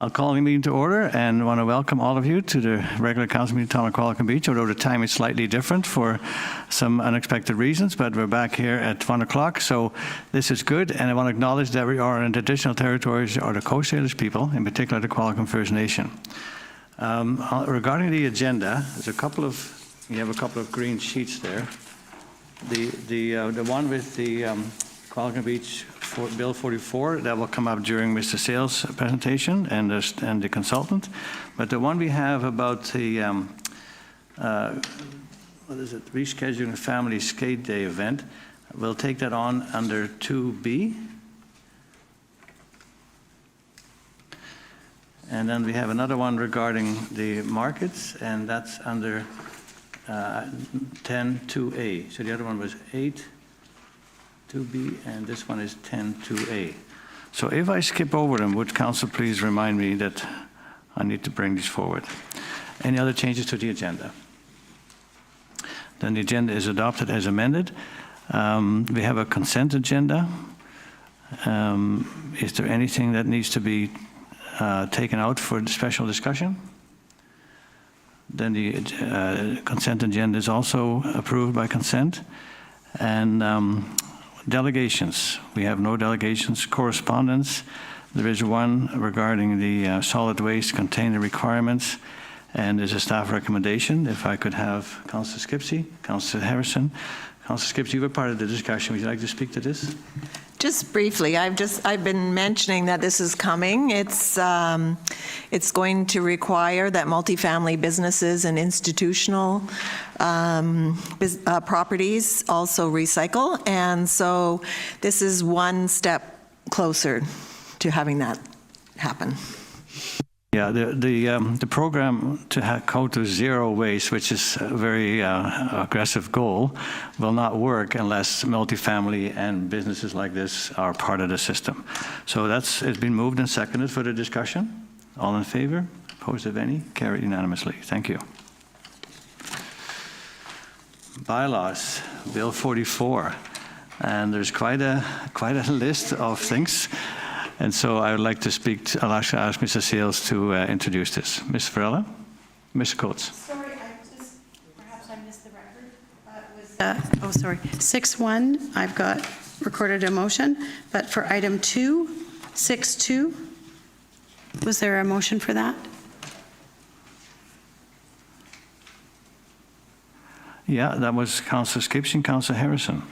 I'll call the meeting to order and want to welcome all of you to the regular council meeting of Qualicum Beach, although the time is slightly different for some unexpected reasons, but we're back here at 1 o'clock, so this is good. And I want to acknowledge that we are in the traditional territories or the Coast Salish people, in particular the Qualicum First Nation. Regarding the agenda, there's you have a couple of green sheets there. The one with the Qualicum Beach Bill 44, that will come up during Mr. Sales' presentation and the consultant. But the one we have about the, rescheduling a family skate day event, we'll take that on under 2B. And then we have another one regarding the markets, and that's under 10.2A. So the other one was 8.2B, and this one is 10.2A. So if I skip over them, would council please remind me that I need to bring these forward? Any other changes to the agenda? Then the agenda is adopted as amended. We have a consent agenda. Is there anything that needs to be taken out for the special discussion? Then the consent agenda is also approved by consent. And delegations, we have no delegations. Correspondence, there is one regarding the solid waste container requirements, and there's a staff recommendation. If I could have Councillor Skipsey, Councillor Harrison. Councillor Skipsey, you were part of the discussion. Would you like to speak to this? Just briefly, I've been mentioning that this is coming. It's going to require that multifamily businesses and institutional properties also recycle, and so this is one step closer to having that happen. Yeah, the program to go to zero waste, which is a very aggressive goal, will not work unless multifamily and businesses like this are part of the system. So it's been moved and seconded for the discussion. All in favor? Opposed, if any? Carried unanimously. Thank you. Bylaws, Bill 44, and there's quite a list of things. And so I would like to I'll actually ask Mr. Sales to introduce this. Ms. Varela? Mr. Coates? Sorry, perhaps I missed the record. Sorry. 6.1, I've got recorded a motion, but for item 2, 6.2, was there a motion for that? Yeah, that was Councillor Skipsey and Councillor Harrison.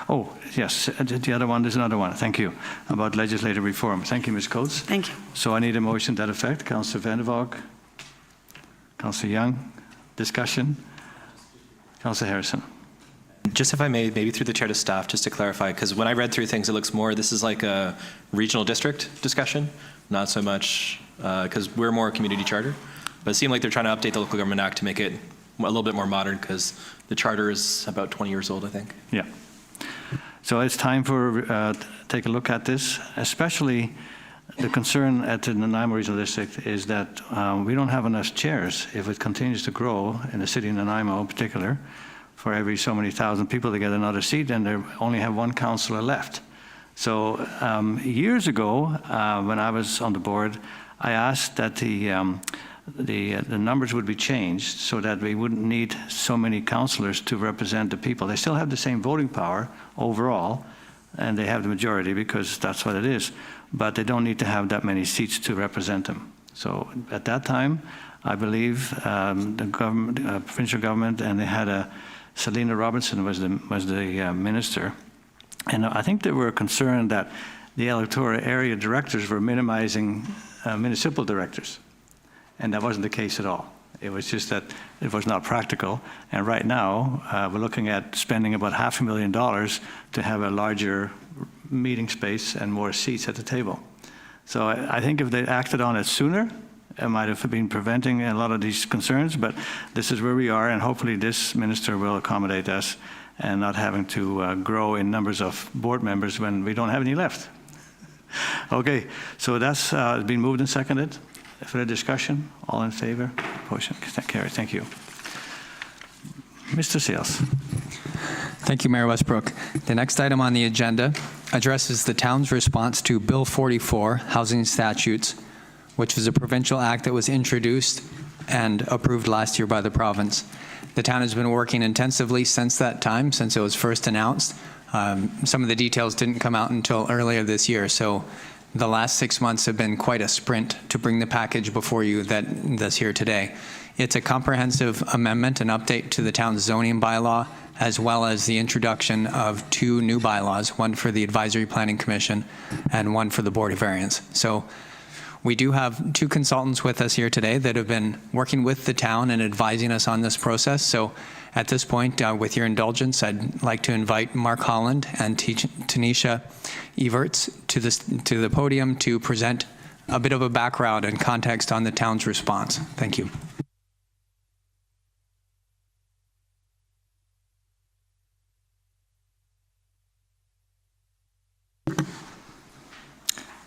Oh, yes, the other one, there's another one, thank you, about legislative reform. Thank you, Ms. Coates. Thank you. So I need a motion to that effect. Councillor Vander, Councillor Young, discussion. Councillor Harrison. Just if I may, maybe through the chair to staff, just to clarify, because when I read through things, it looks more, this is like a regional district discussion, not so much, because we're more a community charter. But it seemed like they're trying to update the Local Government Act to make it a little bit more modern, because the charter is about 20 years old, I think. Yeah. So it's time for take a look at this, especially the concern at the Nanaimo Regional District is that we don't have enough chairs if it continues to grow in the city of Nanaimo in particular. For every so many thousand people to get another seat, and they only have one councillor left. So years ago, when I was on the board, I asked that the numbers would be changed so that we wouldn't need so many councillors to represent the people. They still have the same voting power overall, and they have the majority because that's what it is, but they don't need to have that many seats to represent them. So at that time, I believe the government, provincial government, and they had Selena Robinson was the minister, and I think they were concerned that the electoral area directors were minimizing municipal directors. And that wasn't the case at all. It was just that it was not practical. And right now, we're looking at spending about $500,000 to have a larger meeting space and more seats at the table. So I think if they acted on it sooner, it might have been preventing a lot of these concerns, but this is where we are, and hopefully this minister will accommodate us and not having to grow in numbers of board members when we don't have any left. Okay, so that's been moved and seconded. Further discussion? All in favor? Motion carried. Thank you. Mr. Sales. Thank you, Mayor Westbrook. The next item on the agenda addresses the town's response to Bill 44, Housing Statutes, which was a provincial act that was introduced and approved last year by the province. The town has been working intensively since that time, since it was first announced. Some of the details didn't come out until earlier this year, so the last 6 months have been quite a sprint to bring the package before you that's here today. It's a comprehensive amendment and update to the town's zoning bylaw, as well as the introduction of 2 new bylaws, one for the Advisory Planning Commission and one for the Board of Variance. So we do have 2 consultants with us here today that have been working with the town and advising us on this process. So at this point, with your indulgence, I'd like to invite Mark Holland and Tanisha Everts to the podium to present a bit of a background and context on the town's response. Thank you.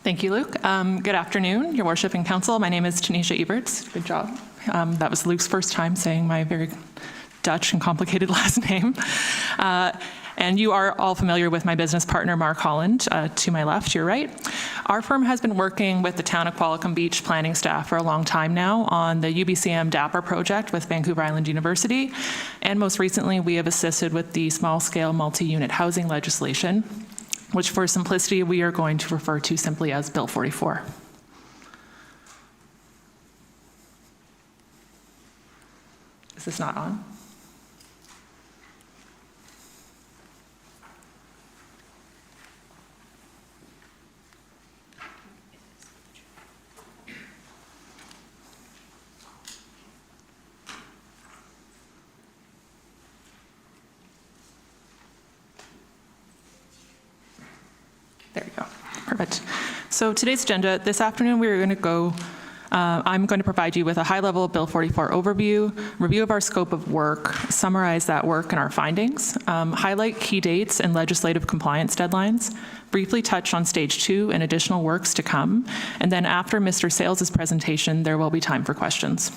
Thank you, Luke. Good afternoon, Your Worship and Council. My name is Tanisha Everts. Good job. That was Luke's first time saying my very Dutch and complicated last name. And you are all familiar with my business partner, Mark Holland, to my left, your right. Our firm has been working with the town of Qualicum Beach planning staff for a long time now on the UBCM DAPR project with Vancouver Island University. And most recently, we have assisted with the small-scale multi-unit housing legislation, which for simplicity, we are going to refer to simply as Bill 44. Is this not on? There we go. Perfect. So today's agenda, this afternoon we're going to go, I'm going to provide you with a high-level Bill 44 overview, review of our scope of work, summarize that work and our findings, highlight key dates and legislative compliance deadlines, briefly touch on stage 2 and additional works to come, and then after Mr. Sales' presentation, there will be time for questions.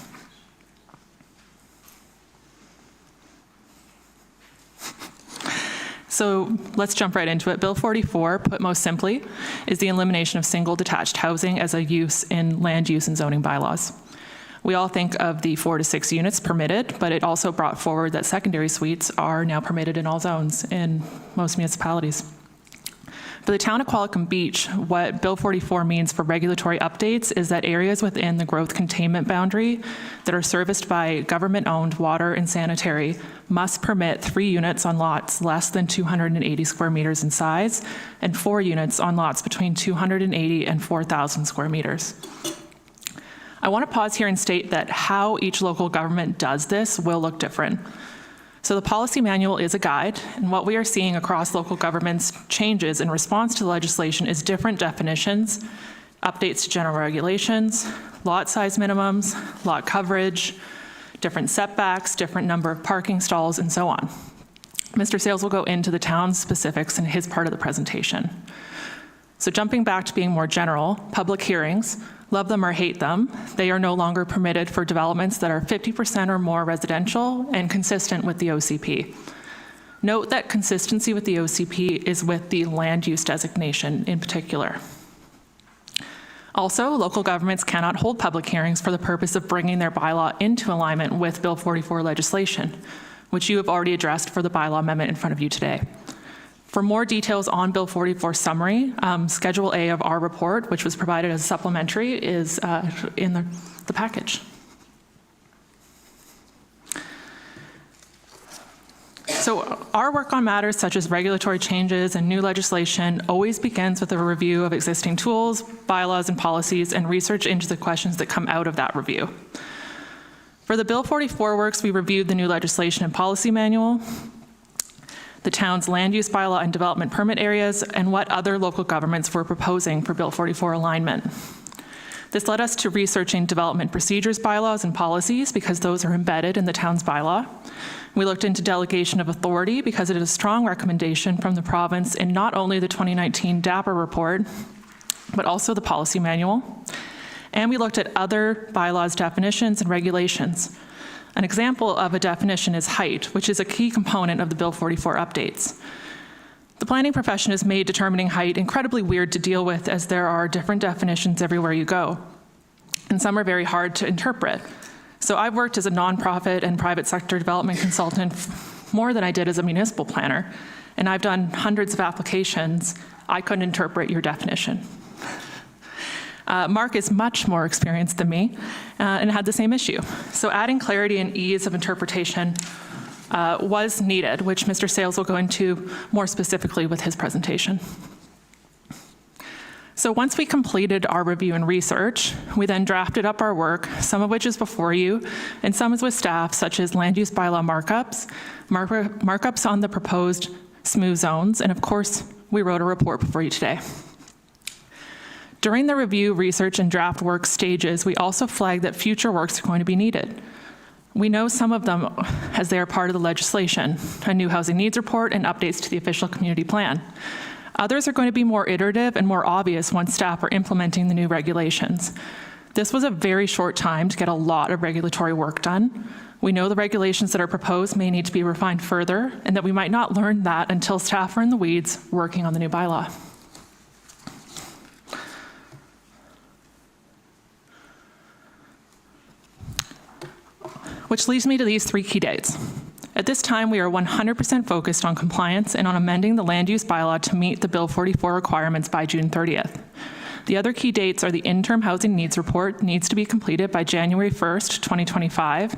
So let's jump right into it. Bill 44, put most simply, is the elimination of single detached housing as a use in land use and zoning bylaws. We all think of the 4 to 6 units permitted, but it also brought forward that secondary suites are now permitted in all zones in most municipalities. For the town of Qualicum Beach, what Bill 44 means for regulatory updates is that areas within the growth containment boundary that are serviced by government-owned water and sanitary must permit 3 units on lots less than 280 square meters in size and 4 units on lots between 280 and 4,000 square meters. I want to pause here and state that how each local government does this will look different. So the policy manual is a guide, and what we are seeing across local governments changes in response to the legislation is different definitions, updates to general regulations, lot size minimums, lot coverage, different setbacks, different number of parking stalls, and so on. Mr. Sales will go into the town's specifics in his part of the presentation. So jumping back to being more general, public hearings, love them or hate them, they are no longer permitted for developments that are 50% or more residential and consistent with the OCP. Note that consistency with the OCP is with the land use designation in particular. Also, local governments cannot hold public hearings for the purpose of bringing their bylaw into alignment with Bill 44 legislation, which you have already addressed for the bylaw amendment in front of you today. For more details on Bill 44 summary, Schedule A of our report, which was provided as supplementary, is in the package. So our work on matters such as regulatory changes and new legislation always begins with a review of existing tools, bylaws, and policies, and research into the questions that come out of that review. For the Bill 44 works, we reviewed the new legislation and policy manual, the town's land use bylaw and development permit areas, and what other local governments were proposing for Bill 44 alignment. This led us to researching development procedures bylaws and policies because those are embedded in the town's bylaw. We looked into delegation of authority because it is a strong recommendation from the province in not only the 2019 DAPR report, but also the policy manual. And we looked at other bylaws definitions and regulations. An example of a definition is height, which is a key component of the Bill 44 updates. The planning profession has made determining height incredibly weird to deal with, as there are different definitions everywhere you go, and some are very hard to interpret. So I've worked as a nonprofit and private sector development consultant more than I did as a municipal planner, and I've done hundreds of applications. I couldn't interpret your definition. Mark is much more experienced than me and had the same issue. So adding clarity and ease of interpretation was needed, which Mr. Sales will go into more specifically with his presentation. So once we completed our review and research, we then drafted up our work, some of which is before you, and some is with staff, such as land use bylaw markups, markups on the proposed smooth zones, and of course, we wrote a report before you today. During the review, research, and draft work stages, we also flagged that future works are going to be needed. We know some of them as they are part of the legislation, a new housing needs report and updates to the official community plan. Others are going to be more iterative and more obvious once staff are implementing the new regulations. This was a very short time to get a lot of regulatory work done. We know the regulations that are proposed may need to be refined further, and that we might not learn that until staff are in the weeds working on the new bylaw. Which leads me to these 3 key dates. At this time, we are 100% focused on compliance and on amending the land use bylaw to meet the Bill 44 requirements by June 30th. The other key dates are the interim housing needs report needs to be completed by January 1st, 2025,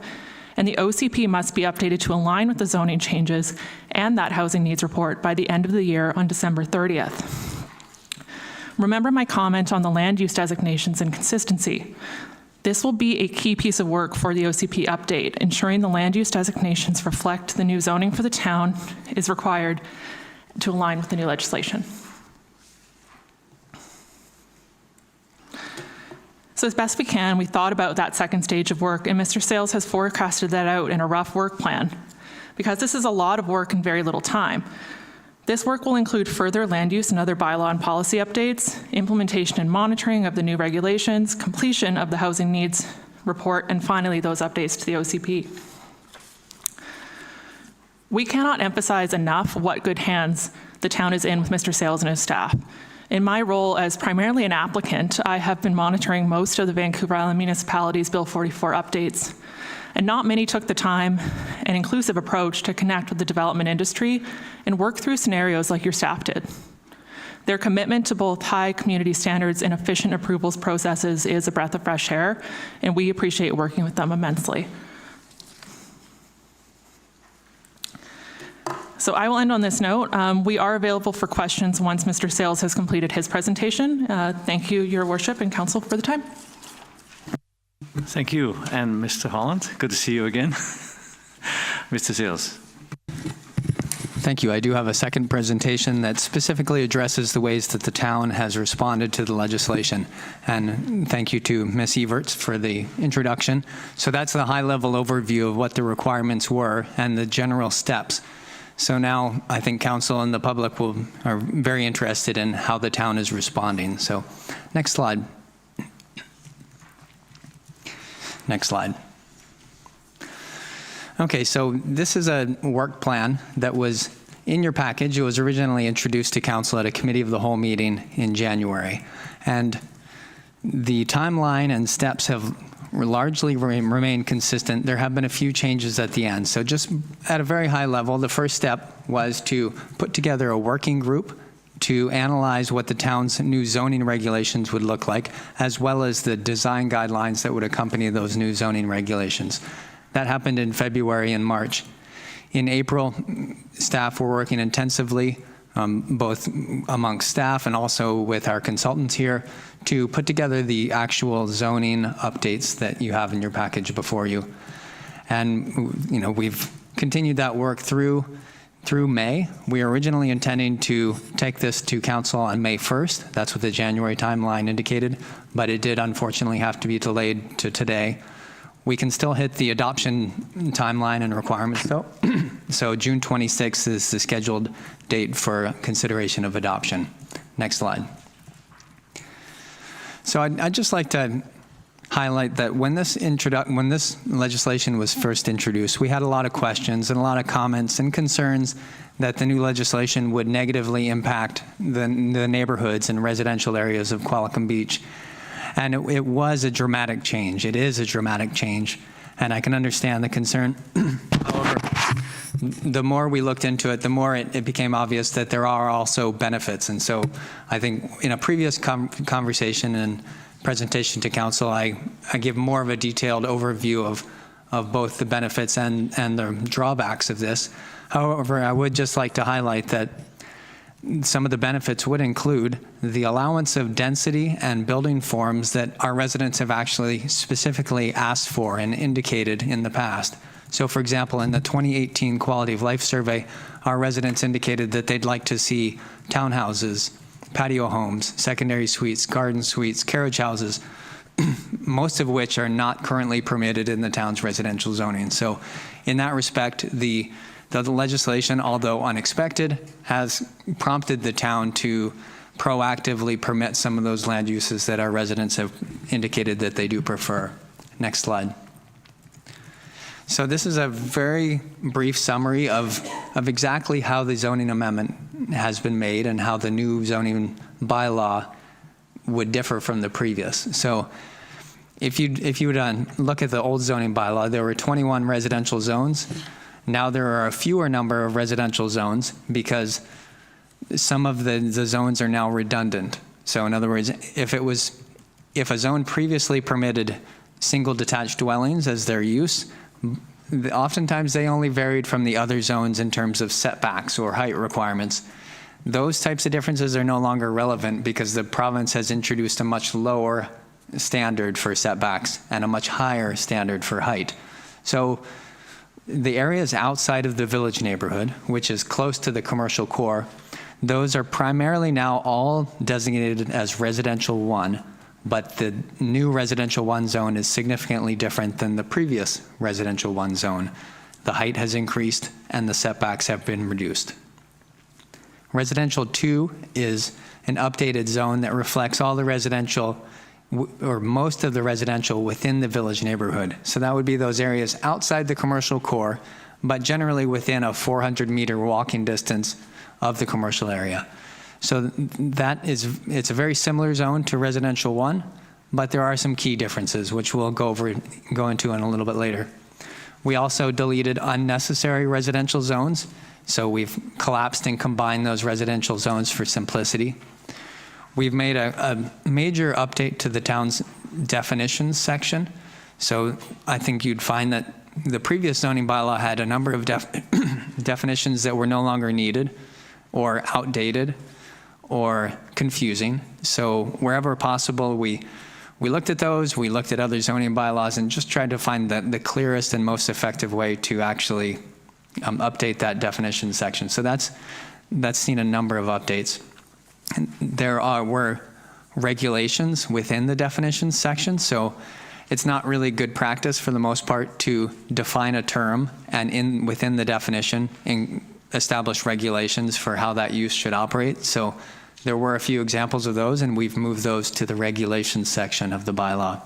and the OCP must be updated to align with the zoning changes and that housing needs report by the end of the year on December 30th. Remember my comment on the land use designations and consistency. This will be a key piece of work for the OCP update. Ensuring the land use designations reflect the new zoning for the town is required to align with the new legislation. So as best we can, we thought about that second stage of work, and Mr. Sales has forecasted that out in a rough work plan, because this is a lot of work in very little time. This work will include further land use and other bylaw and policy updates, implementation and monitoring of the new regulations, completion of the housing needs report, and finally those updates to the OCP. We cannot emphasize enough what good hands the town is in with Mr. Sales and his staff. In my role as primarily an applicant, I have been monitoring most of the Vancouver Island municipalities' Bill 44 updates, and not many took the time and inclusive approach to connect with the development industry and work through scenarios like your staff did. Their commitment to both high community standards and efficient approvals processes is a breath of fresh air, and we appreciate working with them immensely. So I will end on this note. We are available for questions once Mr. Sales has completed his presentation. Thank you, Your Worship and Council, for the time. Thank you. And Mr. Holland, good to see you again. Mr. Sales. Thank you. I do have a second presentation that specifically addresses the ways that the town has responded to the legislation. And thank you to Ms. Everts for the introduction. So that's the high-level overview of what the requirements were and the general steps. So now I think council and the public are very interested in how the town is responding. So next slide. Next slide. Okay, so this is a work plan that was in your package. It was originally introduced to council at a committee of the whole meeting in January. And the timeline and steps have largely remained consistent. There have been a few changes at the end. So just at a very high level, the first step was to put together a working group to analyze what the town's new zoning regulations would look like, as well as the design guidelines that would accompany those new zoning regulations. That happened in February and March. In April, staff were working intensively, both amongst staff and also with our consultants here, to put together the actual zoning updates that you have in your package before you. And we've continued that work through May. We were originally intending to take this to council on May 1st. That's what the January timeline indicated, but it did unfortunately have to be delayed to today. We can still hit the adoption timeline and requirements though. So June 26th is the scheduled date for consideration of adoption. Next slide. So I'd just like to highlight that when this legislation was first introduced, we had a lot of questions and a lot of comments and concerns that the new legislation would negatively impact the neighborhoods and residential areas of Qualicum Beach. And it was a dramatic change. It is a dramatic change, and I can understand the concern. However, the more we looked into it, the more it became obvious that there are also benefits. And so I think in a previous conversation and presentation to council, I give more of a detailed overview of both the benefits and the drawbacks of this. However, I would just like to highlight that some of the benefits would include the allowance of density and building forms that our residents have actually specifically asked for and indicated in the past. So for example, in the 2018 Quality of Life Survey, our residents indicated that they'd like to see townhouses, patio homes, secondary suites, garden suites, carriage houses, most of which are not currently permitted in the town's residential zoning. So in that respect, the legislation, although unexpected, has prompted the town to proactively permit some of those land uses that our residents have indicated that they do prefer. Next slide. So this is a very brief summary of exactly how the zoning amendment has been made and how the new zoning bylaw would differ from the previous. So if you would look at the old zoning bylaw, there were 21 residential zones. Now there are a fewer number of residential zones because some of the zones are now redundant. So in other words, if a zone previously permitted single detached dwellings as their use, oftentimes they only varied from the other zones in terms of setbacks or height requirements. Those types of differences are no longer relevant because the province has introduced a much lower standard for setbacks and a much higher standard for height. So the areas outside of the village neighborhood, which is close to the commercial core, those are primarily now all designated as residential 1, but the new residential 1 zone is significantly different than the previous residential 1 zone. The height has increased and the setbacks have been reduced. Residential 2 is an updated zone that reflects all the residential or most of the residential within the village neighborhood. So that would be those areas outside the commercial core, but generally within a 400-meter walking distance of the commercial area. So it's a very similar zone to residential 1, but there are some key differences, which we'll go into in a little bit later. We also deleted unnecessary residential zones. So we've collapsed and combined those residential zones for simplicity. We've made a major update to the town's definitions section. So I think you'd find that the previous zoning bylaw had a number of definitions that were no longer needed or outdated or confusing. So wherever possible, we looked at those, we looked at other zoning bylaws and just tried to find the clearest and most effective way to actually update that definition section. So that's seen a number of updates. And there were regulations within the definitions section, so it's not really good practice for the most part to define a term and within the definition establish regulations for how that use should operate. So there were a few examples of those, and we've moved those to the regulations section of the bylaw.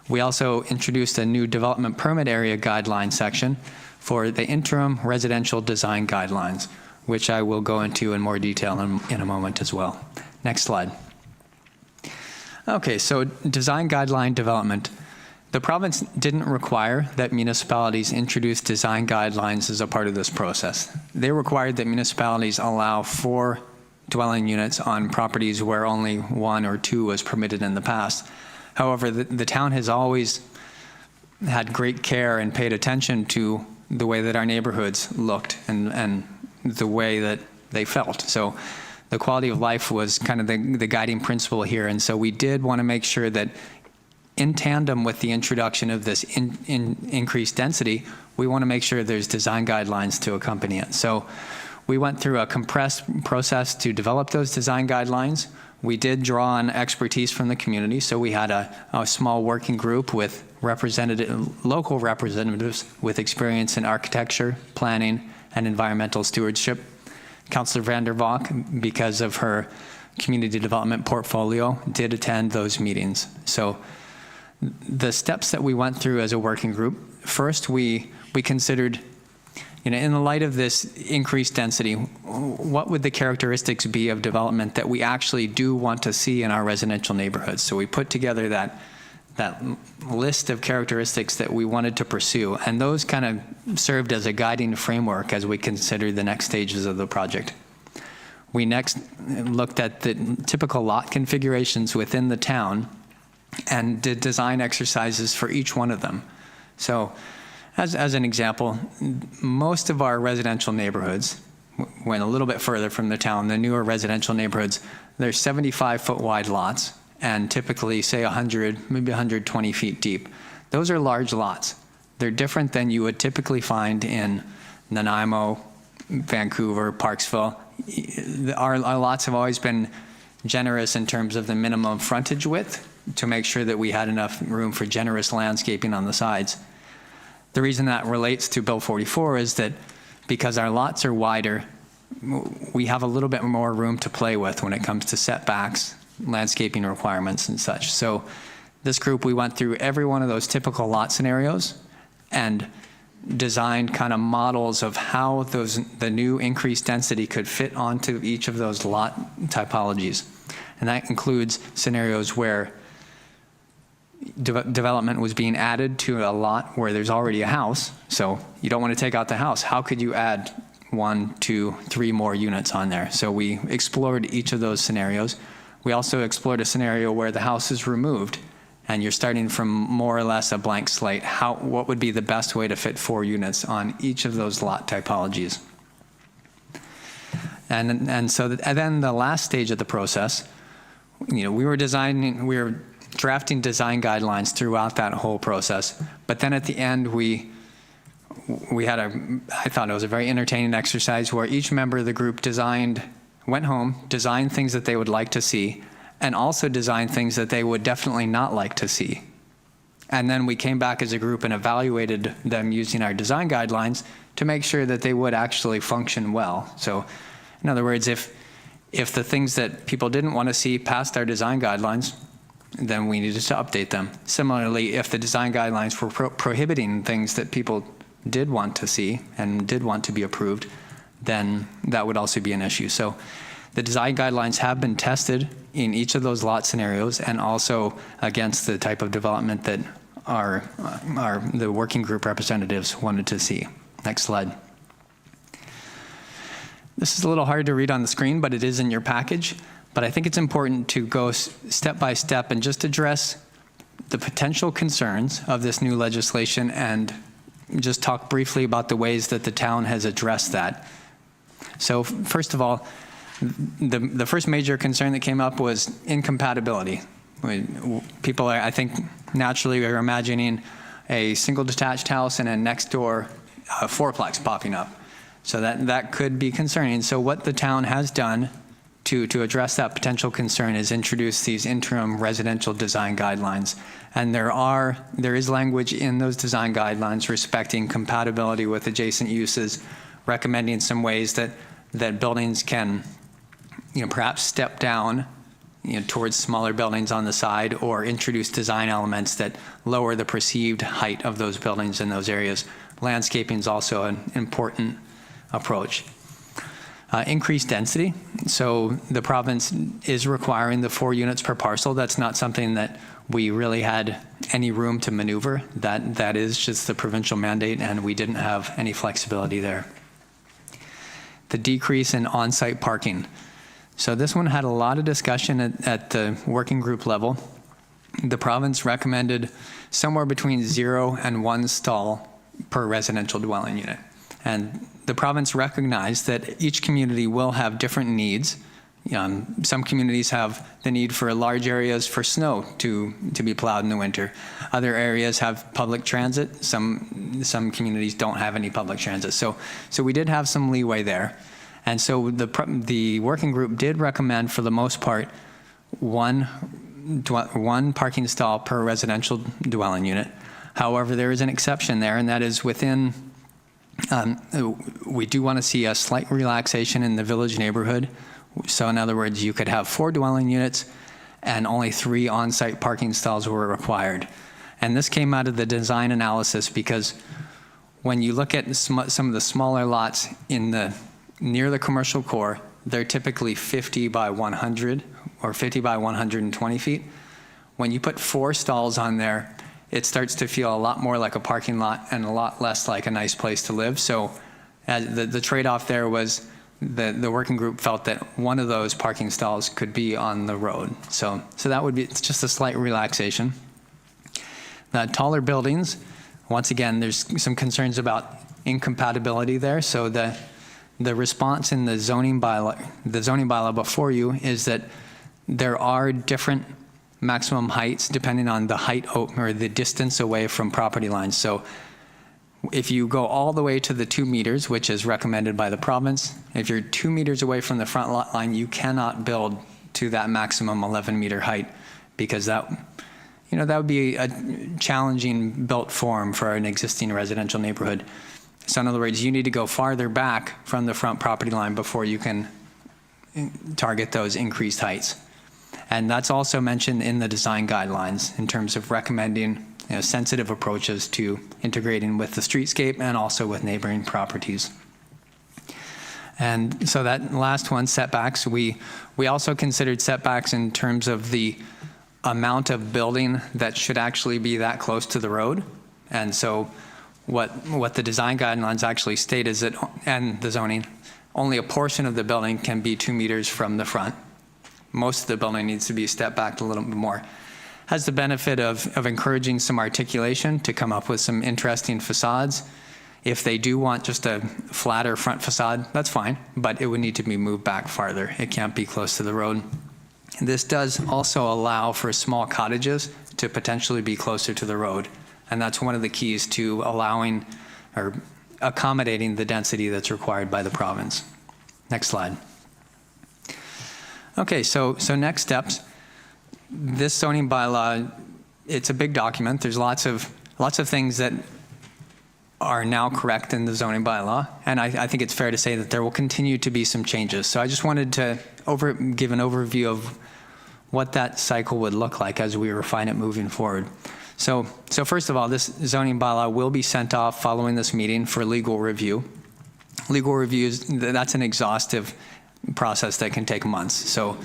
We also introduced a new development permit area guideline section for the interim residential design guidelines, which I will go into in more detail in a moment as well. Next slide. Okay, so design guideline development. The province didn't require that municipalities introduce design guidelines as a part of this process. They required that municipalities allow 4 dwelling units on properties where only 1 or 2 was permitted in the past. However, the town has always had great care and paid attention to the way that our neighborhoods looked and the way that they felt. So the quality of life was kind of the guiding principle here. And so we did want to make sure that in tandem with the introduction of this increased density, we want to make sure there's design guidelines to accompany it. So we went through a compressed process to develop those design guidelines. We did draw on expertise from the community. So we had a small working group with local representatives with experience in architecture, planning, and environmental stewardship. Councillor Vander, because of her community development portfolio, did attend those meetings. So The steps that we went through as a working group, first we considered, in the light of this increased density, what would the characteristics be of development that we actually do want to see in our residential neighborhoods? So we put together that list of characteristics that we wanted to pursue, and those kind of served as a guiding framework as we considered the next stages of the project. We next looked at the typical lot configurations within the town and did design exercises for each one of them. So as an example, most of our residential neighborhoods went a little bit further from the town. The newer residential neighborhoods, they're 75-foot wide lots and typically, say, 100, maybe 120 feet deep. Those are large lots. They're different than you would typically find in Nanaimo, Vancouver, Parksville. Our lots have always been generous in terms of the minimum frontage width to make sure that we had enough room for generous landscaping on the sides. The reason that relates to Bill 44 is that because our lots are wider, we have a little bit more room to play with when it comes to setbacks, landscaping requirements and such. So this group, we went through every one of those typical lot scenarios and designed kind of models of how the new increased density could fit onto each of those lot typologies. And that includes scenarios where development was being added to a lot where there's already a house. So you don't want to take out the house. How could you add 1, 2, 3 more units on there? So we explored each of those scenarios. We also explored a scenario where the house is removed and you're starting from more or less a blank slate. What would be the best way to fit 4 units on each of those lot typologies? And then the last stage of the process, we were drafting design guidelines throughout that whole process. But then at the end, we had I thought it was a very entertaining exercise where each member of the group went home, designed things that they would like to see, and also designed things that they would definitely not like to see. And then we came back as a group and evaluated them using our design guidelines to make sure that they would actually function well. So in other words, if the things that people didn't want to see passed our design guidelines, then we needed to update them. Similarly, if the design guidelines were prohibiting things that people did want to see and did want to be approved, then that would also be an issue. So the design guidelines have been tested in each of those lot scenarios and also against the type of development that the working group representatives wanted to see. Next slide. This is a little hard to read on the screen, but it is in your package. But I think it's important to go step by step and just address the potential concerns of this new legislation and just talk briefly about the ways that the town has addressed that. So first of all, the first major concern that came up was incompatibility. People, I think, naturally are imagining a single detached house and a next door fourplex popping up. So that could be concerning. So what the town has done to address that potential concern is introduce these interim residential design guidelines. And there is language in those design guidelines respecting compatibility with adjacent uses, recommending some ways that buildings can, perhaps step down, towards smaller buildings on the side or introduce design elements that lower the perceived height of those buildings in those areas. Landscaping is also an important approach. Increased density. So the province is requiring the 4 units per parcel. That's not something that we really had any room to maneuver. That is just the provincial mandate, and we didn't have any flexibility there. The decrease in on-site parking. So this one had a lot of discussion at the working group level. The province recommended somewhere between 0 and 1 stall per residential dwelling unit. And the province recognized that each community will have different needs. Some communities have the need for large areas for snow to be plowed in the winter. Other areas have public transit. Some communities don't have any public transit. So we did have some leeway there. And so the working group did recommend, for the most part, one parking stall per residential dwelling unit. However, there is an exception there, and that is within we do want to see a slight relaxation in the village neighborhood. So in other words, you could have 4 dwelling units and only 3 on-site parking stalls were required. And this came out of the design analysis because when you look at some of the smaller lots near the commercial core, they're typically 50 by 100 or 50 by 120 feet. When you put 4 stalls on there, it starts to feel a lot more like a parking lot and a lot less like a nice place to live. So the trade-off there was the working group felt that one of those parking stalls could be on the road. So that would be, it's just a slight relaxation. The taller buildings, once again, there's some concerns about incompatibility there. So the response in the zoning bylaw before you is that there are different maximum heights depending on the height or the distance away from property lines. So if you go all the way to the 2 meters, which is recommended by the province, if you're 2 meters away from the front lot line, you cannot build to that maximum 11-meter height, because that would be a challenging built form for an existing residential neighborhood. So in other words, you need to go farther back from the front property line before you can target those increased heights. And that's also mentioned in the design guidelines in terms of recommending sensitive approaches to integrating with the streetscape and also with neighboring properties. And so that last one, setbacks, we also considered setbacks in terms of the amount of building that should actually be that close to the road. And so what the design guidelines actually state is that, and the zoning, only a portion of the building can be 2 meters from the front. Most of the building needs to be stepped back a little bit more. Has the benefit of encouraging some articulation to come up with some interesting facades. If they do want just a flatter front facade, that's fine, but it would need to be moved back farther. It can't be close to the road. And this does also allow for small cottages to potentially be closer to the road. And that's one of the keys to allowing or accommodating the density that's required by the province. Next slide. Okay, so next steps. This zoning bylaw, it's a big document. There's lots of things that are now correct in the zoning bylaw, and I think it's fair to say that there will continue to be some changes. So I just wanted to give an overview of what that cycle would look like as we refine it moving forward. So first of all, this zoning bylaw will be sent off following this meeting for legal review. Legal reviews, that's an exhaustive process that can take months. So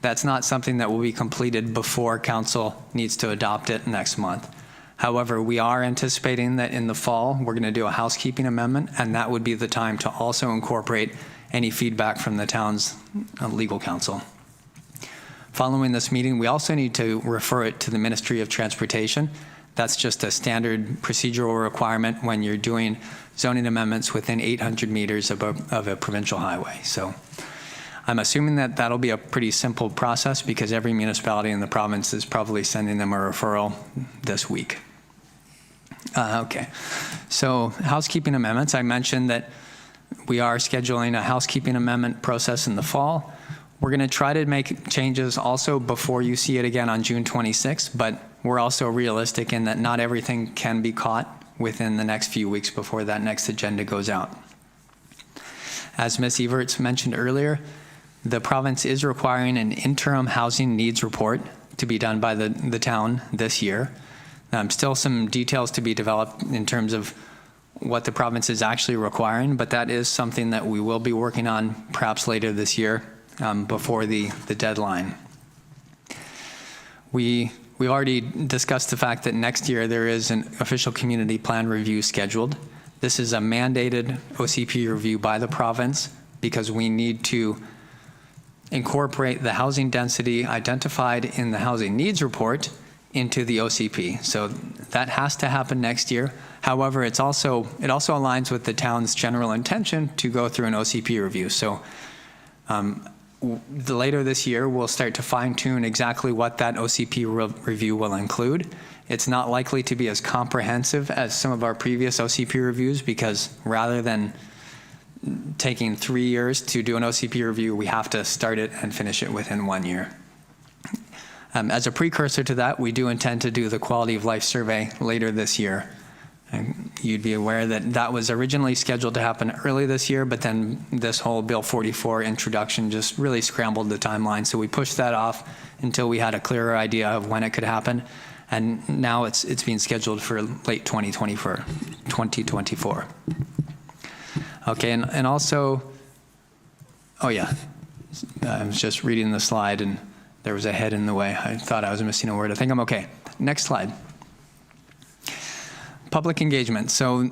that's not something that will be completed before council needs to adopt it next month. However, we are anticipating that in the fall, we're going to do a housekeeping amendment, and that would be the time to also incorporate any feedback from the town's legal counsel. Following this meeting, we also need to refer it to the Ministry of Transportation. That's just a standard procedural requirement when you're doing zoning amendments within 800 meters of a provincial highway. So I'm assuming that that'll be a pretty simple process because every municipality in the province is probably sending them a referral this week. Okay, so housekeeping amendments. I mentioned that we are scheduling a housekeeping amendment process in the fall. We're going to try to make changes also before you see it again on June 26th, but we're also realistic in that not everything can be caught within the next few weeks before that next agenda goes out. As Ms. Everts mentioned earlier, the province is requiring an interim housing needs report to be done by the town this year. Still some details to be developed in terms of what the province is actually requiring, but that is something that we will be working on perhaps later this year before the deadline. We've already discussed the fact that next year there is an official community plan review scheduled. This is a mandated OCP review by the province because we need to incorporate the housing density identified in the housing needs report into the OCP. So that has to happen next year. However, it also aligns with the town's general intention to go through an OCP review. So later this year, we'll start to fine tune exactly what that OCP review will include. It's not likely to be as comprehensive as some of our previous OCP reviews because rather than taking 3 years to do an OCP review, we have to start it and finish it within 1 year. As a precursor to that, we do intend to do the quality of life survey later this year. And you'd be aware that that was originally scheduled to happen early this year, but then this whole Bill 44 introduction just really scrambled the timeline. So we pushed that off until we had a clearer idea of when it could happen. and now it's being scheduled for late 2024. Okay, and also, oh yeah, I was just reading the slide and there was a head in the way. I thought I was missing a word. I think I'm okay. Next slide. Public engagement. So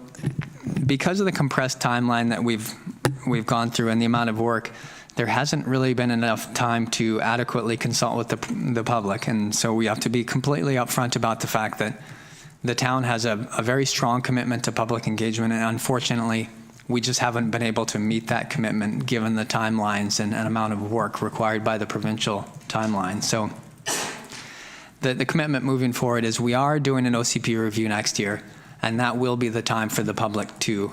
because of the compressed timeline that we've gone through and the amount of work, there hasn't really been enough time to adequately consult with the public. And so we have to be completely upfront about the fact that the town has a very strong commitment to public engagement. And unfortunately, we just haven't been able to meet that commitment given the timelines and amount of work required by the provincial timeline. So the commitment moving forward is we are doing an OCP review next year, and that will be the time for the public to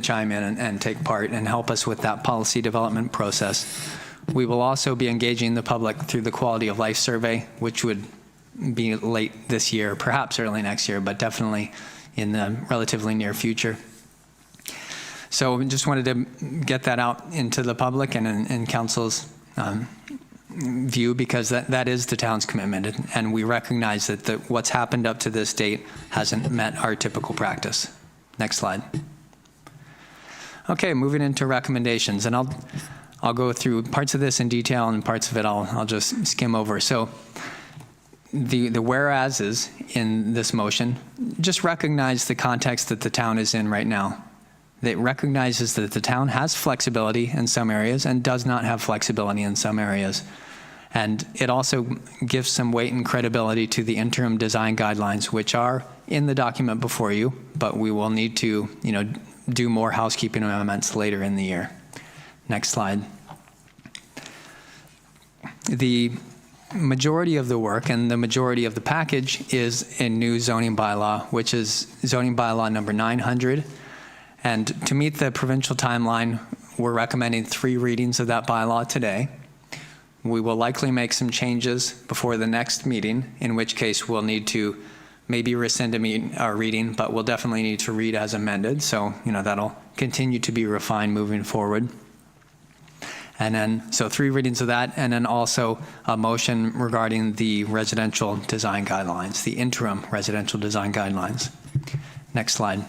chime in and take part and help us with that policy development process. We will also be engaging the public through the quality of life survey, which would be late this year, perhaps early next year, but definitely in the relatively near future. So we just wanted to get that out into the public and in council's view, because that is the town's commitment, and we recognize that what's happened up to this date hasn't met our typical practice. Next slide. Okay, moving into recommendations, and I'll go through parts of this in detail and parts of it I'll just skim over. So the whereases in this motion just recognize the context that the town is in right now. It recognizes that the town has flexibility in some areas and does not have flexibility in some areas. And it also gives some weight and credibility to the interim design guidelines, which are in the document before you, but we will need to, do more housekeeping amendments later in the year. Next slide. The majority of the work and the majority of the package is a new zoning bylaw, which is zoning bylaw number 900. And to meet the provincial timeline, we're recommending 3 readings of that bylaw today. We will likely make some changes before the next meeting, in which case we'll need to maybe rescind our reading, but we'll definitely need to read as amended. So, that'll continue to be refined moving forward. And then, so 3 readings of that, and then also a motion regarding the residential design guidelines, the interim residential design guidelines. Next slide.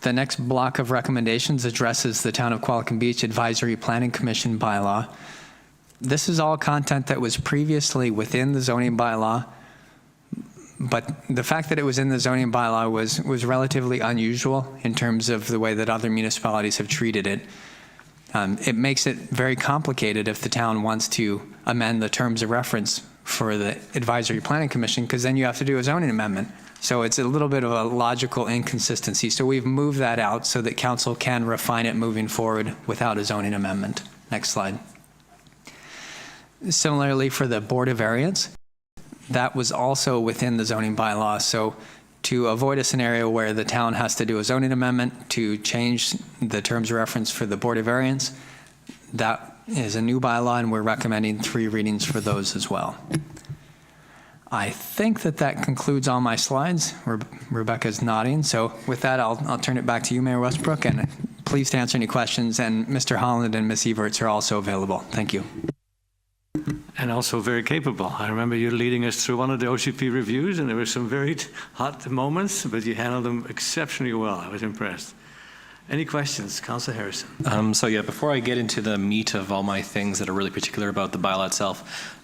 The next block of recommendations addresses the Town of Qualicum Beach Advisory Planning Commission bylaw. This is all content that was previously within the zoning bylaw, but the fact that it was in the zoning bylaw was relatively unusual in terms of the way that other municipalities have treated it. It makes it very complicated if the town wants to amend the terms of reference for the Advisory Planning Commission, because then you have to do a zoning amendment. So it's a little bit of a logical inconsistency. So we've moved that out so that council can refine it moving forward without a zoning amendment. Next slide. Similarly for the Board of Variance, that was also within the zoning bylaw. So to avoid a scenario where the town has to do a zoning amendment to change the terms of reference for the Board of Variance, that is a new bylaw, and we're recommending 3 readings for those as well. I think that concludes all my slides. Rebecca's nodding. So with that, I'll turn it back to you, Mayor Westbrook, and please to answer any questions. And Mr. Holland and Ms. Everts are also available. Thank you. And also very capable. I remember you leading us through one of the OCP reviews, and there were some very hot moments, but you handled them exceptionally well. I was impressed. Any questions? Councillor Harrison. So yeah, before I get into the meat of all my things that are really particular about the bylaw itself,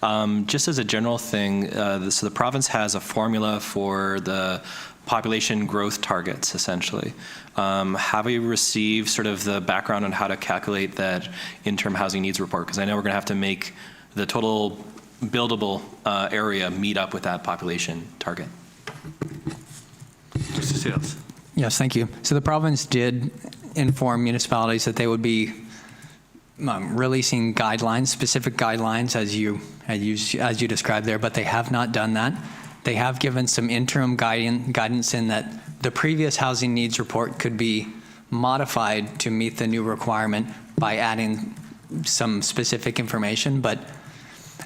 just as a general thing, so the province has a formula for the population growth targets, essentially. Have we received sort of the background on how to calculate that interim housing needs report? Because I know we're going to have to make the total buildable area meet up with that population target. Mr. Seals. Yes, thank you. So the province did inform municipalities that they would be releasing guidelines, specific guidelines, as you described there, but they have not done that. They have given some interim guidance in that the previous housing needs report could be modified to meet the new requirement by adding some specific information, but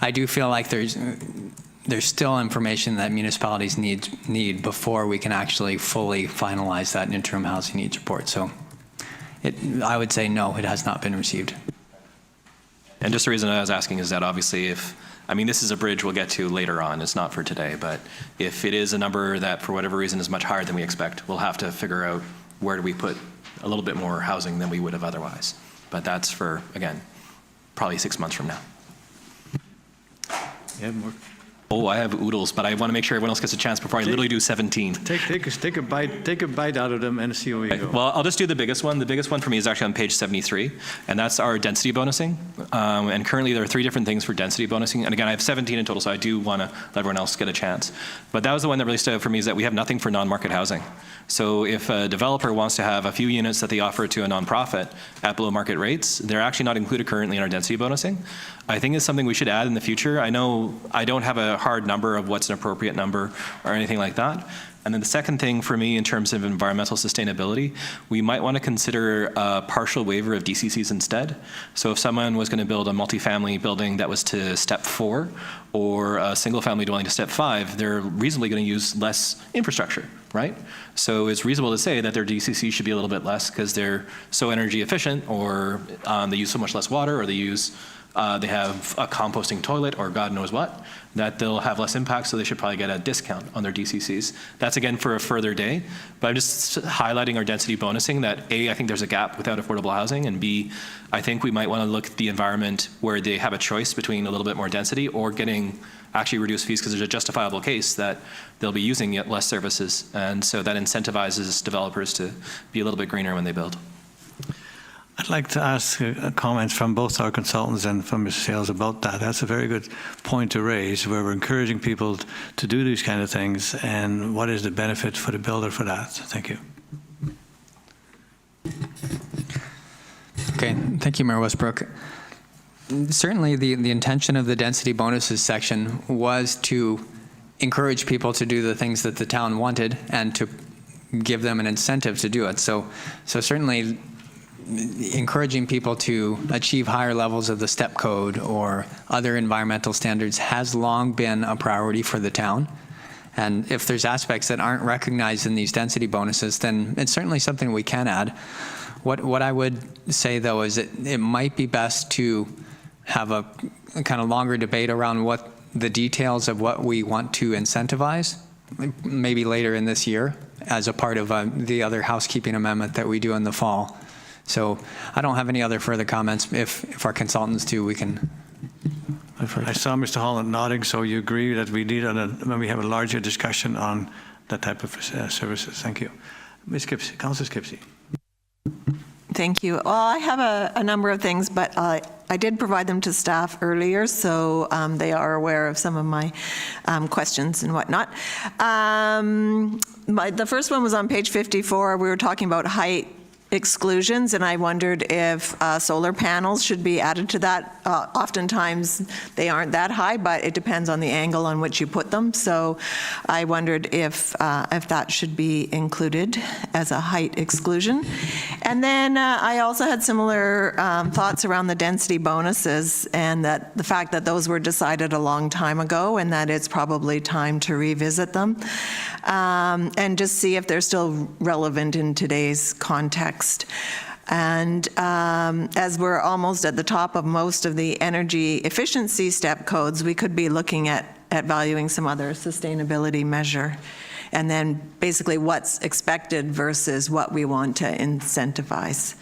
I do feel like there's still information that municipalities need before we can actually fully finalize that interim housing needs report. So I would say no, it has not been received. And just the reason I was asking is that obviously if I mean, this is a bridge we'll get to later on. It's not for today. But if it is a number that, for whatever reason, is much higher than we expect, we'll have to figure out where do we put a little bit more housing than we would have otherwise. But that's for, again, probably 6 months from now. Yeah, more. Oh, I have oodles, but I want to make sure everyone else gets a chance before I literally do 17. Take a bite out of them and see where you go. Well, I'll just do the biggest one. The biggest one for me is actually on page 73, and that's our density bonusing. And currently there are 3 different things for density bonusing. And again, I have 17 in total, so I do want to let everyone else get a chance. But that was the one that really stood out for me, is that we have nothing for non-market housing. So if a developer wants to have a few units that they offer to a nonprofit at below market rates, they're actually not included currently in our density bonusing. I think it's something we should add in the future. I know I don't have a hard number of what's an appropriate number or anything like that. And then the second thing for me in terms of environmental sustainability, we might want to consider a partial waiver of DCCs instead. So if someone was going to build a multifamily building that was to step 4 or a single family dwelling to step 5, they're reasonably going to use less infrastructure, right? So it's reasonable to say that their DCC should be a little bit less because they're so energy efficient, or they use so much less water, or they have a composting toilet, or God knows what, that they'll have less impact, so they should probably get a discount on their DCCs. That's, again, for a further day. But I'm just highlighting our density bonusing, that A, I think there's a gap without affordable housing, and B, I think we might want to look at the environment where they have a choice between a little bit more density or getting actually reduced fees, because there's a justifiable case that they'll be using yet less services. And so that incentivizes developers to be a little bit greener when they build. I'd like to ask comments from both our consultants and from Mr. Sales about that. That's a very good point to raise, where we're encouraging people to do these kind of things, and what is the benefit for the builder for that? Thank you. Okay, thank you, Mayor Westbrook. Certainly the intention of the density bonuses section was to encourage people to do the things that the town wanted and to give them an incentive to do it. So certainly encouraging people to achieve higher levels of the step code or other environmental standards has long been a priority for the town. And if there's aspects that aren't recognized in these density bonuses, then it's certainly something we can add. What I would say, though, is it might be best to have a kind of longer debate around what the details of what we want to incentivize, maybe later in this year, as a part of the other housekeeping amendment that we do in the fall. So I don't have any other further comments. If our consultants do, we can. I saw Mr. Holland nodding, so you agree that we need, when we have a larger discussion on that type of services. Thank you. Ms. Skipsey, Councillor Skipsey. Thank you. Well, I have a number of things, but I did provide them to staff earlier, so they are aware of some of my questions and whatnot. The first one was on page 54. We were talking about height exclusions, and I wondered if solar panels should be added to that. Oftentimes they aren't that high, but it depends on the angle on which you put them. So I wondered if that should be included as a height exclusion. And then I also had similar thoughts around the density bonuses, and that the fact that those were decided a long time ago, and that it's probably time to revisit them and just see if they're still relevant in today's context. And as we're almost at the top of most of the energy efficiency step codes, we could be looking at valuing some other sustainability measure, and then basically what's expected versus what we want to incentivize.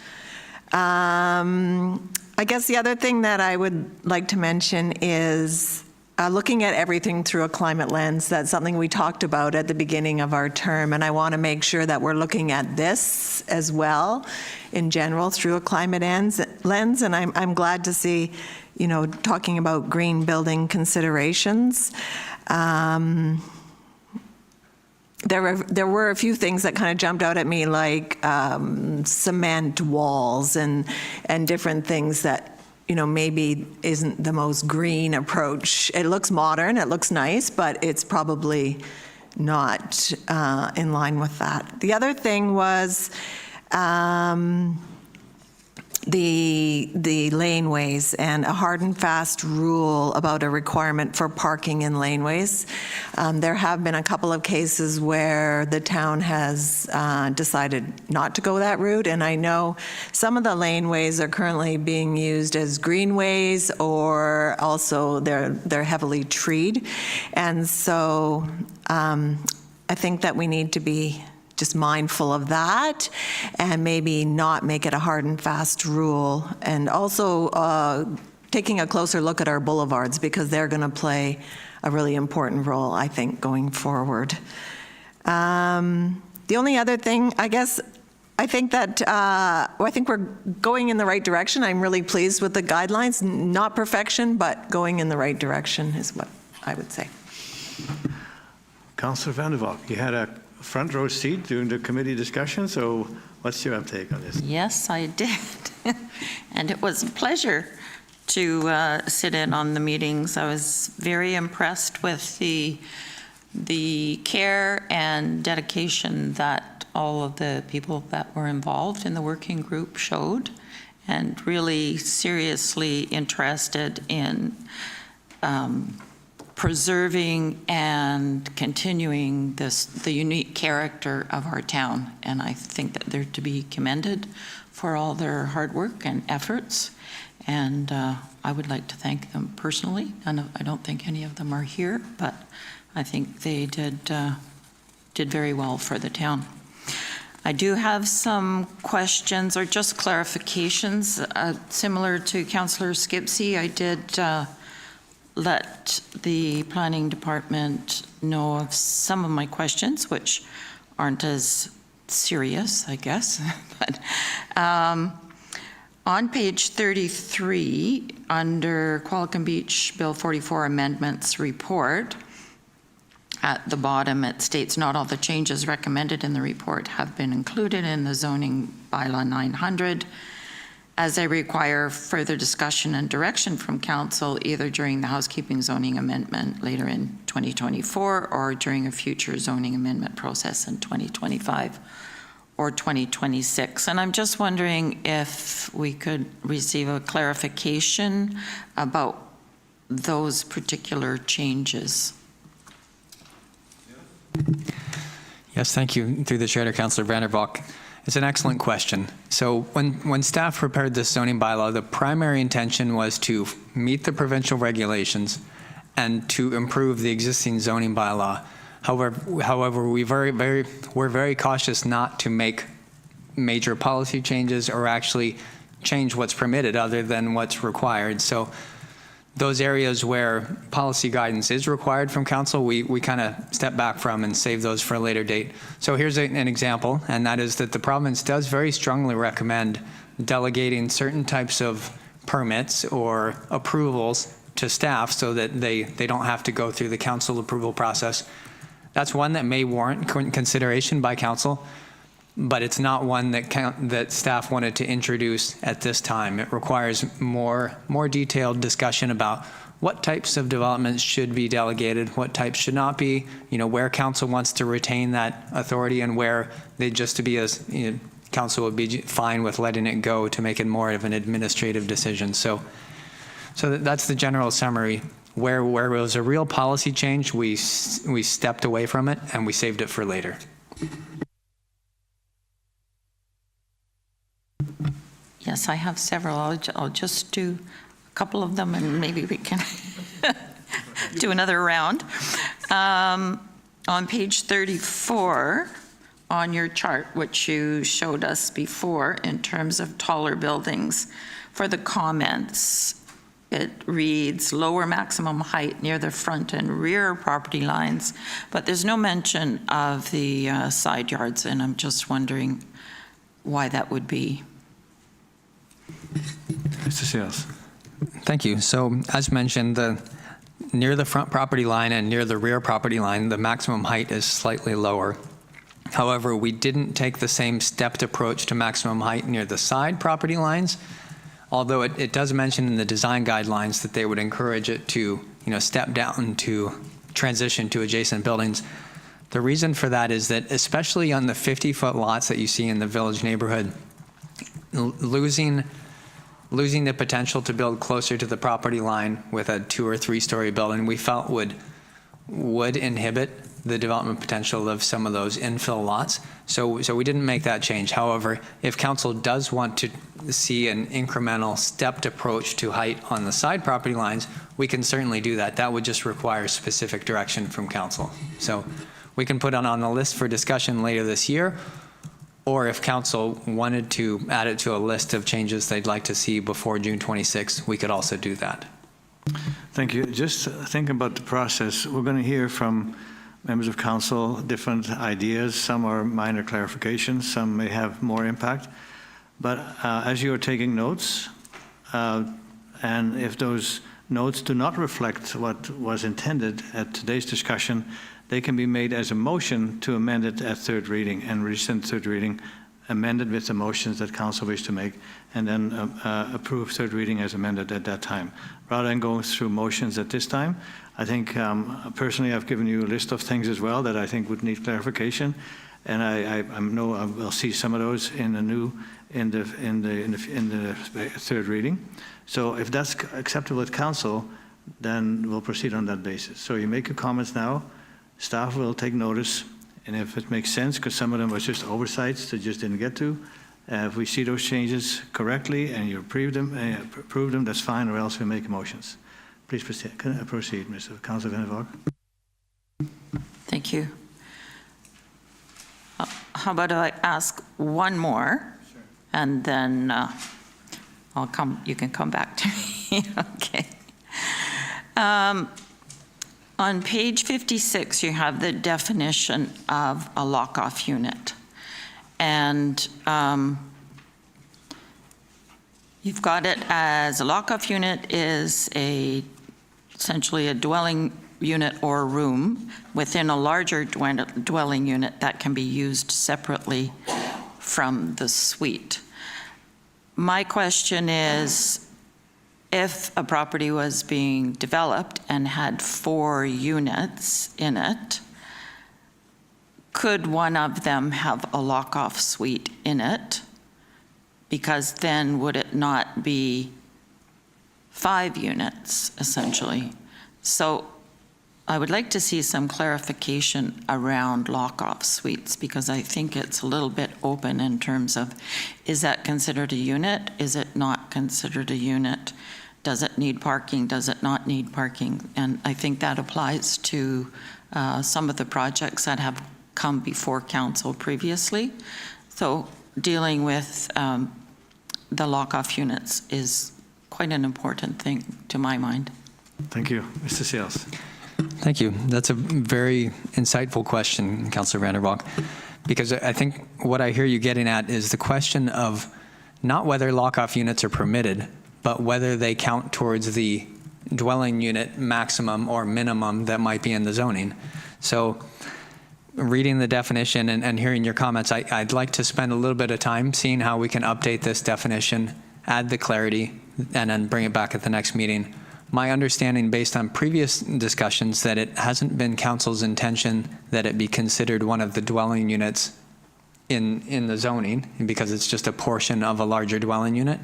I guess the other thing that I would like to mention is looking at everything through a climate lens. That's something we talked about at the beginning of our term, and I want to make sure that we're looking at this as well in general through a climate lens. And I'm glad to see, talking about green building considerations. There were a few things that kind of jumped out at me, like cement walls and different things that maybe isn't the most green approach. It looks modern, it looks nice, but it's probably not in line with that. The other thing was the laneways and a hard and fast rule about a requirement for parking in laneways. There have been a couple of cases where the town has decided not to go that route, and I know some of the laneways are currently being used as greenways, or also they're heavily treed. And so I think that we need to be just mindful of that and maybe not make it a hard and fast rule. And also taking a closer look at our boulevards, because they're going to play a really important role, I think, going forward. The only other thing, I guess, I think that, I think we're going in the right direction. I'm really pleased with the guidelines. Not perfection, but going in the right direction is what I would say. Councillor Vander, you had a front row seat during the committee discussion, so what's your uptake on this? Yes, I did. And it was a pleasure to sit in on the meetings. I was very impressed with the care and dedication that all of the people that were involved in the working group showed, and really seriously interested in preserving and continuing the unique character of our town. And I think that they're to be commended for all their hard work and efforts. And I would like to thank them personally. And I don't think any of them are here, but I think they did very well for the town. I do have some questions or just clarifications. Similar to Councillor Skipsey, I did let the planning department know of some of my questions, which aren't as serious, I guess. But on page 33, under Qualicum Beach Bill 44 Amendments Report, at the bottom it states, not all the changes recommended in the report have been included in the zoning bylaw 900, as they require further discussion and direction from council, either during the housekeeping zoning amendment later in 2024 or during a future zoning amendment process in 2025 or 2026. And I'm just wondering if we could receive a clarification about those particular changes. Yes, thank you. Through the chair to Councillor Vander. It's an excellent question. So when staff prepared this zoning bylaw, the primary intention was to meet the provincial regulations and to improve the existing zoning bylaw. However, we're very cautious not to make major policy changes or actually change what's permitted other than what's required. So those areas where policy guidance is required from council, we kind of step back from and save those for a later date. So here's an example, and that is that the province does very strongly recommend delegating certain types of permits or approvals to staff so that they don't have to go through the council approval process. That's one that may warrant consideration by council, but it's not one that staff wanted to introduce at this time. It requires more detailed discussion about what types of developments should be delegated, what types should not be, where council wants to retain that authority and where they just to be as, council would be fine with letting it go to make it more of an administrative decision. So that's the general summary. Where it was a real policy change, we stepped away from it and we saved it for later. Yes, I have several. I'll just do a couple of them and maybe we can do another round. On page 34, on your chart, which you showed us before in terms of taller buildings, for the comments, it reads lower maximum height near the front and rear property lines, but there's no mention of the side yards, and I'm just wondering why that would be. Mr. Seals. Thank you. So as mentioned, near the front property line and near the rear property line, the maximum height is slightly lower. However, we didn't take the same stepped approach to maximum height near the side property lines, although it does mention in the design guidelines that they would encourage it to step down to transition to adjacent buildings. The reason for that is that especially on the 50-foot lots that you see in the village neighborhood, losing losing the potential to build closer to the property line with a 2 or 3 story building, we felt would inhibit the development potential of some of those infill lots. So we didn't make that change. However, if council does want to see an incremental stepped approach to height on the side property lines, we can certainly do that. That would just require specific direction from council. So we can put it on the list for discussion later this year, or if council wanted to add it to a list of changes they'd like to see before June 26th, we could also do that. Thank you. Just think about the process. We're going to hear from members of council different ideas. Some are minor clarifications, some may have more impact. But as you are taking notes, and if those notes do not reflect what was intended at today's discussion, they can be made as a motion to amend it at third reading and rescind third reading, amended with the motions that council wish to make, and then approve third reading as amended at that time. Rather than going through motions at this time, I think personally I've given you a list of things as well that I think would need clarification, and I know I will see some of those in the third reading. So if that's acceptable with council, then we'll proceed on that basis. So you make your comments now. Staff will take notice, and if it makes sense, because some of them was just oversights that just didn't get to, if we see those changes correctly and you approve them, that's fine, or else we make motions. Please proceed, Mr. Councillor Vander. Thank you. How about I ask one more, sure, and then you can come back to me. Okay. On page 56, you have the definition of a lock-off unit. And you've got it as a lock-off unit is essentially a dwelling unit or room within a larger dwelling unit that can be used separately from the suite. My question is, if a property was being developed and had 4 units in it, could one of them have a lock-off suite in it? Because then would it not be 5 units, essentially? So I would like to see some clarification around lock-off suites, because I think it's a little bit open in terms of, is that considered a unit? Is it not considered a unit? Does it need parking? Does it not need parking? And I think that applies to some of the projects that have come before council previously. So dealing with the lock-off units is quite an important thing to my mind. Thank you. Mr. Sales. Thank you. That's a very insightful question, Councillor Vander Valk, because I think what I hear you getting at is the question of not whether lock-off units are permitted, but whether they count towards the dwelling unit maximum or minimum that might be in the zoning. So reading the definition and hearing your comments, I'd like to spend a little bit of time seeing how we can update this definition, add the clarity, and then bring it back at the next meeting. My understanding, based on previous discussions, that it hasn't been council's intention that it be considered one of the dwelling units in the zoning, because it's just a portion of a larger dwelling unit.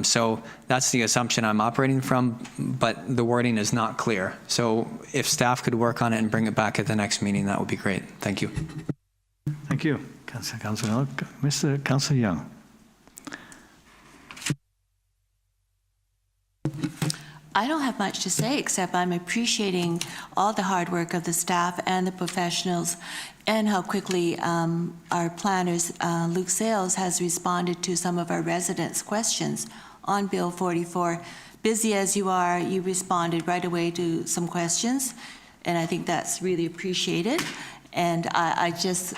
So that's the assumption I'm operating from, but the wording is not clear. So if staff could work on it and bring it back at the next meeting, that would be great. Thank you. Thank you, Councillor. Mr. Councillor Young. I don't have much to say, except I'm appreciating all the hard work of the staff and the professionals, and how quickly our planners, Luke Sales, has responded to some of our residents' questions on Bill 44. Busy as you are, you responded right away to some questions, and I think that's really appreciated. And I just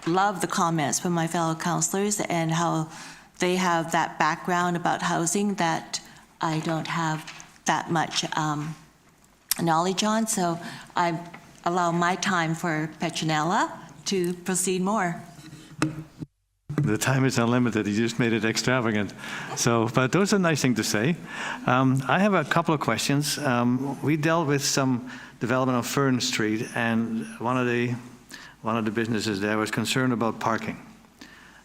love the comments from my fellow councillors and how they have that background about housing that I don't have that much knowledge on. So I allow my time for Petronella to proceed more. The time is unlimited. You just made it extravagant. So, but those are nice things to say. I have a couple of questions. We dealt with some development on Fern Street, and one of the businesses there was concerned about parking.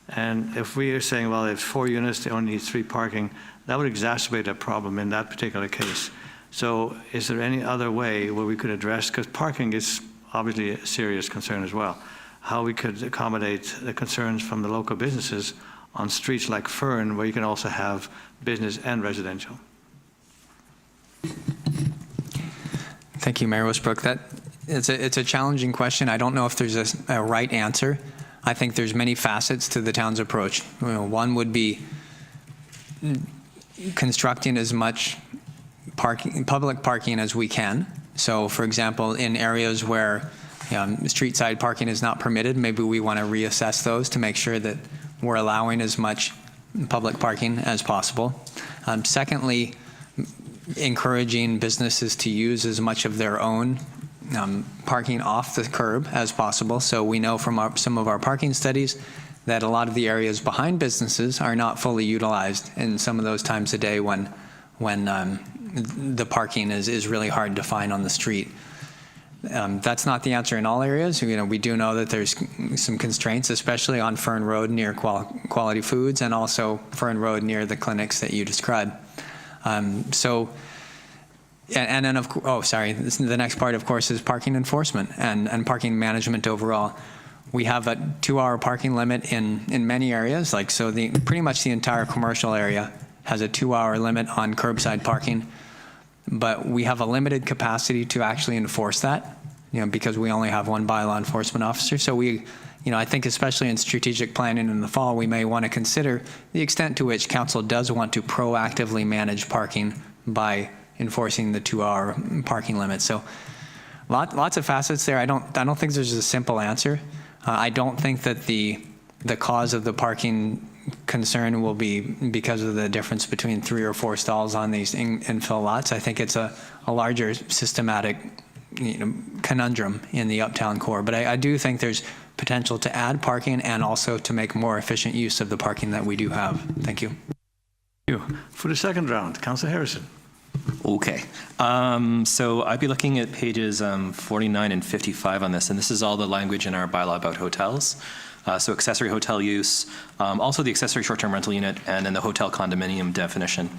And if we are saying, well, if 4 units, they only need 3 parking, that would exacerbate a problem in that particular case. So is there any other way where we could address, because parking is obviously a serious concern as well, how we could accommodate the concerns from the local businesses on streets like Fern, where you can also have business and residential? Thank you, Mayor Westbrook. It's a challenging question. I don't know if there's a right answer. I think there's many facets to the town's approach. One would be constructing as much public parking as we can. So, for example, in areas where street side parking is not permitted, maybe we want to reassess those to make sure that we're allowing as much public parking as possible. Secondly, encouraging businesses to use as much of their own parking off the curb as possible. So we know from some of our parking studies that a lot of the areas behind businesses are not fully utilized in some of those times a day when the parking is really hard to find on the street. That's not the answer in all areas. We do know that there's some constraints, especially on Fern Road near Quality Foods and also Fern Road near the clinics that you described. And then, the next part, of course, is parking enforcement and parking management overall. We have a 2-hour parking limit in many areas, pretty much the entire commercial area has a 2-hour limit on curbside parking, but we have a limited capacity to actually enforce that, because we only have one bylaw enforcement officer. So I think especially in strategic planning in the fall, we may want to consider the extent to which council does want to proactively manage parking by enforcing the 2-hour parking limit. So lots of facets there. I don't think there's a simple answer. I don't think that the cause of the parking concern will be because of the difference between 3 or 4 stalls on these infill lots. I think it's a larger systematic conundrum in the uptown core. But I do think there's potential to add parking and also to make more efficient use of the parking that we do have. Thank you. Thank you. For the second round, Councillor Harrison. Okay. So I'd be looking at pages 49 and 55 on this, and this is all the language in our bylaw about hotels. So accessory hotel use, also the accessory short-term rental unit, and then the hotel condominium definition.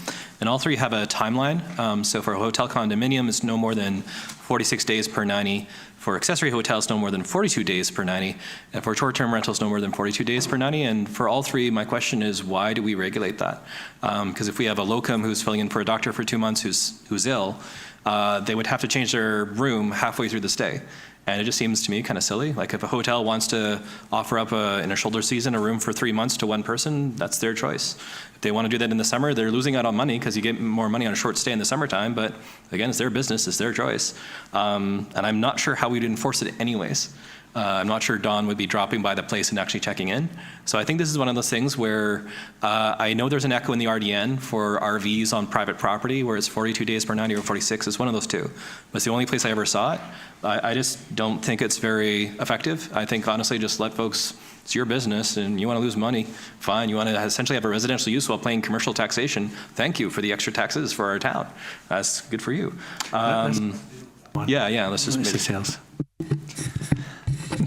And all three have a timeline. So for a hotel condominium, it's no more than 46 days per 90. For accessory hotels, no more than 42 days per 90. And for short-term rentals, no more than 42 days per 90. And for all three, my question is, why do we regulate that? Because if we have a locum who's filling in for a doctor for 2 months who's ill, they would have to change their room halfway through the stay. And it just seems to me kind of silly. Like if a hotel wants to offer up in a shoulder season a room for 3 months to one person, that's their choice. If they want to do that in the summer, they're losing out on money because you get more money on a short stay in the summertime. But again, it's their business, it's their choice. And I'm not sure how we'd enforce it anyways. I'm not sure Dawn would be dropping by the place and actually checking in. So I think this is one of those things where I know there's an echo in the RDN for RVs on private property where it's 42 days per 90 or 46. It's one of those two. But it's the only place I ever saw it. I just don't think it's very effective. I think honestly just let folks, it's your business and you want to lose money, fine. You want to essentially have a residential use while paying commercial taxation. Thank you for the extra taxes for our town. That's good for you. Yeah, let's just maybe. Sales.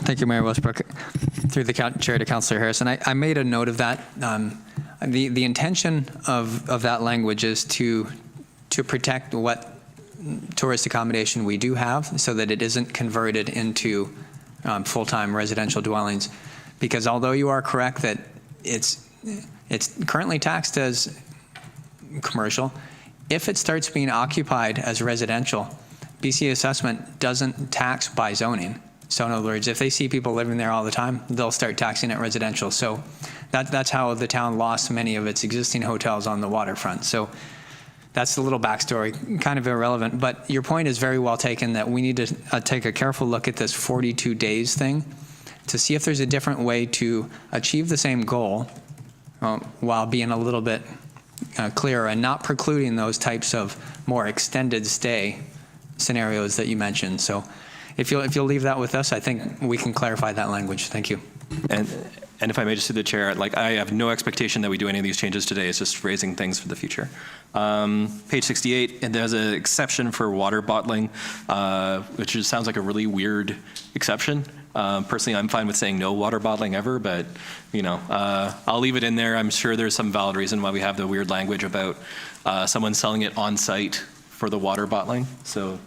Thank you, Mayor Westbrook. Through the chair to Councillor Harrison, I made a note of that. The intention of that language is to protect what tourist accommodation we do have so that it isn't converted into full-time residential dwellings. Because although you are correct that it's currently taxed as commercial, if it starts being occupied as residential, BC assessment doesn't tax by zoning. So in other words, if they see people living there all the time, they'll start taxing it residential. So that's how the town lost many of its existing hotels on the waterfront. So that's the little backstory, kind of irrelevant. But your point is very well taken that we need to take a careful look at this 42 days thing to see if there's a different way to achieve the same goal while being a little bit clearer and not precluding those types of more extended stay scenarios that you mentioned. So if you'll leave that with us, I think we can clarify that language. Thank you. And if I may just to the chair, I have no expectation that we do any of these changes today. It's just raising things for the future. Page 68, and there's an exception for water bottling, which just sounds like a really weird exception. Personally, I'm fine with saying no water bottling ever, but, you know, I'll leave it in there. I'm sure there's some valid reason why we have the weird language about someone selling it on site for the water bottling. So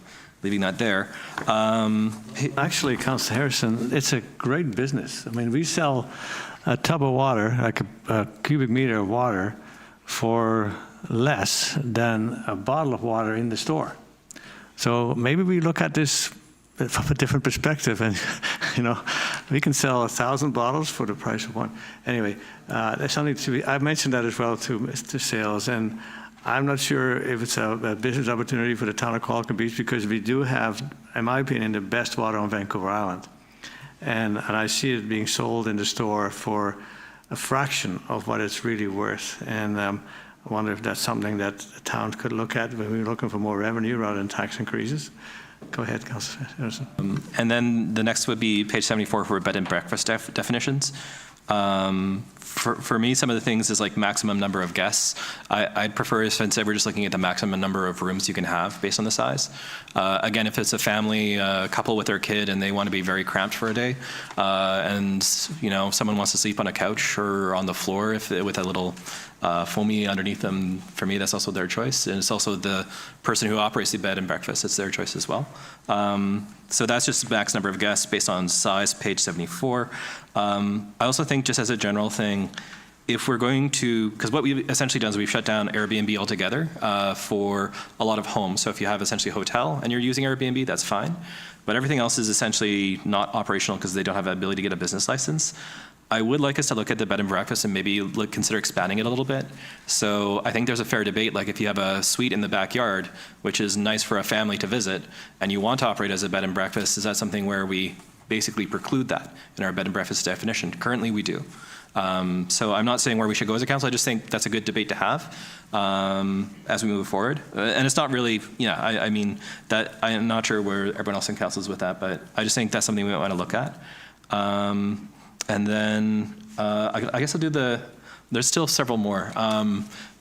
leaving that there. Actually, Councillor Harrison, it's a great business. I mean, we sell a tub of water, like a cubic meter of water, for less than a bottle of water in the store. So maybe we look at this from a different perspective, and you know, we can sell 1,000 bottles for the price of one. Anyway, there's something to be. I've mentioned that as well to Mr. Sales, and I'm not sure if it's a business opportunity for the town of Qualicum Beach, because we do have, in my opinion, the best water on Vancouver Island, and I see it being sold in the store for a fraction of what it's really worth, and I wonder if that's something that the town could look at when we're looking for more revenue rather than tax increases. Go ahead, Councillor Harrison. And then the next would be page 74 for bed and breakfast definitions. For me, some of the things is like maximum number of guests. I'd prefer, since we're just looking at the maximum number of rooms you can have based on the size. Again, if it's a family, couple with their kid, and they want to be very cramped for a day, and you know, someone wants to sleep on a couch or on the floor with a little foamy underneath them, for me, that's also their choice. And it's also the person who operates the bed and breakfast, it's their choice as well. So that's just the max number of guests based on size, page 74. I also think, just as a general thing, if we're going to, because what we've essentially done is we've shut down Airbnb altogether for a lot of homes. So if you have essentially a hotel and you're using Airbnb, that's fine. But everything else is essentially not operational because they don't have the ability to get a business license. I would like us to look at the bed and breakfast and maybe consider expanding it a little bit. So I think there's a fair debate, like if you have a suite in the backyard, which is nice for a family to visit, and you want to operate as a bed and breakfast, is that something where we basically preclude that in our bed and breakfast definition? Currently, we do. So I'm not saying where we should go as a council. I just think that's a good debate to have as we move forward. And it's not really, I mean, that I'm not sure where everyone else in council is with that, but I just think that's something we might want to look at. And then I guess I'll do there's still several more.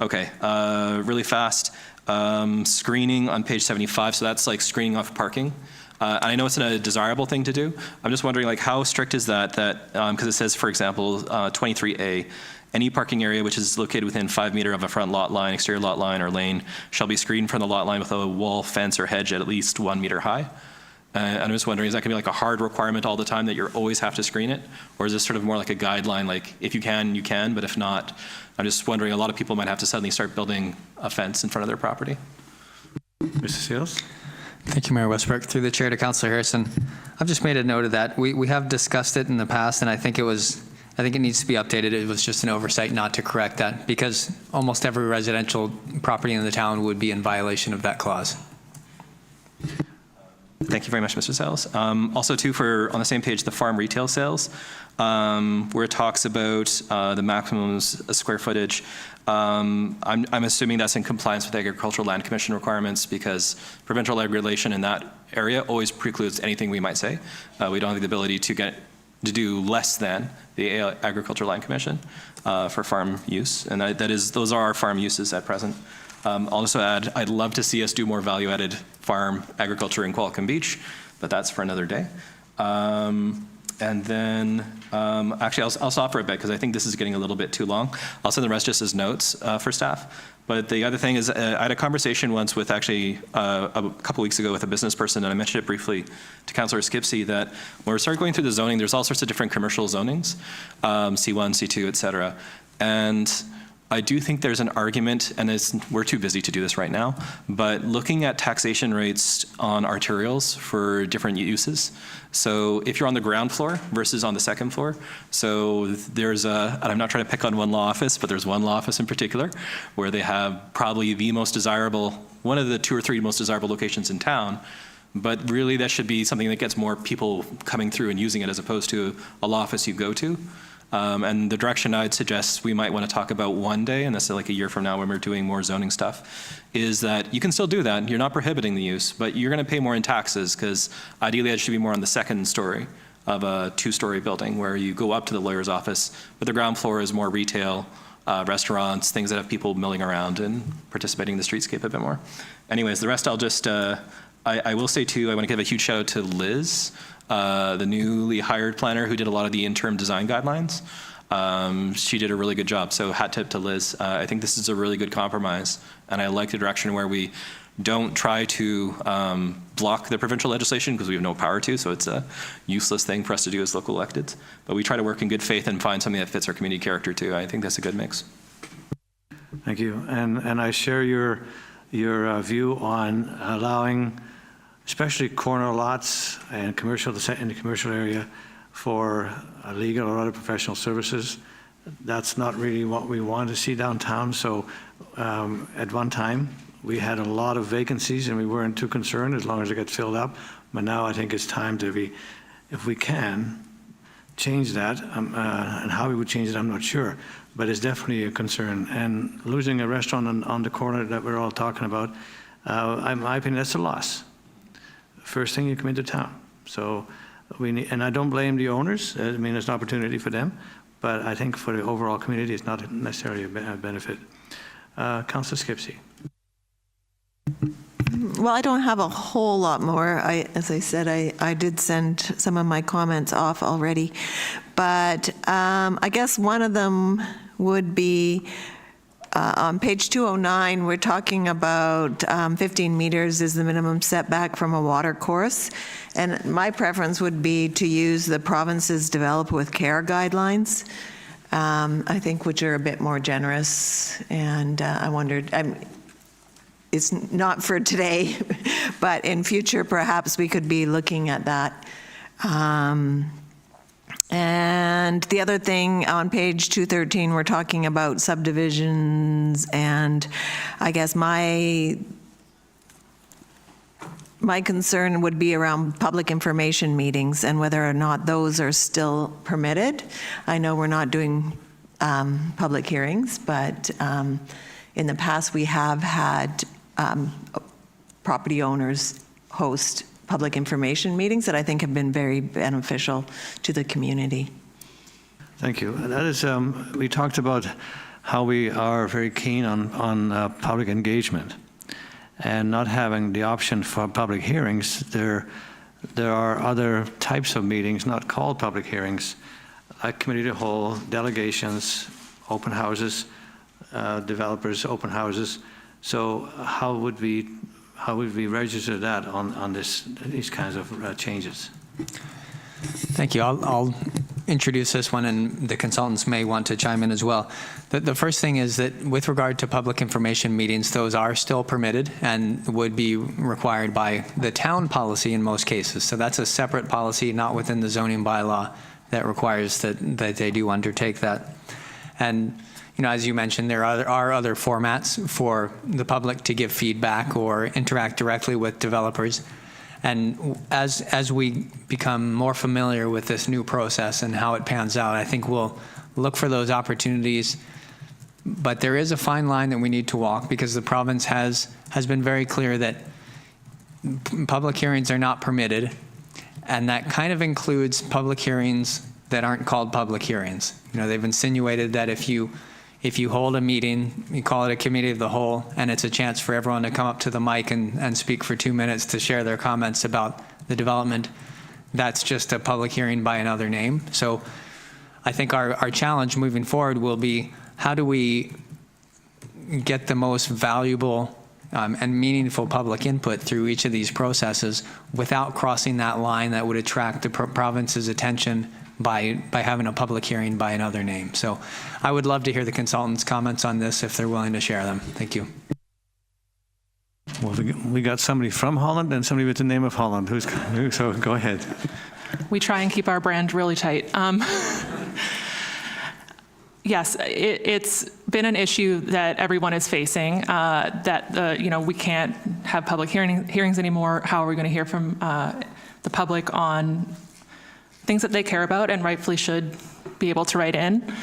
Okay, really fast. Screening on page 75, so that's like screening off parking. And I know it's a desirable thing to do. I'm just wondering, like, how strict is that, because it says, for example, 23A, any parking area which is located within 5 meters of a front lot line, exterior lot line, or lane shall be screened from the lot line with a wall, fence, or hedge at least 1 meter high. And I'm just wondering, is that going to be like a hard requirement all the time that you always have to screen it? Or is this sort of more like a guideline, like if you can, you can, but if not, I'm just wondering, a lot of people might have to suddenly start building a fence in front of their property. Mr. Seals? Thank you, Mayor Westbrook. Through the chair to Councillor Harrison. I've just made a note of that. We have discussed it in the past, and I think it needs to be updated. It was just an oversight not to correct that, because almost every residential property in the town would be in violation of that clause. Thank you very much, Mr. Sales. Also, too, on the same page, the farm retail sales, where it talks about the maximum square footage. I'm assuming that's in compliance with Agricultural Land Commission requirements, because provincial regulation in that area always precludes anything we might say. We don't have the ability to do less than the Agricultural Land Commission for farm use, and those are our farm uses at present. I'll also add, I'd love to see us do more value-added farm agriculture in Qualicum Beach, but that's for another day. And then, actually, I'll stop for a bit because I think this is getting a little bit too long. I'll send the rest just as notes for staff. But the other thing is, I had a conversation once with actually a couple weeks ago with a business person, and I mentioned it briefly to Councillor Skipsey, that when we start going through the zoning, there's all sorts of different commercial zonings, C1, C2, et cetera. And I do think there's an argument, and we're too busy to do this right now, but looking at taxation rates on arterials for different uses. So if you're on the ground floor versus on the second floor, so and I'm not trying to pick on one law office, but there's one law office in particular where they have probably the most desirable, one of the 2 or 3 most desirable locations in town, but really that should be something that gets more people coming through and using it as opposed to a law office you go to. And the direction I'd suggest we might want to talk about one day, and this is like a year from now when we're doing more zoning stuff, is that you can still do that. You're not prohibiting the use, but you're going to pay more in taxes, because ideally it should be more on the second story of a 2-story building where you go up to the lawyer's office, but the ground floor is more retail, restaurants, things that have people milling around and participating in the streetscape a bit more. Anyways, the rest I'll just, I will say too, I want to give a huge shout out to Liz the newly hired planner who did a lot of the interim design guidelines. She did a really good job. So hat tip to Liz. I think this is a really good compromise, and I like the direction where we don't try to block the provincial legislation because we have no power to, so it's a useless thing for us to do as local electeds. But we try to work in good faith and find something that fits our community character too. I think that's a good mix. Thank you. And I share your view on allowing, especially corner lots and commercial in the commercial area, for legal or other professional services. That's not really what we want to see downtown. So at one time, we had a lot of vacancies and we weren't too concerned as long as it gets filled up. But now I think it's time to be, if we can, change that. And how we would change it, I'm not sure. But it's definitely a concern. And losing a restaurant on the corner that we're all talking about, in my opinion, that's a loss. First thing you come into town. So we need, and I don't blame the owners. I mean, it's an opportunity for them. But I think for the overall community, it's not necessarily a benefit. Councillor Skipsey. Well, I don't have a whole lot more. As I said, I did send some of my comments off already. But I guess one of them would be on page 209, we're talking about 15 meters is the minimum setback from a water course. And my preference would be to use the province's develop with care guidelines, I think, which are a bit more generous. And I wondered, it's not for today, but in future, perhaps we could be looking at that. And the other thing on page 213, we're talking about subdivisions, and I guess my concern would be around public information meetings and whether or not those are still permitted. I know we're not doing public hearings, but in the past we have had property owners host public information meetings that I think have been very beneficial to the community. Thank you. That is, we talked about how we are very keen on public engagement and not having the option for public hearings. There are other types of meetings not called public hearings, like committee of the whole, delegations, open houses, developers, open houses. So how would we register that on these kinds of changes? Thank you. I'll introduce this one, and the consultants may want to chime in as well. The first thing is that with regard to public information meetings, those are still permitted and would be required by the town policy in most cases. So that's a separate policy, not within the zoning bylaw, that requires that they do undertake that. And you know, as you mentioned, there are other formats for the public to give feedback or interact directly with developers. And as we become more familiar with this new process and how it pans out, I think we'll look for those opportunities. But there is a fine line that we need to walk, because the province has been very clear that public hearings are not permitted. And that kind of includes public hearings that aren't called public hearings. You know, they've insinuated that if you hold a meeting, you call it a committee of the whole, and it's a chance for everyone to come up to the mic and speak for 2 minutes to share their comments about the development, that's just a public hearing by another name. So I think our challenge moving forward will be, how do we get the most valuable and meaningful public input through each of these processes without crossing that line that would attract the province's attention by having a public hearing by another name. So I would love to hear the consultants' comments on this if they're willing to share them. Thank you. Well, we got somebody from Holland and somebody with the name of Holland. So go ahead. We try and keep our brand really tight. Yes, it's been an issue that everyone is facing, that we can't have public hearings anymore. How are we going to hear from the public on things that they care about and rightfully should be able to write in?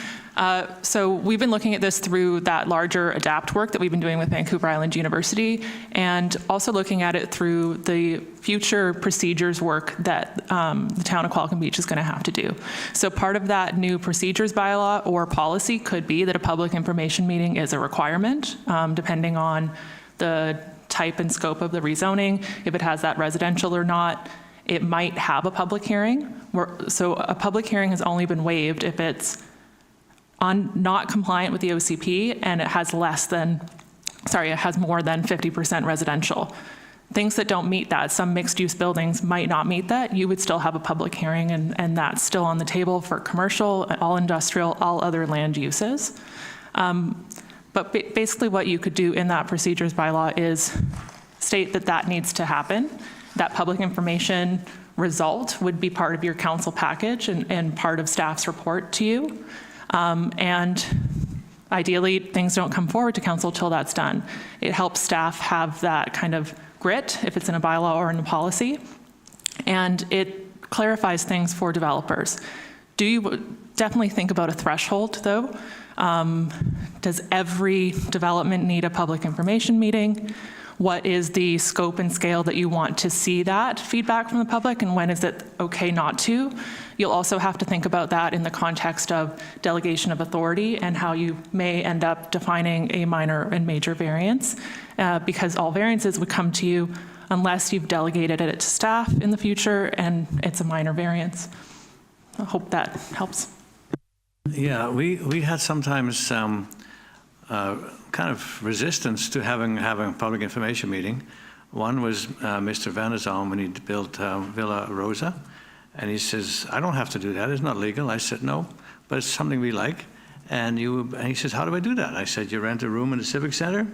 So we've been looking at this through that larger ADAPT work that we've been doing with Vancouver Island University, and also looking at it through the future procedures work that the town of Qualicum Beach is going to have to do. So part of that new procedures bylaw or policy could be that a public information meeting is a requirement, depending on the type and scope of the rezoning, if it has that residential or not. it might have a public hearing. So a public hearing has only been waived if it's not compliant with the OCP and it has it has more than 50% residential. Things that don't meet that, some mixed-use buildings might not meet that, you would still have a public hearing, and that's still on the table for commercial, all industrial, all other land uses. But basically what you could do in that procedures bylaw is state that that needs to happen. That public information result would be part of your council package and part of staff's report to you. And ideally, things don't come forward to council till that's done. It helps staff have that kind of grit, if it's in a bylaw or in a policy, and it clarifies things for developers. Do you definitely think about a threshold, though? Does every development need a public information meeting? What is the scope and scale that you want to see that feedback from the public, and when is it okay not to? You'll also have to think about that in the context of delegation of authority and how you may end up defining a minor and major variance, because all variances would come to you unless you've delegated it to staff in the future and it's a minor variance. I hope that helps. Yeah, we had sometimes kind of resistance to having a public information meeting. One was Mr. Vander's when he built Villa Rosa, and he says, I don't have to do that, it's not legal. I said, no, but it's something we like. And he says, how do I do that? I said, you rent a room in the Civic Center,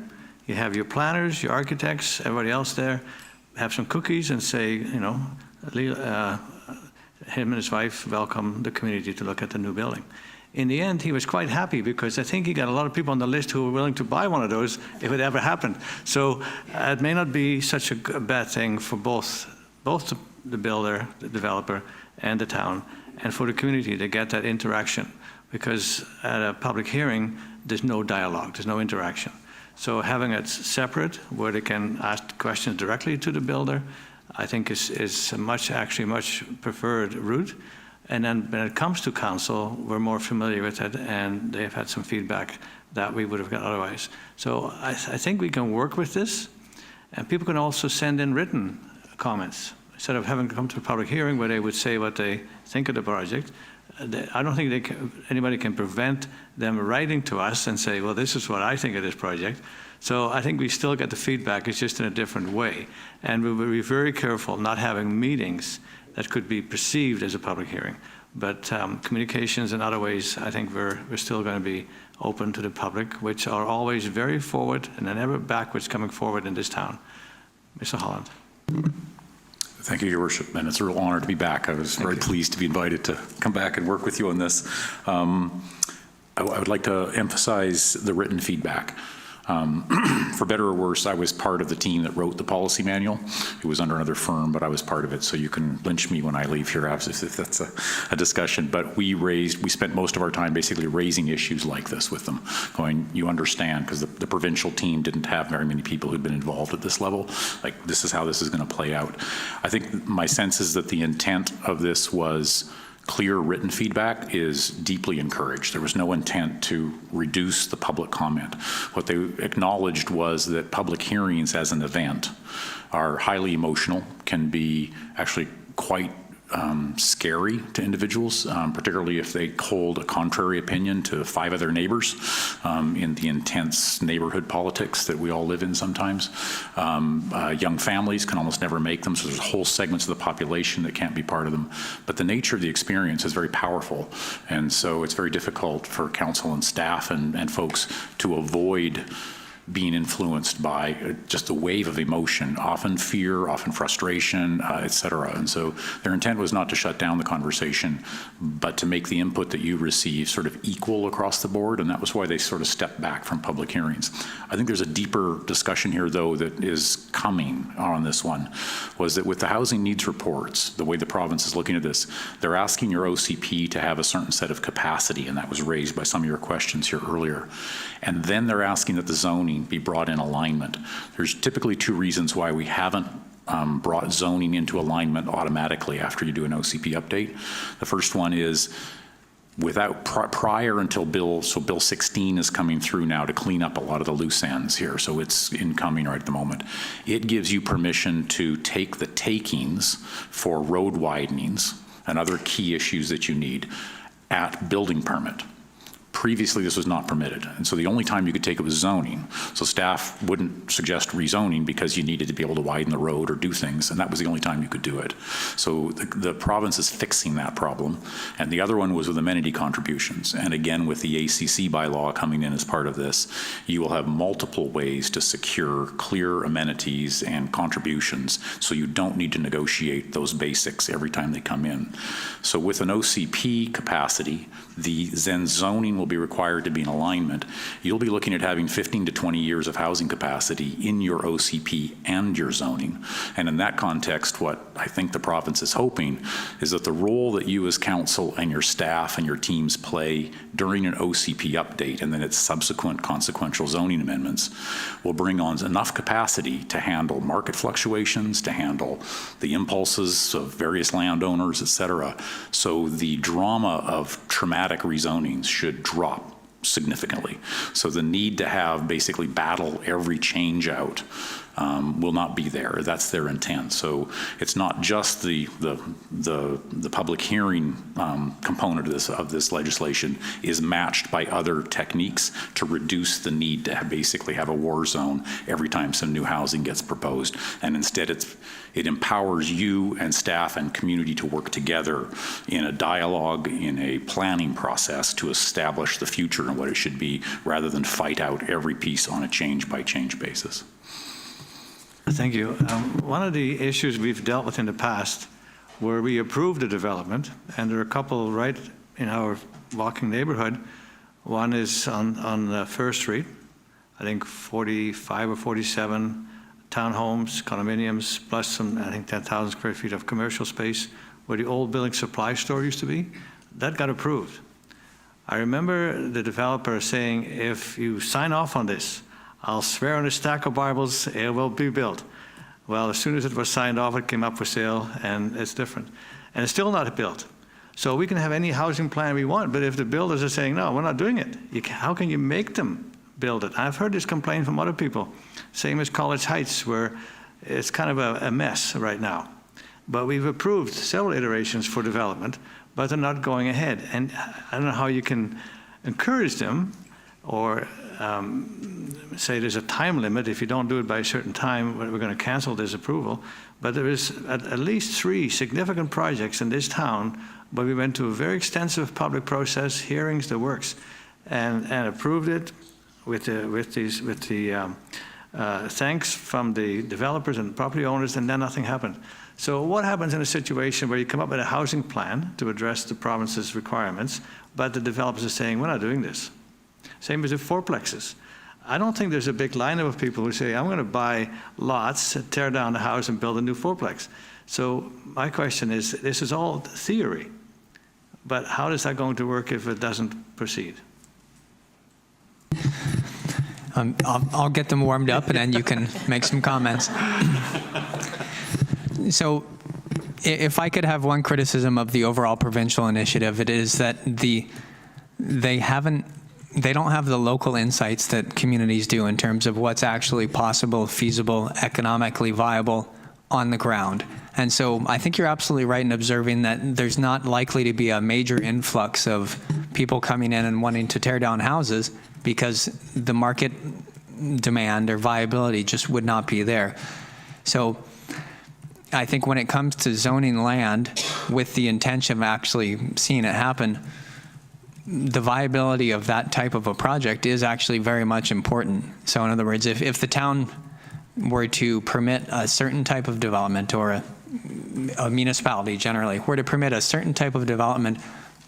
you have your planners, your architects, everybody else there, have some cookies and say, you know, him and his wife welcome the community to look at the new building. In the end, he was quite happy because I think he got a lot of people on the list who were willing to buy one of those if it ever happened. So it may not be such a bad thing for both the builder, the developer, and the town, and for the community to get that interaction. Because at a public hearing, there's no dialogue, there's no interaction. So having it separate, where they can ask questions directly to the builder, I think is much preferred route. And then when it comes to council, we're more familiar with it, and they've had some feedback that we would have got otherwise. So I think we can work with this, and people can also send in written comments. Instead of having to come to a public hearing where they would say what they think of the project, I don't think anybody can prevent them writing to us and say, well, this is what I think of this project. So I think we still get the feedback, it's just in a different way. And we will be very careful not having meetings that could be perceived as a public hearing. But communications and other ways, I think we're still going to be open to the public, which are always very forward and then never backwards coming forward in this town. Mr. Holland. Thank you, Your Worship, and it's a real honor to be back. I was very pleased to be invited to come back and work with you on this. I would like to emphasize the written feedback. For better or worse, I was part of the team that wrote the policy manual. It was under another firm, but I was part of it, so you can lynch me when I leave here if that's a discussion. But we spent most of our time basically raising issues like this with them, going, you understand, because the provincial team didn't have very many people who'd been involved at this level. Like, this is how this is going to play out. I think my sense is that the intent of this was clear written feedback is deeply encouraged. There was no intent to reduce the public comment. What they acknowledged was that public hearings as an event are highly emotional, can be actually quite scary to individuals, particularly if they hold a contrary opinion to 5 of their neighbors in the intense neighborhood politics that we all live in sometimes. Young families can almost never make them, so there's whole segments of the population that can't be part of them. But the nature of the experience is very powerful, and so it's very difficult for council and staff and folks to avoid being influenced by just a wave of emotion, often fear, often frustration, et cetera. And so their intent was not to shut down the conversation, but to make the input that you receive sort of equal across the board, and that was why they sort of stepped back from public hearings. I think there's a deeper discussion here, though, that is coming on this one, was that with the housing needs reports, the way the province is looking at this, they're asking your OCP to have a certain set of capacity, and that was raised by some of your questions here earlier. And then they're asking that the zoning be brought in alignment. There's typically 2 reasons why we haven't brought zoning into alignment automatically after you do an OCP update. The first one is without prior until Bill 16 is coming through now to clean up a lot of the loose ends here, so it's incoming right at the moment. It gives you permission to take the takings for road widenings and other key issues that you need at building permit. Previously, this was not permitted, and so the only time you could take it was zoning. So staff wouldn't suggest rezoning because you needed to be able to widen the road or do things, and that was the only time you could do it. So the province is fixing that problem. And the other one was with amenity contributions. And again, with the ACC bylaw coming in as part of this, you will have multiple ways to secure clear amenities and contributions, so you don't need to negotiate those basics every time they come in. So with an OCP capacity, the then zoning will be required to be in alignment. You'll be looking at having 15 to 20 years of housing capacity in your OCP and your zoning. And in that context, what I think the province is hoping is that the role that you as council and your staff and your teams play during an OCP update and then its subsequent consequential zoning amendments will bring on enough capacity to handle market fluctuations, to handle the impulses of various landowners, et cetera. So the drama of traumatic rezonings should drop significantly. So the need to have basically battle every change out will not be there. That's their intent. So it's not just the public hearing component of this legislation is matched by other techniques to reduce the need to basically have a war zone every time some new housing gets proposed. And instead it empowers you and staff and community to work together in a dialogue, in a planning process to establish the future and what it should be, rather than fight out every piece on a change-by-change basis. Thank you. One of the issues we've dealt with in the past where we approved a development, and there are a couple right in our walking neighborhood. One is on First Street, I think 45 or 47 townhomes, condominiums, plus some, I think 10,000 square feet of commercial space where the old building supply store used to be. That got approved. I remember the developer saying, if you sign off on this, I'll swear on a stack of Bibles, it will be built. Well, as soon as it was signed off, it came up for sale, and it's different. And it's still not built. So we can have any housing plan we want, but if the builders are saying, no, we're not doing it, how can you make them build it? I've heard this complaint from other people. Same as College Heights, where it's kind of a mess right now. But we've approved several iterations for development, but they're not going ahead. And I don't know how you can encourage them or say there's a time limit. If you don't do it by a certain time, we're going to cancel this approval. But there is at least 3 significant projects in this town where we went to a very extensive public process, hearings, the works, and approved it with the thanks from the developers and property owners, and then nothing happened. So what happens in a situation where you come up with a housing plan to address the province's requirements, but the developers are saying, we're not doing this? Same as with fourplexes. I don't think there's a big lineup of people who say, I'm going to buy lots, tear down the house, and build a new fourplex. So my question is, this is all theory, but how is that going to work if it doesn't proceed? I'll get them warmed up, and then you can make some comments. So if I could have one criticism of the overall provincial initiative, it is that they don't have the local insights that communities do in terms of what's actually possible, feasible, economically viable on the ground. And so I think you're absolutely right in observing that there's not likely to be a major influx of people coming in and wanting to tear down houses because the market demand or viability just would not be there. So I think when it comes to zoning land with the intention of actually seeing it happen, the viability of that type of a project is actually very much important. So in other words, if the town were to permit a certain type of development, or a municipality generally were to permit a certain type of development,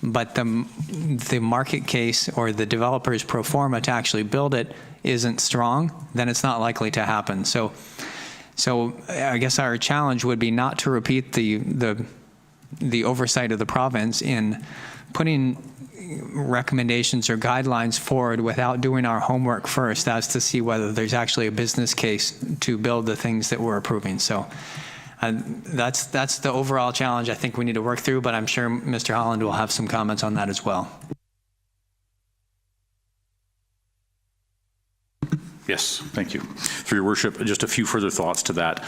but the market case or the developer's pro forma to actually build it isn't strong, then it's not likely to happen. So I guess our challenge would be not to repeat the oversight of the province in putting recommendations or guidelines forward without doing our homework first as to see whether there's actually a business case to build the things that we're approving. So And that's the overall challenge I think we need to work through, but I'm sure Mr. Holland will have some comments on that as well. Yes, thank you. Through your worship, just a few further thoughts to that.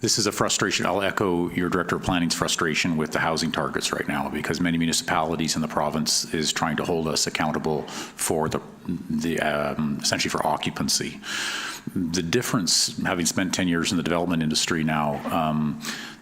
This is a frustration. I'll echo your Director of Planning's frustration with the housing targets right now, because many municipalities in the province is trying to hold us accountable for essentially for occupancy. The difference, having spent 10 years in the development industry now,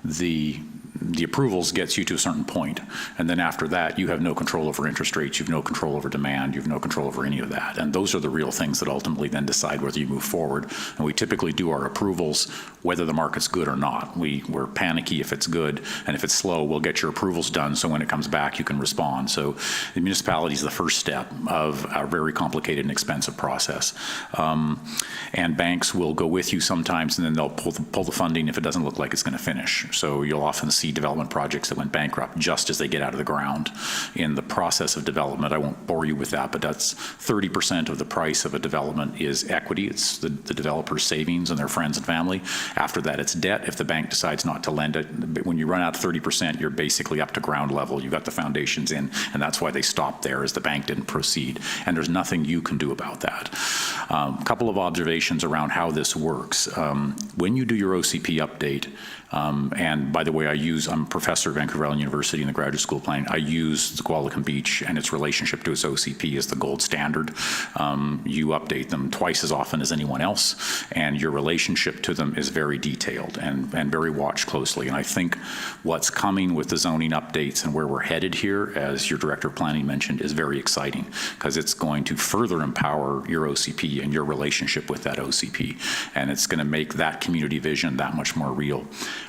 the approvals gets you to a certain point, and then after that you have no control over interest rates, you have no control over demand, you have no control over any of that, and those are the real things that ultimately then decide whether you move forward. And we typically do our approvals whether the market's good or not. We're panicky if it's good, and if it's slow, we'll get your approvals done so when it comes back you can respond. So the municipality is the first step of a very complicated and expensive process, and banks will go with you sometimes, and then they'll pull the funding if it doesn't look like it's going to finish. So you'll often see development projects that went bankrupt just as they get out of the ground in the process of development. I won't bore you with that, but that's 30% of the price of a development is equity. It's the developer's savings and their friends and family. After that, it's debt if the bank decides not to lend it. When you run out of 30%, you're basically up to ground level. You've got the foundations in, and that's why they stopped there, as the bank didn't proceed. And there's nothing you can do about that. A couple of observations around how this works. When you do your OCP update, and by the way, I'm a professor at Vancouver Island University in the graduate school of planning. I use the Squalicum Beach and its relationship to its OCP as the gold standard. You update them twice as often as anyone else, and your relationship to them is very detailed and very watched closely. And I think what's coming with the zoning updates and where we're headed here, as your Director of Planning mentioned, is very exciting, because it's going to further empower your OCP and your relationship with that OCP. And it's going to make that community vision that much more real.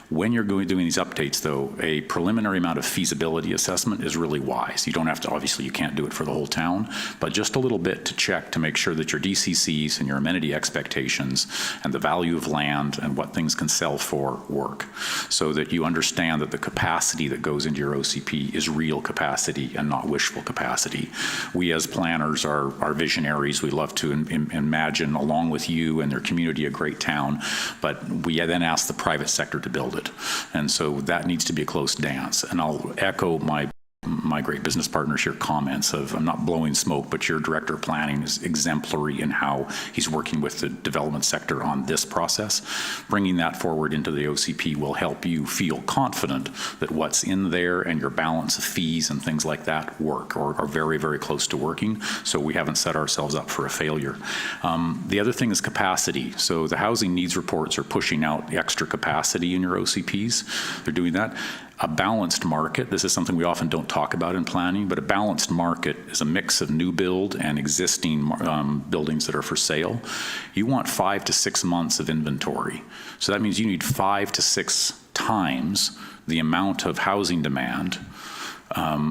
When you're doing these updates, though, a preliminary amount of feasibility assessment is really wise. You don't have to, obviously you can't do it for the whole town, but just a little bit to check to make sure that your DCCs and your amenity expectations and the value of land and what things can sell for work, so that you understand that the capacity that goes into your OCP is real capacity and not wishful capacity. We as planners are visionaries. We love to imagine, along with you and their community, a great town, but we then ask the private sector to build it. And so that needs to be a close dance. And I'll echo my great business partners here comments of, I'm not blowing smoke, but your Director of Planning is exemplary in how he's working with the development sector on this process. Bringing that forward into the OCP will help you feel confident that what's in there and your balance of fees and things like that work, or are very, very close to working, so we haven't set ourselves up for a failure. The other thing is capacity. So the housing needs reports are pushing out extra capacity in your OCPs. They're doing that. A balanced market, this is something we often don't talk about in planning, but a balanced market is a mix of new build and existing buildings that are for sale. You want 5 to 6 months of inventory. So that means you need 5 to 6 times the amount of housing demand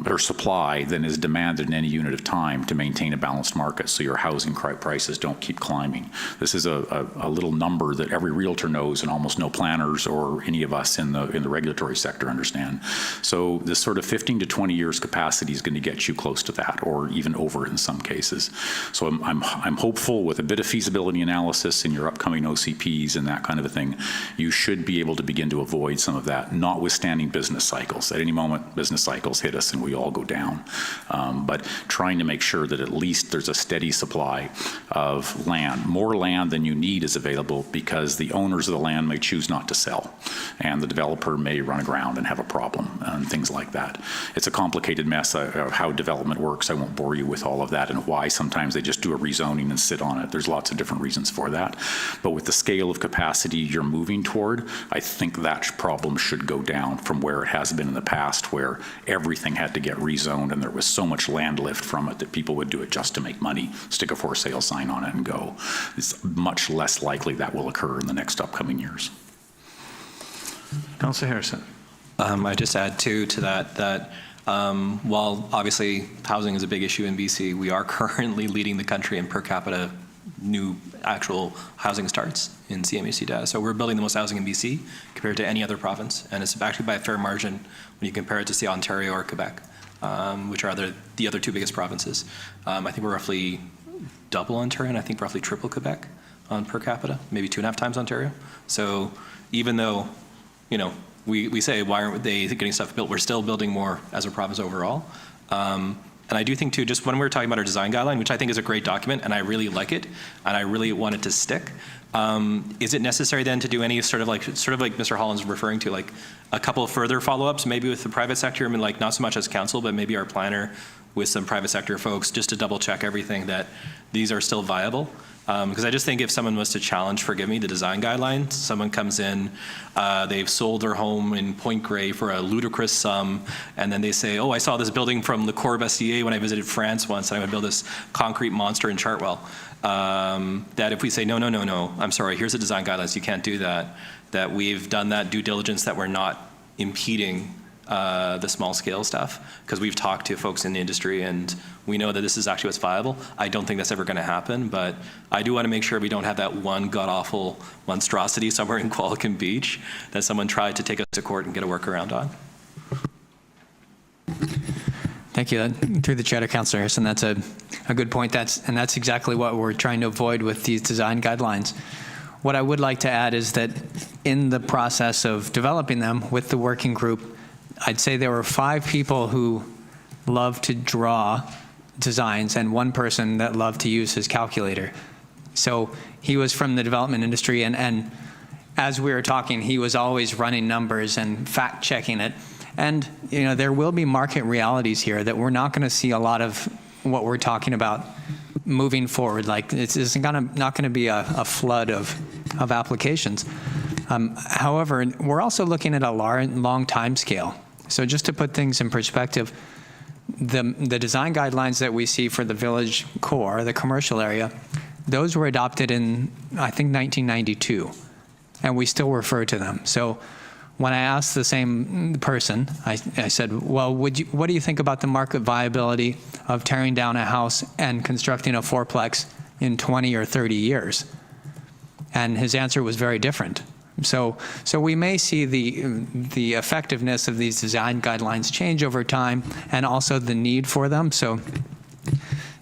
or supply than is demanded in any unit of time to maintain a balanced market, so your housing prices don't keep climbing. This is a little number that every realtor knows and almost no planners or any of us in the regulatory sector understand. So this sort of 15 to 20 years capacity is going to get you close to that, or even over it in some cases. So I'm hopeful with a bit of feasibility analysis in your upcoming OCPs and that kind of a thing, you should be able to begin to avoid some of that, notwithstanding business cycles. At any moment, business cycles hit us and we all go down. But trying to make sure that at least there's a steady supply of land. More land than you need is available, because the owners of the land may choose not to sell, and the developer may run aground and have a problem and things like that. It's a complicated mess of how development works. I won't bore you with all of that and why sometimes they just do a rezoning and sit on it. There's lots of different reasons for that. But with the scale of capacity you're moving toward, I think that problem should go down from where it has been in the past, where everything had to get rezoned and there was so much land lift from it that people would do it just to make money, stick a for sale sign on it and go. It's much less likely that will occur in the next upcoming years. Councillor Harrison. I just add too to that while obviously housing is a big issue in BC, we are currently leading the country in per capita new actual housing starts in CMHC data. So we're building the most housing in BC compared to any other province, and it's actually by a fair margin when you compare it to, say, Ontario or Quebec, which are the other two biggest provinces. I think we're roughly double Ontario, and I think roughly triple Quebec on per capita, maybe 2.5 times Ontario. So even though, you know, we say, why aren't they getting stuff built? We're still building more as a province overall. And I do think too, just when we were talking about our design guideline, which I think is a great document, and I really like it, and I really want it to stick, is it necessary then to do any sort of like Mr. Holland's referring to, like a couple of further follow-ups, maybe with the private sector? I mean, like not so much as council, but maybe our planner with some private sector folks, just to double check everything that these are still viable. Because I just think if someone was to challenge, forgive me, the design guidelines, someone comes in, they've sold their home in Point Grey for a ludicrous sum, and then they say, oh, I saw this building from Le Corbusier when I visited France once, and I'm going to build this concrete monster in Chartwell. That if we say, no, I'm sorry, here's the design guidelines, you can't do that, that we've done that due diligence, that we're not impeding the small scale stuff, because we've talked to folks in the industry and we know that this is actually what's viable. I don't think that's ever going to happen, but I do want to make sure we don't have that one god-awful monstrosity somewhere in Qualicum Beach that someone tried to take us to court and get a workaround on. Thank you. Through the chair to Councillor Harrison, that's a good point. That's exactly what we're trying to avoid with these design guidelines. What I would like to add is that in the process of developing them with the working group, I'd say there were 5 people who love to draw designs and 1 person that loved to use his calculator. So he was from the development industry, and as we were talking, he was always running numbers and fact checking it. And you know, there will be market realities here that we're not going to see a lot of what we're talking about moving forward. Like it's not going to be a flood of applications. However, we're also looking at a long time scale. So just to put things in perspective, the design guidelines that we see for the village core, the commercial area, those were adopted in, I think, 1992, and we still refer to them. So when I asked the same person, I said, well, what do you think about the market viability of tearing down a house and constructing a fourplex in 20 or 30 years? And his answer was very different. So we may see the effectiveness of these design guidelines change over time, and also the need for them. So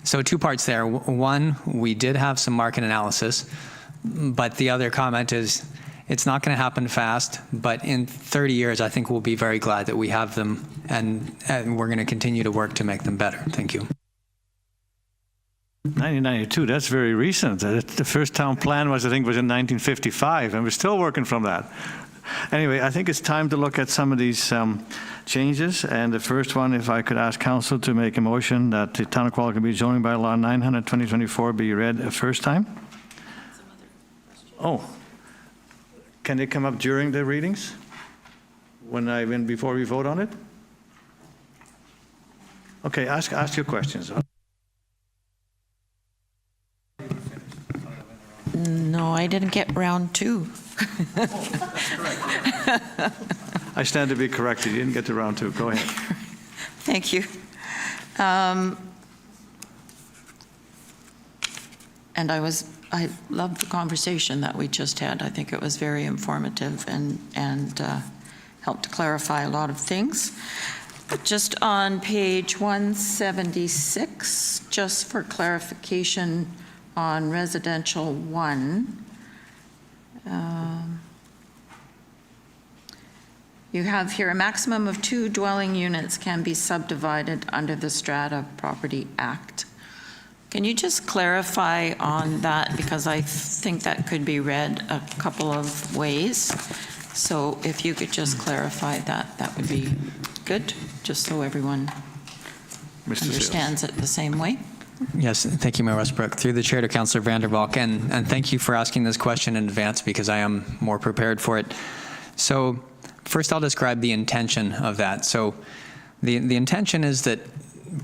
2 parts there. One, we did have some market analysis, but the other comment is it's not going to happen fast, but in 30 years, I think we'll be very glad that we have them, and we're going to continue to work to make them better. Thank you. 1992, that's very recent. The first town plan was in 1955, and we're still working from that. Anyway, I think it's time to look at some of these changes. And the first one, if I could ask council to make a motion that the Town of Qualicum Beach zoning bylaw 900/2024 be read a first time. Oh, can they come up during the readings? Before we vote on it? Okay, ask your questions. No, I didn't get round 2. I stand to be corrected. You didn't get to round 2. Go ahead. Thank you. And I loved the conversation that we just had. I think it was very informative and helped clarify a lot of things. Just on page 176, just for clarification on residential 1, you have here a maximum of 2 dwelling units can be subdivided under the Strata Property Act. Can you just clarify on that, because I think that could be read a couple of ways. So if you could just clarify that, that would be good, just so everyone understands it the same way. Yes, thank you, Mayor Westbrook. Through the chair to Councillor Vander, and thank you for asking this question in advance, because I am more prepared for it. So first I'll describe the intention of that. So the intention is that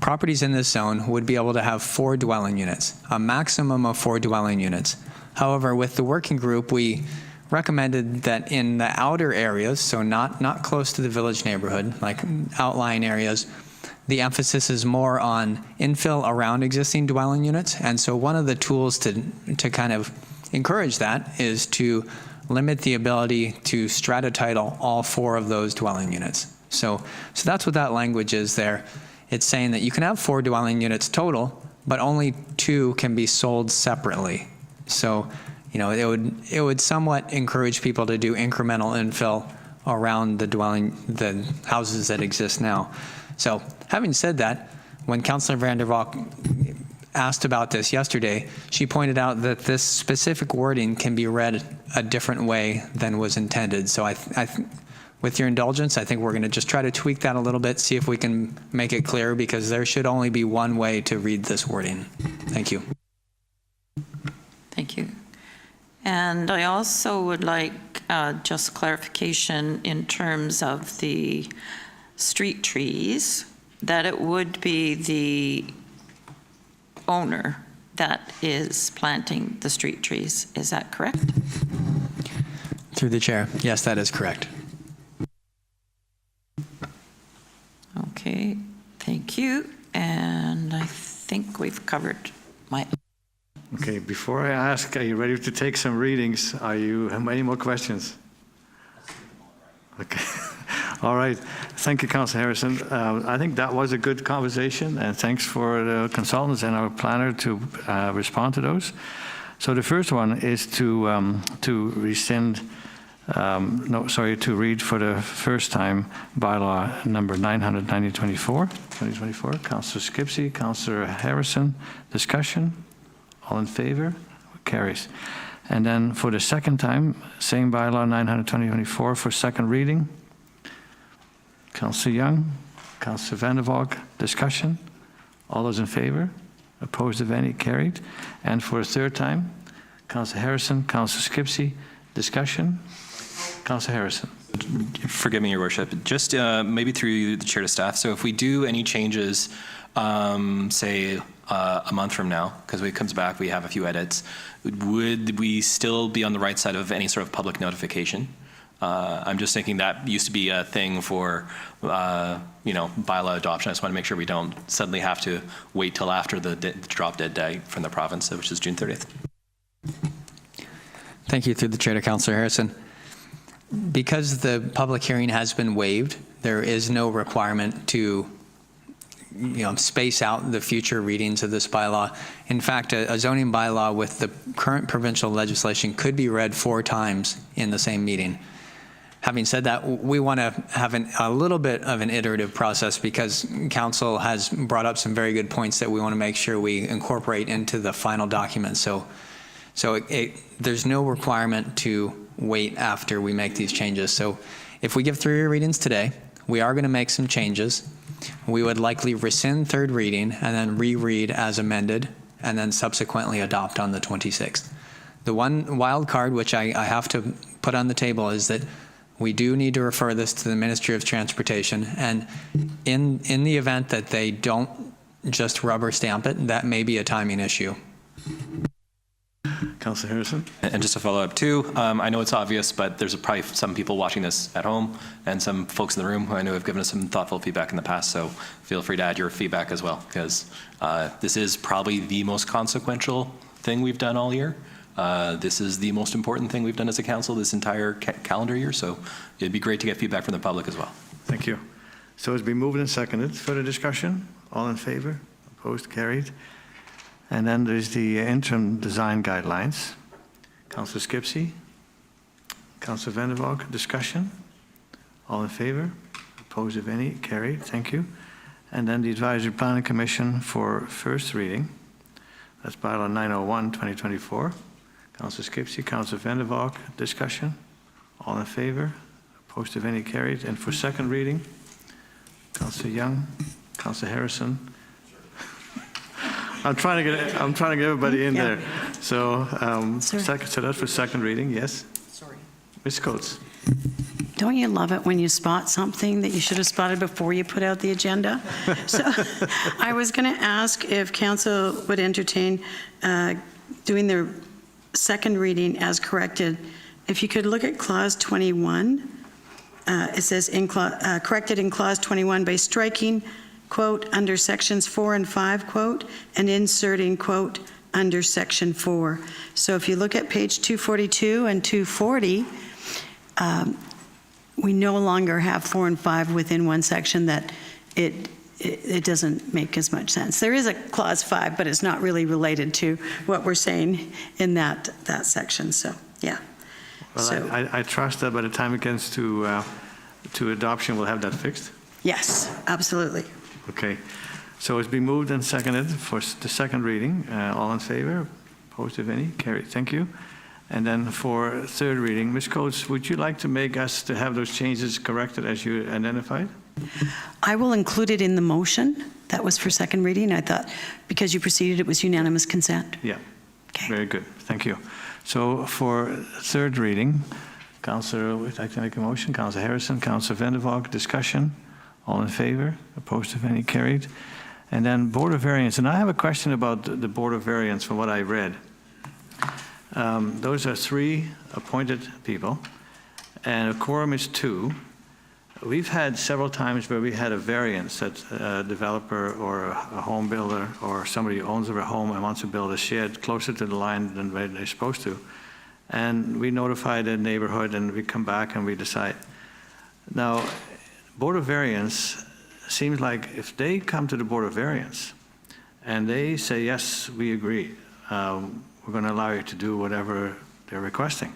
properties in this zone would be able to have 4 dwelling units, a maximum of 4 dwelling units. However, with the working group, we recommended that in the outer areas, so not close to the village neighborhood, like outlying areas, the emphasis is more on infill around existing dwelling units. And so one of the tools to kind of encourage that is to limit the ability to strata title all 4 of those dwelling units. So that's what that language is there. It's saying that you can have 4 dwelling units total, but only 2 can be sold separately. So it would somewhat encourage people to do incremental infill around the houses that exist now. So having said that, when Councillor Vander Valk asked about this yesterday, she pointed out that this specific wording can be read a different way than was intended. So with your indulgence, I think we're going to just try to tweak that a little bit, see if we can make it clear, because there should only be one way to read this wording. Thank you. Thank you. And I also would like just clarification in terms of the street trees, that it would be the owner that is planting the street trees. Is that correct? Through the chair, yes, that is correct. Okay, thank you. And I think we've covered my... Okay, before I ask, are you ready to take some readings? Have any more questions? Okay. All right. Thank you, Councillor Harrison. I think that was a good conversation, and thanks for the consultants and our planner to respond to those. So the first one is to rescind, to read for the first time bylaw number 2024. Councillor Skipsey, Councillor Harrison. Discussion. All in favor? Carries. And then for the second time, same bylaw 900/2024 for second reading. Councillor Young, Councillor Vander Valk. Discussion. All those in favor? Opposed, if any? Carried. And for a third time, Councillor Harrison, Councillor Skipsey. Discussion. Councillor Harrison. Forgive me, Your Worship. Just maybe through the chair to staff. So if we do any changes, say a month from now, because when it comes back, we have a few edits, would we still be on the right side of any sort of public notification? I'm just thinking that used to be a thing for, bylaw adoption. I just want to make sure we don't suddenly have to wait till after the drop dead date from the province, which is June 30th. Thank you, through the chair to Councillor Harrison. Because the public hearing has been waived, there is no requirement to space out the future readings of this bylaw. In fact, a zoning bylaw with the current provincial legislation could be read 4 times in the same meeting. Having said that, we want to have a little bit of an iterative process, because council has brought up some very good points that we want to make sure we incorporate into the final document. So there's no requirement to wait after we make these changes. So if we give 3 readings today, we are going to make some changes. We would likely rescind third reading and then reread as amended, and then subsequently adopt on the 26th. The one wild card which I have to put on the table is that we do need to refer this to the Ministry of Transportation, and in the event that they don't just rubber stamp it, that may be a timing issue. Councillor Harrison. And just to follow up too, I know it's obvious, but there's probably some people watching this at home and some folks in the room who I know have given us some thoughtful feedback in the past, so feel free to add your feedback as well, because this is probably the most consequential thing we've done all year. This is the most important thing we've done as a council this entire calendar year, so it'd be great to get feedback from the public as well. Thank you. So it's been moved and seconded. Further discussion? All in favor? Opposed? Carried. And then there's the interim design guidelines. Councillor Skipsey, Councillor Vander Valk. Discussion? All in favor? Opposed, if any? Carried. Thank you. And then the Advisory Planning Commission for first reading. That's bylaw 901/2024. Councillor Skipsey, Councillor Vander Valk. Discussion? All in favor? Opposed, if any? Carried. And for second reading, Councillor Young, Councillor Harrison. I'm trying to get everybody in there. So, so that's for second reading. Yes. Sorry. Ms. Coates. Don't you love it when you spot something that you should have spotted before you put out the agenda? So I was going to ask if council would entertain doing the second reading as corrected. If you could look at clause 21, it says corrected in clause 21 by striking, quote, under sections 4 and 5, quote, and inserting, quote, under section 4. So if you look at page 242 and 240, we no longer have 4 and 5 within one section, that it it doesn't make as much sense. There is a clause 5, but it's not really related to what we're saying in that section, so, yeah. Well, So- I trust that by the time it gets to adoption, we'll have that fixed. Yes, absolutely. Okay. So it's been moved and seconded for the second reading. All in favor? Opposed, if any? Carried. Thank you. And then for third reading, Ms. Coates, would you like to make us to have those changes corrected as you identified? I will include it in the motion. That was for second reading. I thought because you proceeded, it was unanimous consent. Yeah. Okay. Very good. Thank you. So for third reading, Councillor would like to make a motion. Councillor Harrison, Councillor Vander, Valk, discussion. All in favor? Opposed, if any? Carried. And then Board of Variance. And I have a question about the Board of Variance from what I read. Those are 3 appointed people, and a quorum is 2. We've had several times where we had a variance that a developer or a home builder or somebody who owns a home and wants to build a shed closer to the line than where they're supposed to. And we notify the neighborhood and we come back and we decide. Now, Board of Variance seems like if they come to the Board of Variance and they say, yes, we agree, we're going to allow you to do whatever they're requesting,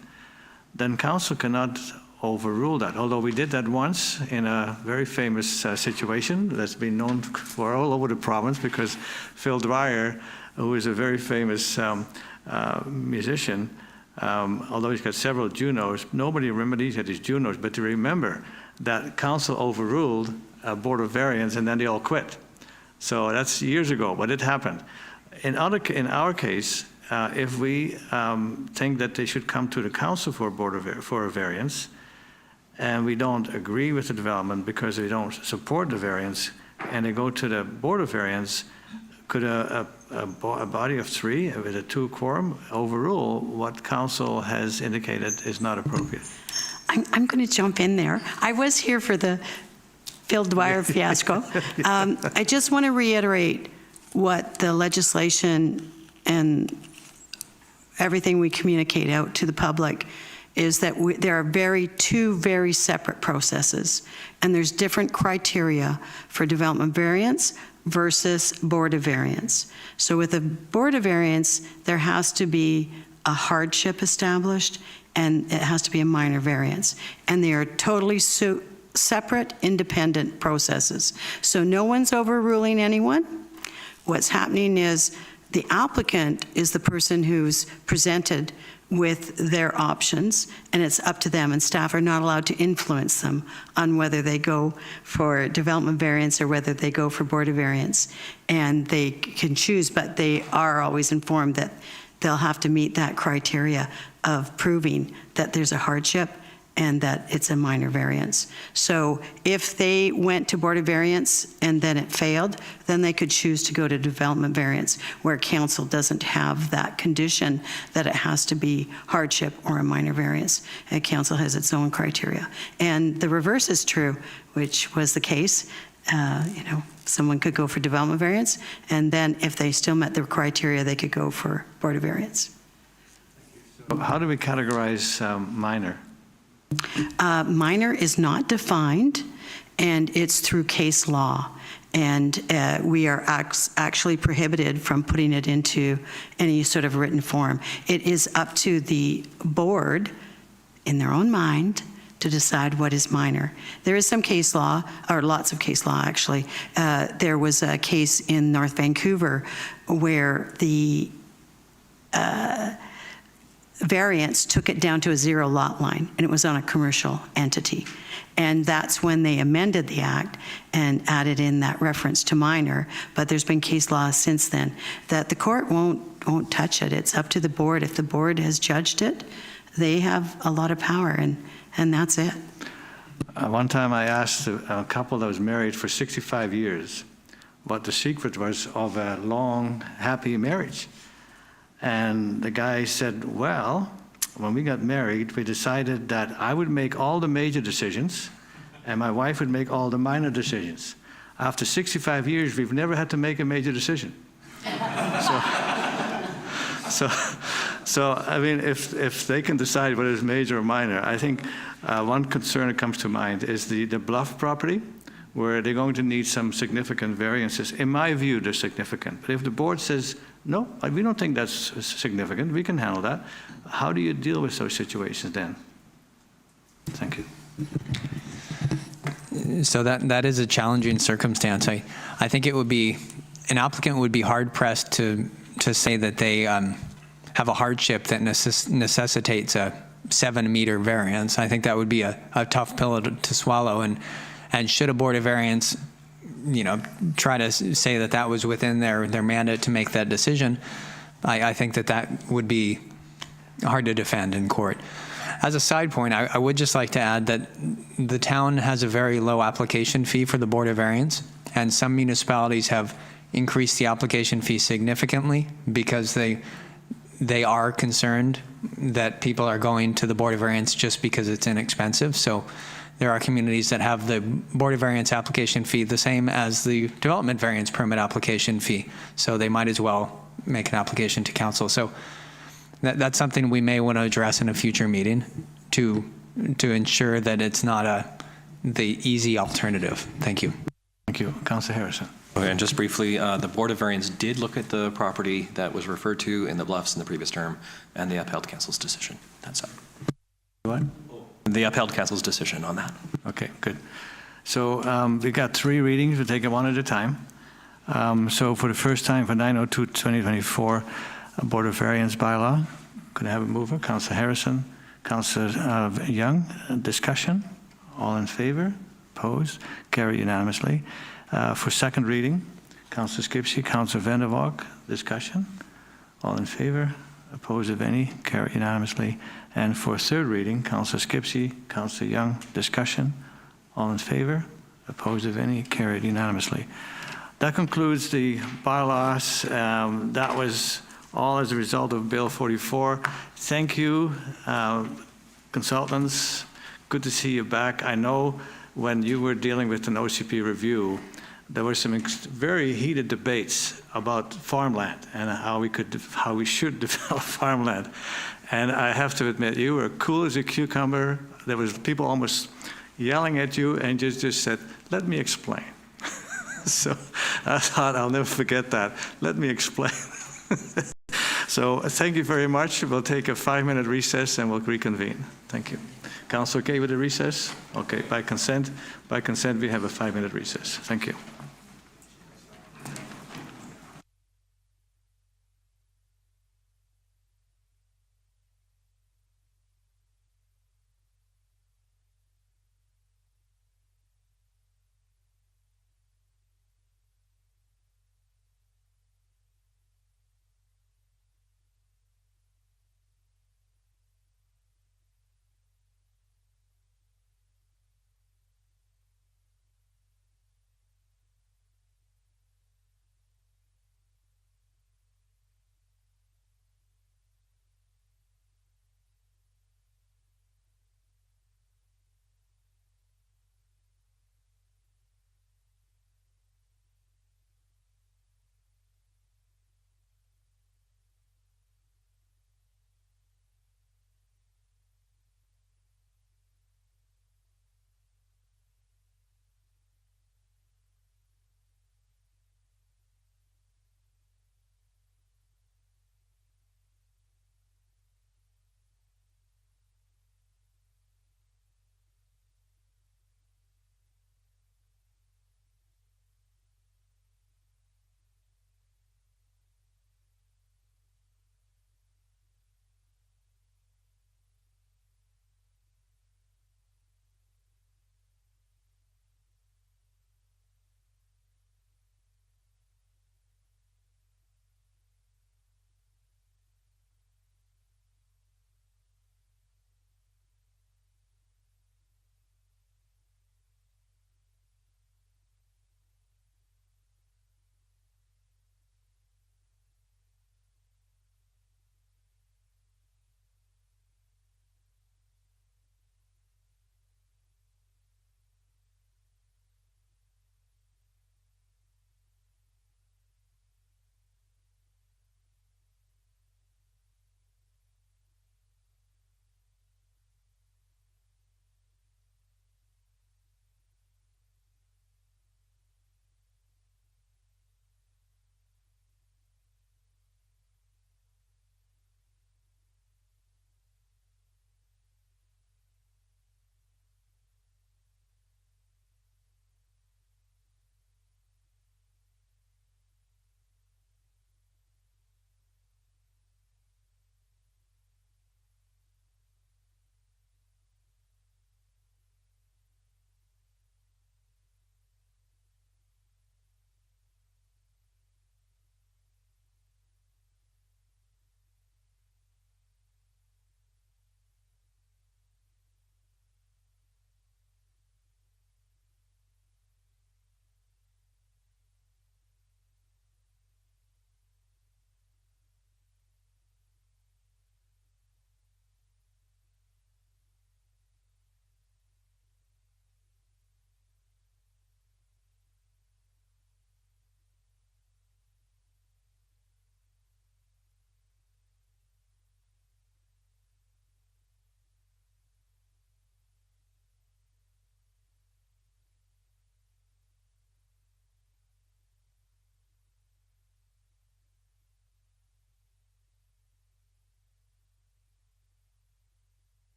then council cannot overrule that. Although we did that once in a very famous situation that's been known for all over the province, because Phil Dwyer, who is a very famous musician, although he's got several Junos, nobody remembers his Junos, but to remember that council overruled a Board of Variance and then they all quit. So that's years ago, but it happened. In our case, if we think that they should come to the council for a variance, and we don't agree with the development because they don't support the variance, and they go to the Board of Variance, could a body of 3 with a 2 quorum overrule what council has indicated is not appropriate? I'm going to jump in there. I was here for the Phil Dwyer fiasco. I just want to reiterate what the legislation and everything we communicate out to the public is that there are 2 very separate processes, and there's different criteria for development variance versus Board of Variance. So with a Board of Variance, there has to be a hardship established, and it has to be a minor variance. And they are totally separate, independent processes. So no one's overruling anyone. What's happening is the applicant is the person who's presented with their options, and it's up to them, and staff are not allowed to influence them on whether they go for development variance or whether they go for Board of Variance. And they can choose, but they are always informed that they'll have to meet that criteria of proving that there's a hardship and that it's a minor variance. So if they went to Board of Variance and then it failed, then they could choose to go to development variance, where council doesn't have that condition that it has to be hardship or a minor variance. And council has its own criteria. And the reverse is true, which was the case. Someone could go for development variance, and then if they still met the criteria, they could go for Board of Variance. How do we categorize minor? Minor is not defined, and it's through case law. And we are actually prohibited from putting it into any sort of written form. It is up to the board, in their own mind, to decide what is minor. There is some case law, or lots of case law actually. There was a case in North Vancouver where the variance took it down to a 0 lot line, and it was on a commercial entity. And that's when they amended the act and added in that reference to minor. But there's been case law since then that the court won't touch it. It's up to the board. If the board has judged it, they have a lot of power, and that's it. One time I asked a couple that was married for 65 years what the secret was of a long, happy marriage. And the guy said, well, when we got married, we decided that I would make all the major decisions and my wife would make all the minor decisions. After 65 years, we've never had to make a major decision. So I mean, if they can decide what is major or minor, I think one concern that comes to mind is the Bluff property, where they're going to need some significant variances. In my view, they're significant. But if the board says, no, we don't think that's significant, we can handle that, how do you deal with those situations then? Thank you. So that is a challenging circumstance. I think it would be, an applicant would be hard pressed to say that they have a hardship that necessitates a 7-meter variance. I think that would be a tough pill to swallow. And should a Board of Variance, try to say that that was within their mandate to make that decision, I think that would be hard to defend in court. As a side point, I would just like to add that the town has a very low application fee for the Board of Variance, and some municipalities have increased the application fee significantly because they are concerned that people are going to the Board of Variance just because it's inexpensive. So there are communities that have the Board of Variance application fee the same as the development variance permit application fee. So they might as well make an application to council. So that's something we may want to address in a future meeting to ensure that it's not the easy alternative. Thank you. Thank you. Councillor Harrison. Okay, and just briefly, the Board of Variance did look at the property that was referred to in the Bluffs in the previous term, and they upheld council's decision. That's it. What? They upheld council's decision on that. Okay, good. So we got 3 readings. We'll take it one at a time. So for the first time for 9/02/2024, Board of Variance bylaw. Could I have a mover? Councillor Harrison. Councillor Young. Discussion? All in favor? Opposed? Carried unanimously. For second reading, Councillor Skipsey, Councillor Vander Valk. Discussion? All in favor? Opposed, if any? Carried unanimously. And for third reading, Councillor Skipsey, Councillor Young. Discussion? All in favor? Opposed, if any? Carried unanimously. That concludes the bylaws. That was all as a result of Bill 44. Thank you, consultants. Good to see you back. I know when you were dealing with an OCP review, there were some very heated debates about farmland and how we should develop farmland. And I have to admit, you were cool as a cucumber. There was people almost yelling at you, and you just said, "Let me explain." So I thought, I'll never forget that. Let me explain. So thank you very much. We'll take a 5-minute recess and we'll reconvene. Thank you. Council, okay with the recess? Okay, by consent, we have a 5-minute recess. Thank you.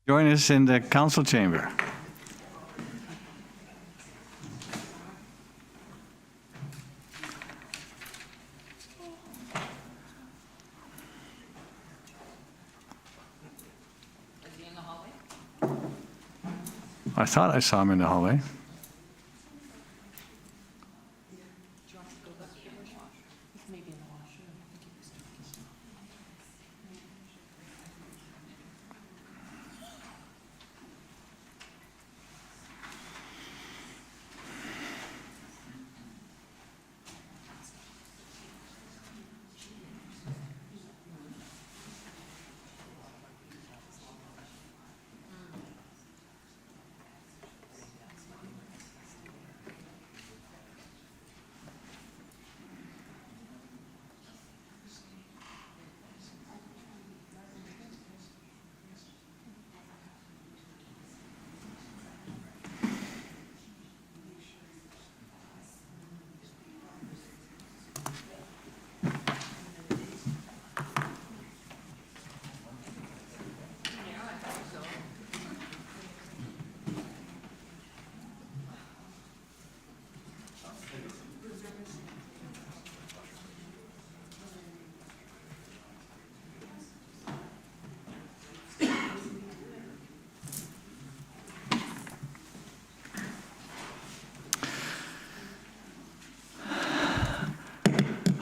Join us in the council chamber. I thought I saw him in the hallway.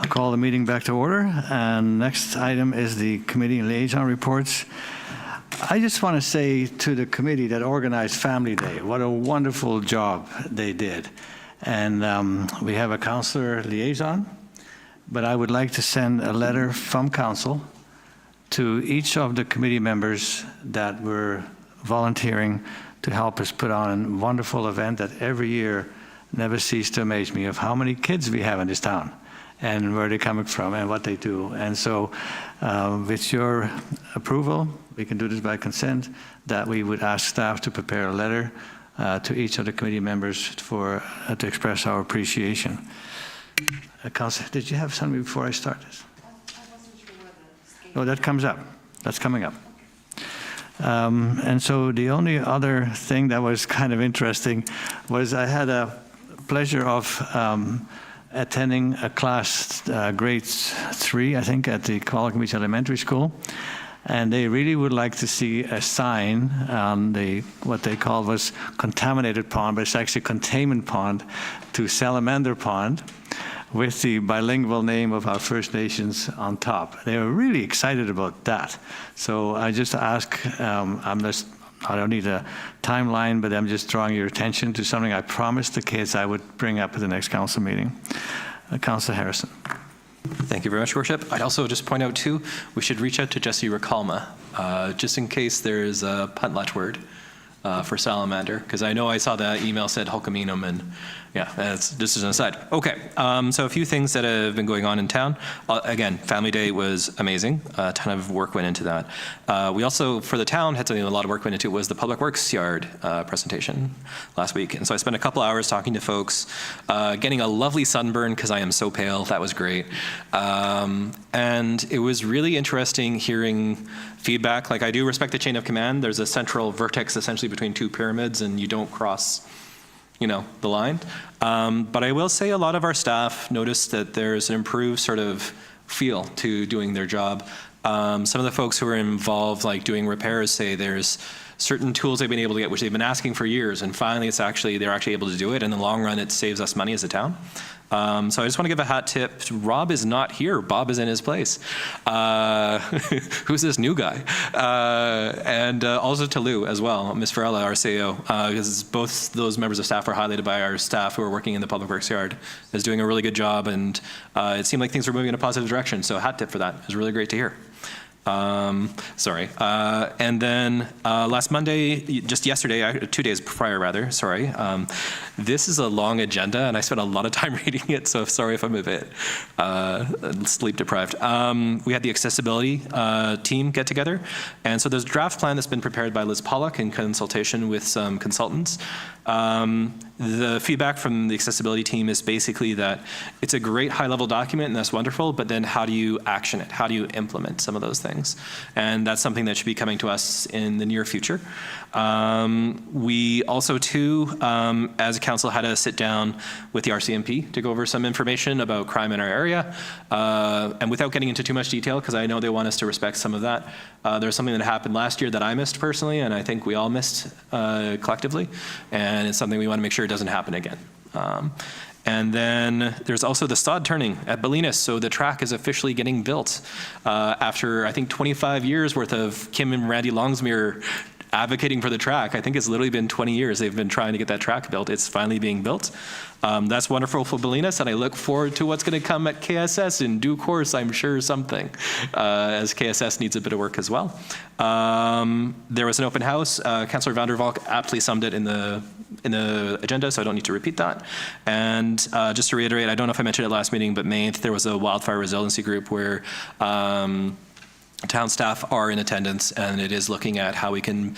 Call the meeting back to order. And next item is the committee and liaison reports. I just want to say to the committee that organized Family Day, what a wonderful job they did. And we have a councillor liaison, but I would like to send a letter from council to each of the committee members that were volunteering to help us put on a wonderful event that every year never ceases to amaze me of how many kids we have in this town and where they're coming from and what they do. And so with your approval, we can do this by consent, that we would ask staff to prepare a letter to each of the committee members for to express our appreciation. Councillor, did you have something before I start this? Oh, that comes up. That's coming up. And so the only other thing that was kind of interesting was I had a pleasure of attending a class, grade 3, I think, at the Valk Elementary School. And they really would like to see a sign on the, what they call was contaminated pond, but it's actually containment pond to Salamander Pond, with the bilingual name of our First Nations on top. They were really excited about that. So I just ask, I don't need a timeline, but I'm just drawing your attention to something I promised the kids I would bring up at the next council meeting. Councillor Harrison. Thank you very much, Worship. I'd also just point out, too, we should reach out to Jesse Ricalma, just in case there's a Puntlatch word for salamander, because I know I saw the email said Hulkaminum, and yeah, that's just as an aside. Okay, so a few things that have been going on in town. Again, Family Day was amazing. A ton of work went into that. We also, for the town, had something a lot of work went into, was the Public Works Yard presentation last week. And so I spent a couple hours talking to folks, getting a lovely sunburn because I am so pale. That was great. And it was really interesting hearing feedback. Like, I do respect the chain of command. There's a central vertex essentially between two pyramids, and you don't cross, you know, the line. But I will say a lot of our staff noticed that there's an improved sort of feel to doing their job. Some of the folks who are involved, like doing repairs, say there's certain tools they've been able to get, which they've been asking for years, and finally they're actually able to do it. In the long run, it saves us money as a town. So I just want to give a hat tip. Rob is not here. Bob is in his place. Who's this new guy? And also to Lou as well, Ms. Farella, our CEO, because both those members of staff are highlighted by our staff who are working in the Public Works Yard, is doing a really good job, and it seemed like things were moving in a positive direction. So hat tip for that. It was really great to hear. Sorry. And then last Monday, just yesterday, 2 days prior rather, sorry, this is a long agenda and I spent a lot of time reading it, so sorry if I'm a bit sleep deprived. We had the accessibility team get together, and so there's a draft plan that's been prepared by Liz Pollock in consultation with some consultants. The feedback from the accessibility team is basically that it's a great high-level document, and that's wonderful, but then how do you action it? How do you implement some of those things? And that's something that should be coming to us in the near future. We also, too, as a council, had to sit down with the RCMP to go over some information about crime in our area. And without getting into too much detail, because I know they want us to respect some of that, there's something that happened last year that I missed personally, and I think we all missed collectively. And it's something we want to make sure it doesn't happen again. And then there's also the sod turning at BYLAWS. So the track is officially getting built after, I think, 25 years worth of Kim and Randy Longsmere advocating for the track. I think it's literally been 20 years they've been trying to get that track built. It's finally being built. That's wonderful for BYLAWS, and I look forward to what's going to come at KSS in due course. I'm sure something, as KSS needs a bit of work as well. There was an open house. Councillor Vander Valk aptly summed it in the agenda, so I don't need to repeat that. And just to reiterate, I don't know if I mentioned it last meeting, but May 8th there was a wildfire resiliency group where town staff are in attendance, and it is looking at how we can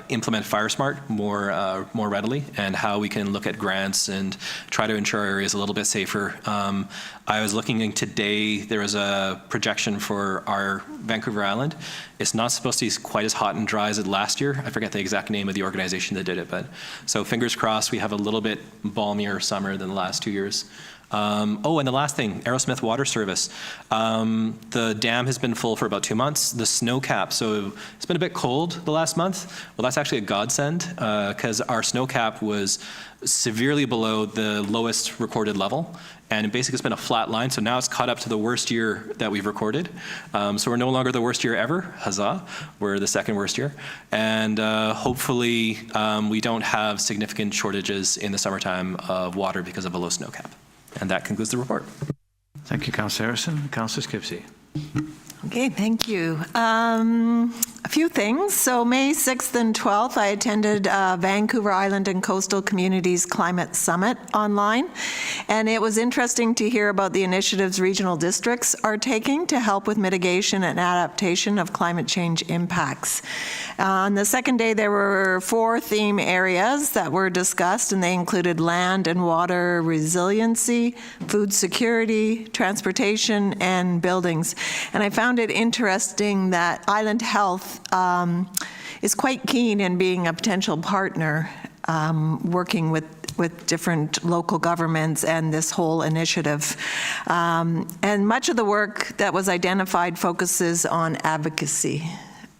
implement FireSmart more readily, and how we can look at grants and try to ensure our areas a little bit safer. I was looking today, there was a projection for our Vancouver Island. It's not supposed to be quite as hot and dry as it last year. I forget the exact name of the organization that did it, but so fingers crossed we have a little bit balmier summer than the last 2 years. Oh, and the last thing, Aerosmith Water Service. The dam has been full for about 2 months. The snow cap, so it's been a bit cold the last month. Well, that's actually a godsend because our snow cap was severely below the lowest recorded level. And basically it's been a flat line, so now it's caught up to the worst year that we've recorded. So we're no longer the worst year ever, huzzah. We're the second worst year. And hopefully we don't have significant shortages in the summertime of water because of a low snow cap. And that concludes the report. Thank you, Councillor Harrison. Councillor Skipsey. Okay, thank you. A few things. So May 6th and 12th, I attended Vancouver Island and Coastal Communities Climate Summit online, and it was interesting to hear about the initiatives regional districts are taking to help with mitigation and adaptation of climate change impacts. On the second day, there were 4 theme areas that were discussed, and they included land and water resiliency, food security, transportation, and buildings. And I found it interesting that Island Health is quite keen in being a potential partner, working with different local governments and this whole initiative. And much of the work that was identified focuses on advocacy.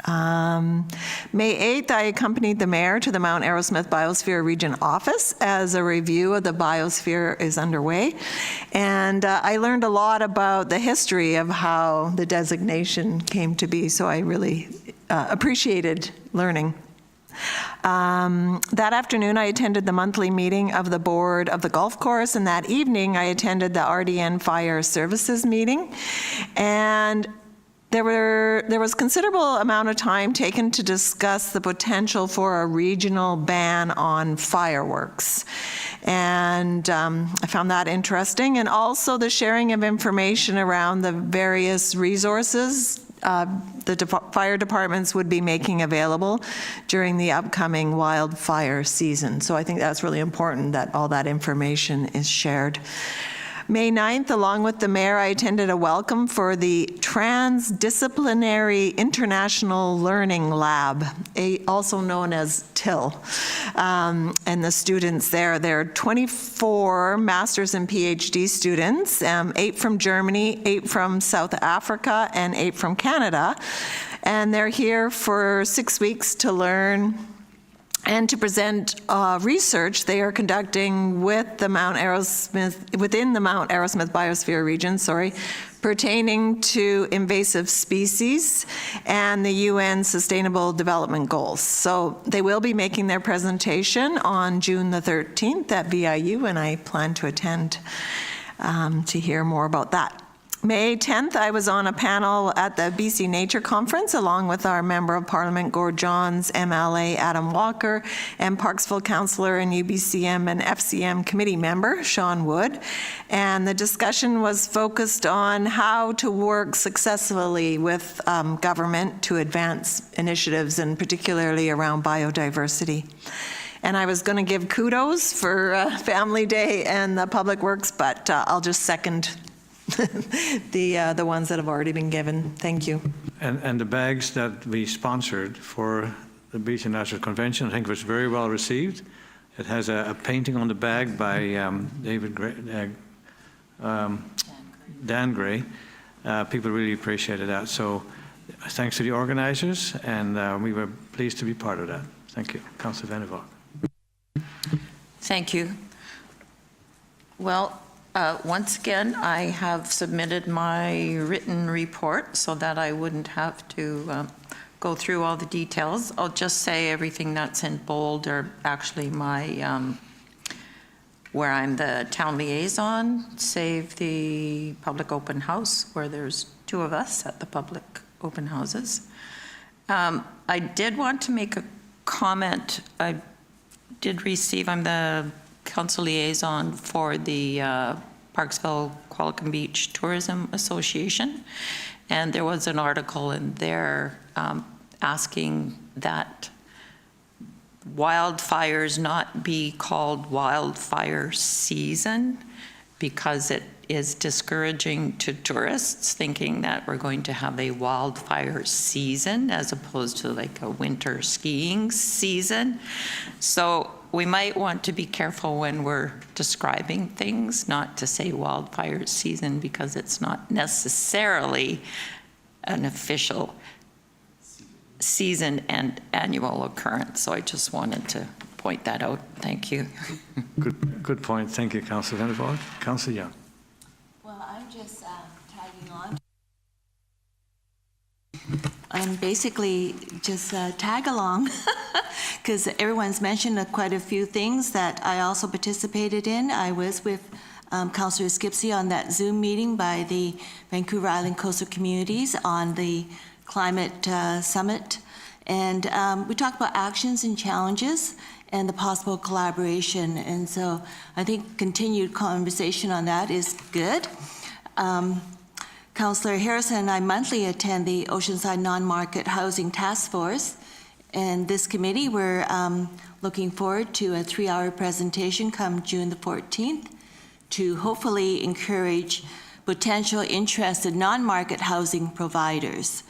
May 8th, I accompanied the mayor to the Mount Arrowsmith Biosphere Region office as a review of the biosphere is underway. And I learned a lot about the history of how the designation came to be, so I really appreciated learning. That afternoon, I attended the monthly meeting of the board of the golf course, and that evening, I attended the RDN Fire Services meeting. And there was considerable amount of time taken to discuss the potential for a regional ban on fireworks. And I found that interesting. And also the sharing of information around the various resources the fire departments would be making available during the upcoming wildfire season. So I think that's really important that all that information is shared. May 9th, along with the mayor, I attended a welcome for the Transdisciplinary International Learning Lab, also known as TIL. And the students there are 24 master's and PhD students, 8 from Germany, 8 from South Africa, and 8 from Canada. And they're here for 6 weeks to learn and to present research they are conducting with the within the Mount Arrowsmith Biosphere region, pertaining to invasive species and the UN Sustainable Development Goals. So they will be making their presentation on June the 13th at BIU, and I plan to attend to hear more about that. May 10th, I was on a panel at the BC Nature Conference along with our Member of Parliament, Gord Johns, MLA Adam Walker, and Parksville Councillor and UBCM and FCM committee member, Sean Wood. And the discussion was focused on how to work successfully with government to advance initiatives, and particularly around biodiversity. And I was going to give kudos for Family Day and the Public Works, but I'll just second the ones that have already been given. Thank you. And the bags that we sponsored for the Beach and Natural Convention, I think was very well received. It has a painting on the bag by Dan Gray. People really appreciated that. So thanks to the organizers, and we were pleased to be part of that. Thank you. Councillor Vander. Thank you. Well, once again, I have submitted my written report so that I wouldn't have to go through all the details. I'll just say everything that's in bold are actually my, where I'm the town liaison, save the public open house, where there's 2 of us at the public open houses. I did want to make a comment. I did receive, I'm the council liaison for the Parksville Qualicum Beach Tourism Association, and there was an article in there asking that wildfires not be called wildfire season because it is discouraging to tourists, thinking that we're going to have a wildfire season as opposed to like a winter skiing season. So we might want to be careful when we're describing things, not to say wildfire season, because it's not necessarily an official season and annual occurrence. So I just wanted to point that out. Thank you. Good point. Thank you, Councillor Vander. Councillor Young. Well, I'm just tagging on. And basically just tag along because everyone's mentioned quite a few things that I also participated in. I was with Councillor Skipsey on that Zoom meeting by the Vancouver Island Coastal Communities on the Climate Summit. And we talked about actions and challenges and the possible collaboration. And so I think continued conversation on that is good. Councillor Harrison and I monthly attend the Oceanside Non-Market Housing Task Force. And this committee, we're looking forward to a 3-hour presentation come June the 14th to hopefully encourage potential interested non-market housing providers.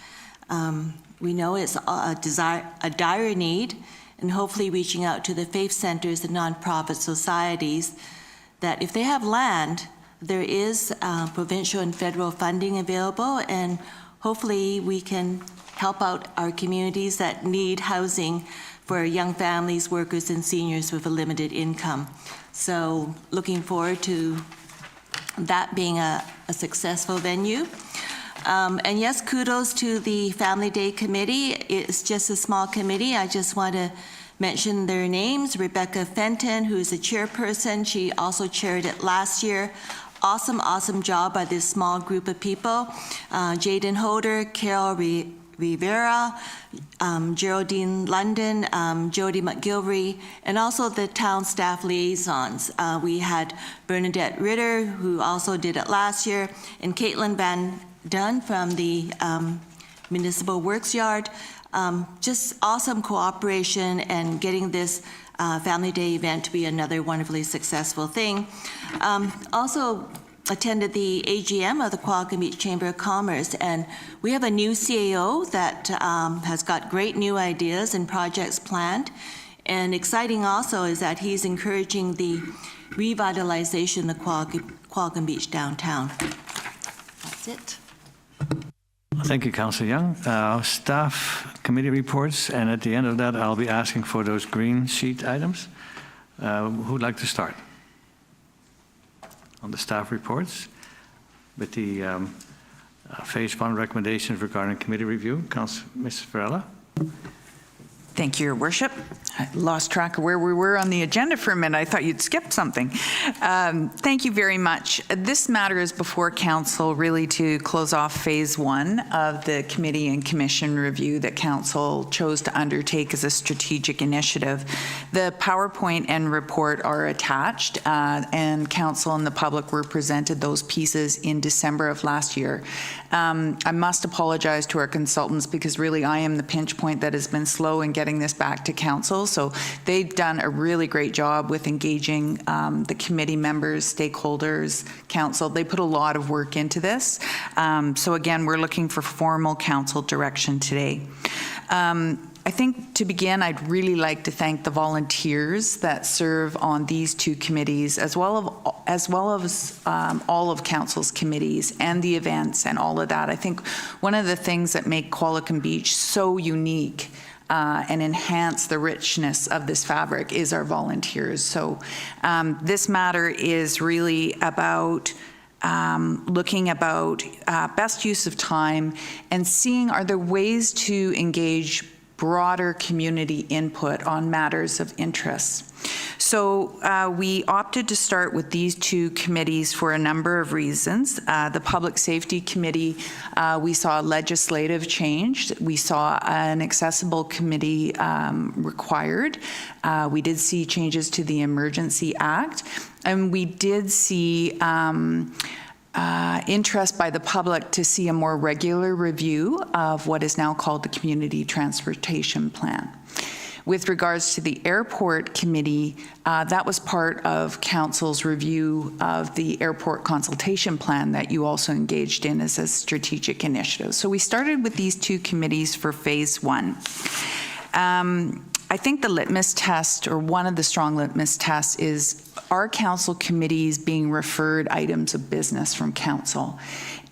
We know it's a dire need, and hopefully reaching out to the faith centers and nonprofit societies that if they have land, there is provincial and federal funding available, and hopefully we can help out our communities that need housing for young families, workers, and seniors with a limited income. So looking forward to that being a successful venue. And yes, kudos to the Family Day Committee. It's just a small committee. I just want to mention their names. Rebecca Fenton, who's the chairperson, she also chaired it last year. Awesome job by this small group of people. Jaden Holder, Carol Rivera, Geraldine London, Jody McGilvery, and also the town staff liaisons. We had Bernadette Ritter, who also did it last year, and Caitlin Van Dunn from the Municipal Works Yard. Just awesome cooperation and getting this Family Day event to be another wonderfully successful thing. Also attended the AGM of the Qualicum Beach Chamber of Commerce, and we have a new CAO that has got great new ideas and projects planned. And exciting also is that he's encouraging the revitalization of the Qualicum Beach downtown. That's it. Thank you, Councillor Young. Staff committee reports, and at the end of that, I'll be asking for those green sheet items. Who'd like to start on the staff reports with the Phase 1 recommendations regarding committee review? Ms. Varela. Thank you, Your Worship. I lost track of where we were on the agenda for a minute. I thought you'd skipped something. Thank you very much. This matter is before Council really to close off Phase 1 of the committee and commission review that Council chose to undertake as a strategic initiative. The PowerPoint and report are attached, and Council and the public were presented those pieces in December of last year. I must apologize to our consultants because really I am the pinch point that has been slow in getting getting this back to council. So they've done a really great job with engaging the committee members, stakeholders, council. They put a lot of work into this. So again, we're looking for formal council direction today. I think to begin, I'd really like to thank the volunteers that serve on these two committees, as well as all of council's committees and the events and all of that. I think one of the things that make Qualicum Beach so unique and enhance the richness of this fabric is our volunteers. So this matter is really about looking about best use of time and seeing, are there ways to engage broader community input on matters of interest. So we opted to start with these two committees for a number of reasons. The Public Safety Committee, we saw legislative change. We saw an accessible committee required. We did see changes to the Emergency Act, and we did see interest by the public to see a more regular review of what is now called the Community Transportation Plan. With regards to the Airport Committee, that was part of Council's review of the Airport Consultation Plan that you also engaged in as a strategic initiative. So we started with these two committees for phase one. I think the litmus test, or one of the strong litmus tests, is are council committees being referred items of business from council?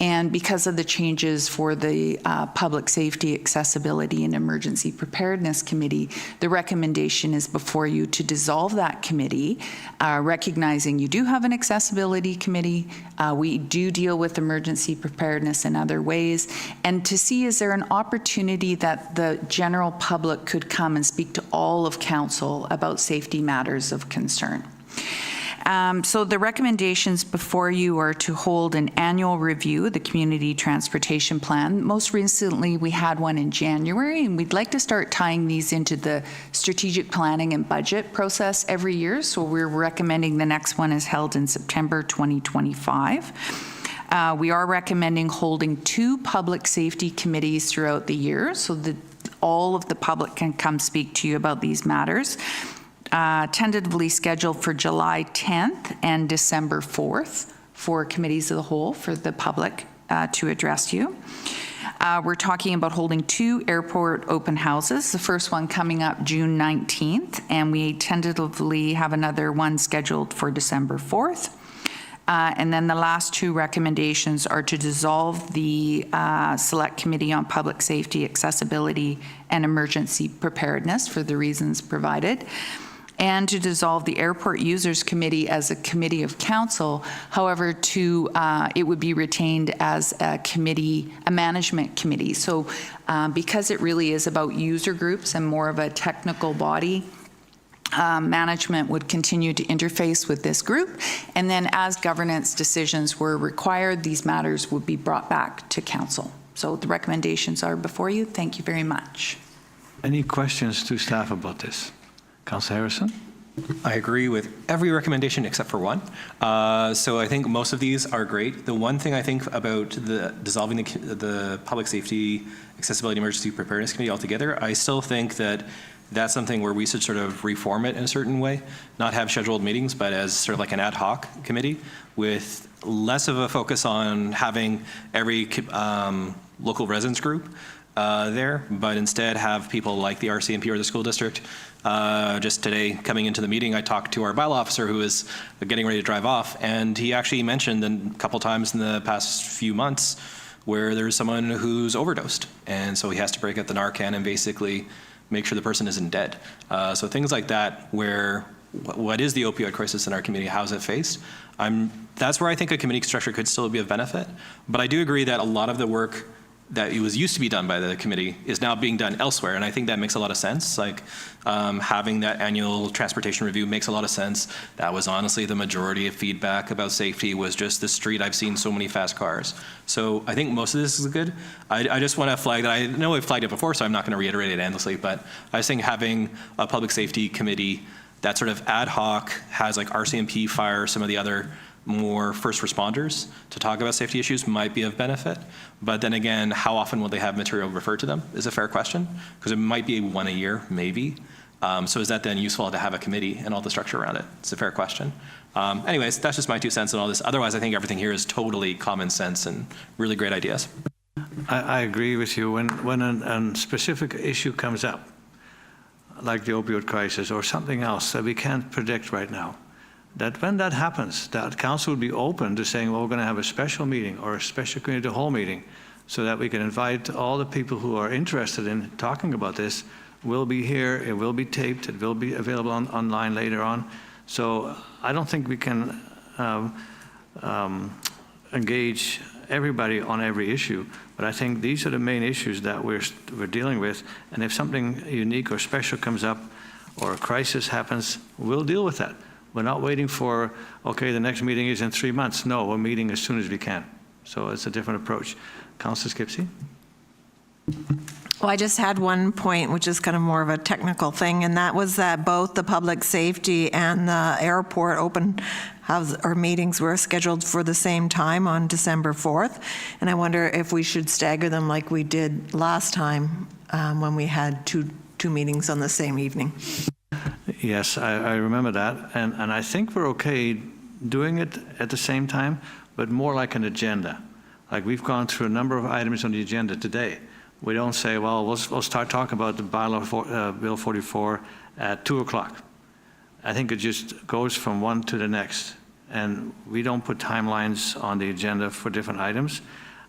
And because of the changes for the Public Safety, Accessibility and Emergency Preparedness Committee, the recommendation is before you to dissolve that committee, recognizing you do have an accessibility committee, we do deal with emergency preparedness in other ways, and to see is there an opportunity that the general public could come and speak to all of council about safety matters of concern. So the recommendations before you are to hold an annual review of the Community Transportation Plan. Most recently, we had one in January, and we'd like to start tying these into the strategic planning and budget process every year. So we're recommending the next one is held in September 2025. We are recommending holding 2 public safety committees throughout the year so that all of the public can come speak to you about these matters. Tentatively scheduled for July 10th and December 4th for committees of the whole for the public to address you. We're talking about holding 2 airport open houses, the first one coming up June 19th, and we tentatively have another one scheduled for December 4th. And then the last 2 recommendations are to dissolve the Select Committee on Public Safety, Accessibility, and Emergency Preparedness for the reasons provided, and to dissolve the Airport Users Committee as a committee of council. However, it would be retained as a committee, a management committee. So because it really is about user groups and more of a technical body, management would continue to interface with this group, and then as governance decisions were required, these matters would be brought back to council. So the recommendations are before you. Thank you very much. Any questions to staff about this? Councillor Harrison? I agree with every recommendation except for one. So I think most of these are great. The one thing I think about the dissolving the Public Safety, Accessibility, Emergency Preparedness Committee altogether, I still think that that's something where we should sort of reform it in a certain way, not have scheduled meetings, but as sort of like an ad hoc committee with less of a focus on having every local residents group there, but instead have people like the RCMP or the school district. Just today, coming into the meeting, I talked to our bylaw officer who is getting ready to drive off, and he actually mentioned a couple times in the past few months where there's someone who's overdosed, and so he has to break out the Narcan and basically make sure the person isn't dead. So things like that, where what is the opioid crisis in our community? How is it faced? That's where I think a committee structure could still be of benefit. But I do agree that a lot of the work that it was used to be done by the committee is now being done elsewhere, and I think that makes a lot of sense. Like having that annual transportation review makes a lot of sense. That was honestly the majority of feedback about safety was just the street. I've seen so many fast cars. So I think most of this is good. I just want to flag that. I know I've flagged it before, so I'm not going to reiterate it endlessly, but I was saying having a public safety committee that sort of ad hoc has like RCMP, fire, some of the other more first responders to talk about safety issues might be of benefit. But then again, how often will they have material referred to them is a fair question, because it might be one a year, maybe. So is that then useful to have a committee and all the structure around it? It's a fair question. Anyways, that's just my 2 cents on all this. Otherwise, I think everything here is totally common sense and really great ideas. I agree with you. When a specific issue comes up, like the opioid crisis or something else that we can't predict right now, that when that happens, that council will be open to saying, well, we're going to have a special meeting or a special committee of the whole meeting so that we can invite all the people who are interested in talking about this. Will be here, it will be taped, it will be available online later on. So I don't think we can engage everybody on every issue, but I think these are the main issues that we're dealing with. And if something unique or special comes up or a crisis happens, we'll deal with that. We're not waiting for, okay, the next meeting is in 3 months. No, we're meeting as soon as we can. So it's a different approach. Councillor Skipsey? Well, I just had one point, which is kind of more of a technical thing, and that was that both the public safety and the airport open house or meetings were scheduled for the same time on December 4th. And I wonder if we should stagger them like we did last time when we had two meetings on the same evening. Yes, I remember that. And I think we're okay doing it at the same time, but more like an agenda. Like we've gone through a number of items on the agenda today. We don't say, well, we'll start talking about the Bylaw Bill 44 at 2 o'clock. I think it just goes from one to the next. And we don't put timelines on the agenda for different items.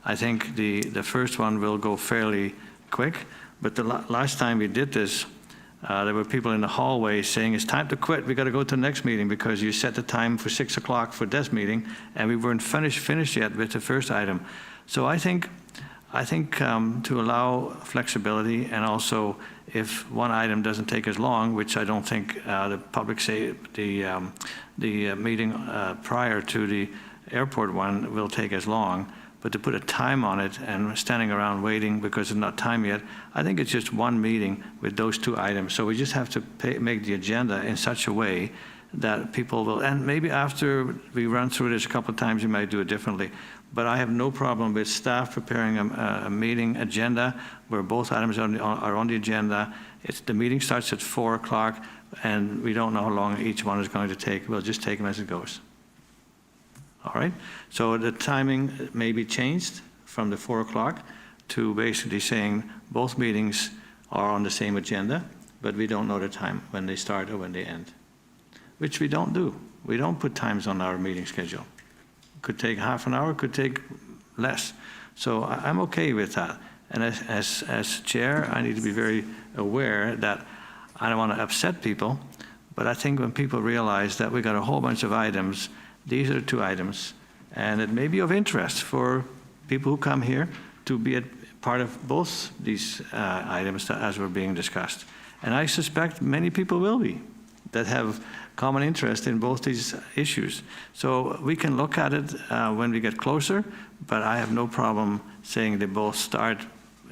I think the first one will go fairly quick. But the last time we did this, there were people in the hallway saying, it's time to quit. We got to go to the next meeting because you set the time for 6 o'clock for this meeting, and we weren't finished yet with the first item. So I think to allow flexibility, and also if one item doesn't take as long, which I don't think the public say the meeting prior to the airport one will take as long, but to put a time on it and standing around waiting because it's not time yet, I think it's just one meeting with those 2 items. So we just have to make the agenda in such a way that people will, and maybe after we run through this a couple of times, you might do it differently. But I have no problem with staff preparing a meeting agenda where both items are on the agenda. The meeting starts at 4 o'clock, and we don't know how long each one is going to take. We'll just take them as it goes. All right? So the timing may be changed from the 4 o'clock to basically saying both meetings are on the same agenda, but we don't know the time when they start or when they end, which we don't do. We don't put times on our meeting schedule. Could take half an hour, could take less. So I'm okay with that. And as chair, I need to be very aware that I don't want to upset people, but I think when people realize that we got a whole bunch of items, these are the 2 items, and it may be of interest for people who come here to be a part of both these items as we're being discussed. And I suspect many people will be that have common interest in both these issues. So we can look at it when we get closer, but I have no problem saying they both start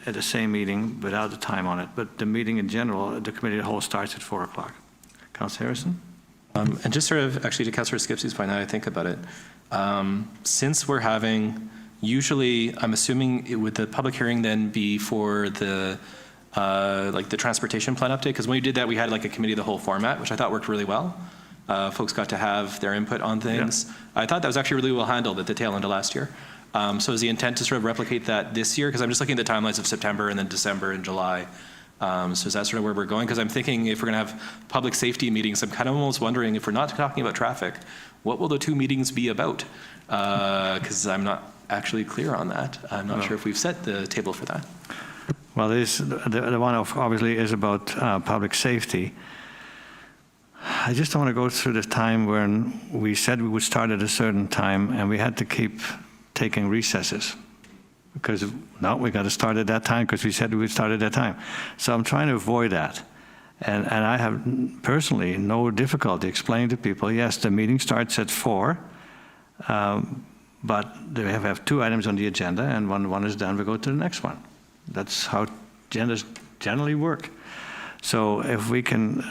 at the same meeting without the time on it. But the meeting in general, the committee of the whole starts at 4 o'clock. Councillor Harrison? And just sort of actually to Councillor Skipsey's point, now that I think about it, since we're having, usually I'm assuming would the public hearing then be for the like the transportation plan update? Because when we did that, we had like a committee of the whole format, which I thought worked really well. Folks got to have their input on things. Yeah. I thought that was actually really well handled at the tail end of last year. So is the intent to sort of replicate that this year? Because I'm just looking at the timelines of September and then December and July. So is that sort of where we're going? Because I'm thinking if we're going to have public safety meetings, I'm kind of almost wondering if we're not talking about traffic, what will the 2 meetings be about? Because I'm not actually clear on that. I'm not sure if we've set the table for that. Well, the one obviously is about public safety. I just don't want to go through the time when we said we would start at a certain time and we had to keep taking recesses. Because no, we got to start at that time because we said we would start at that time. So I'm trying to avoid that. And I have personally no difficulty explaining to people, yes, the meeting starts at 4, but they have 2 items on the agenda, and when one is done, we go to the next one. That's how agendas generally work. So if we can,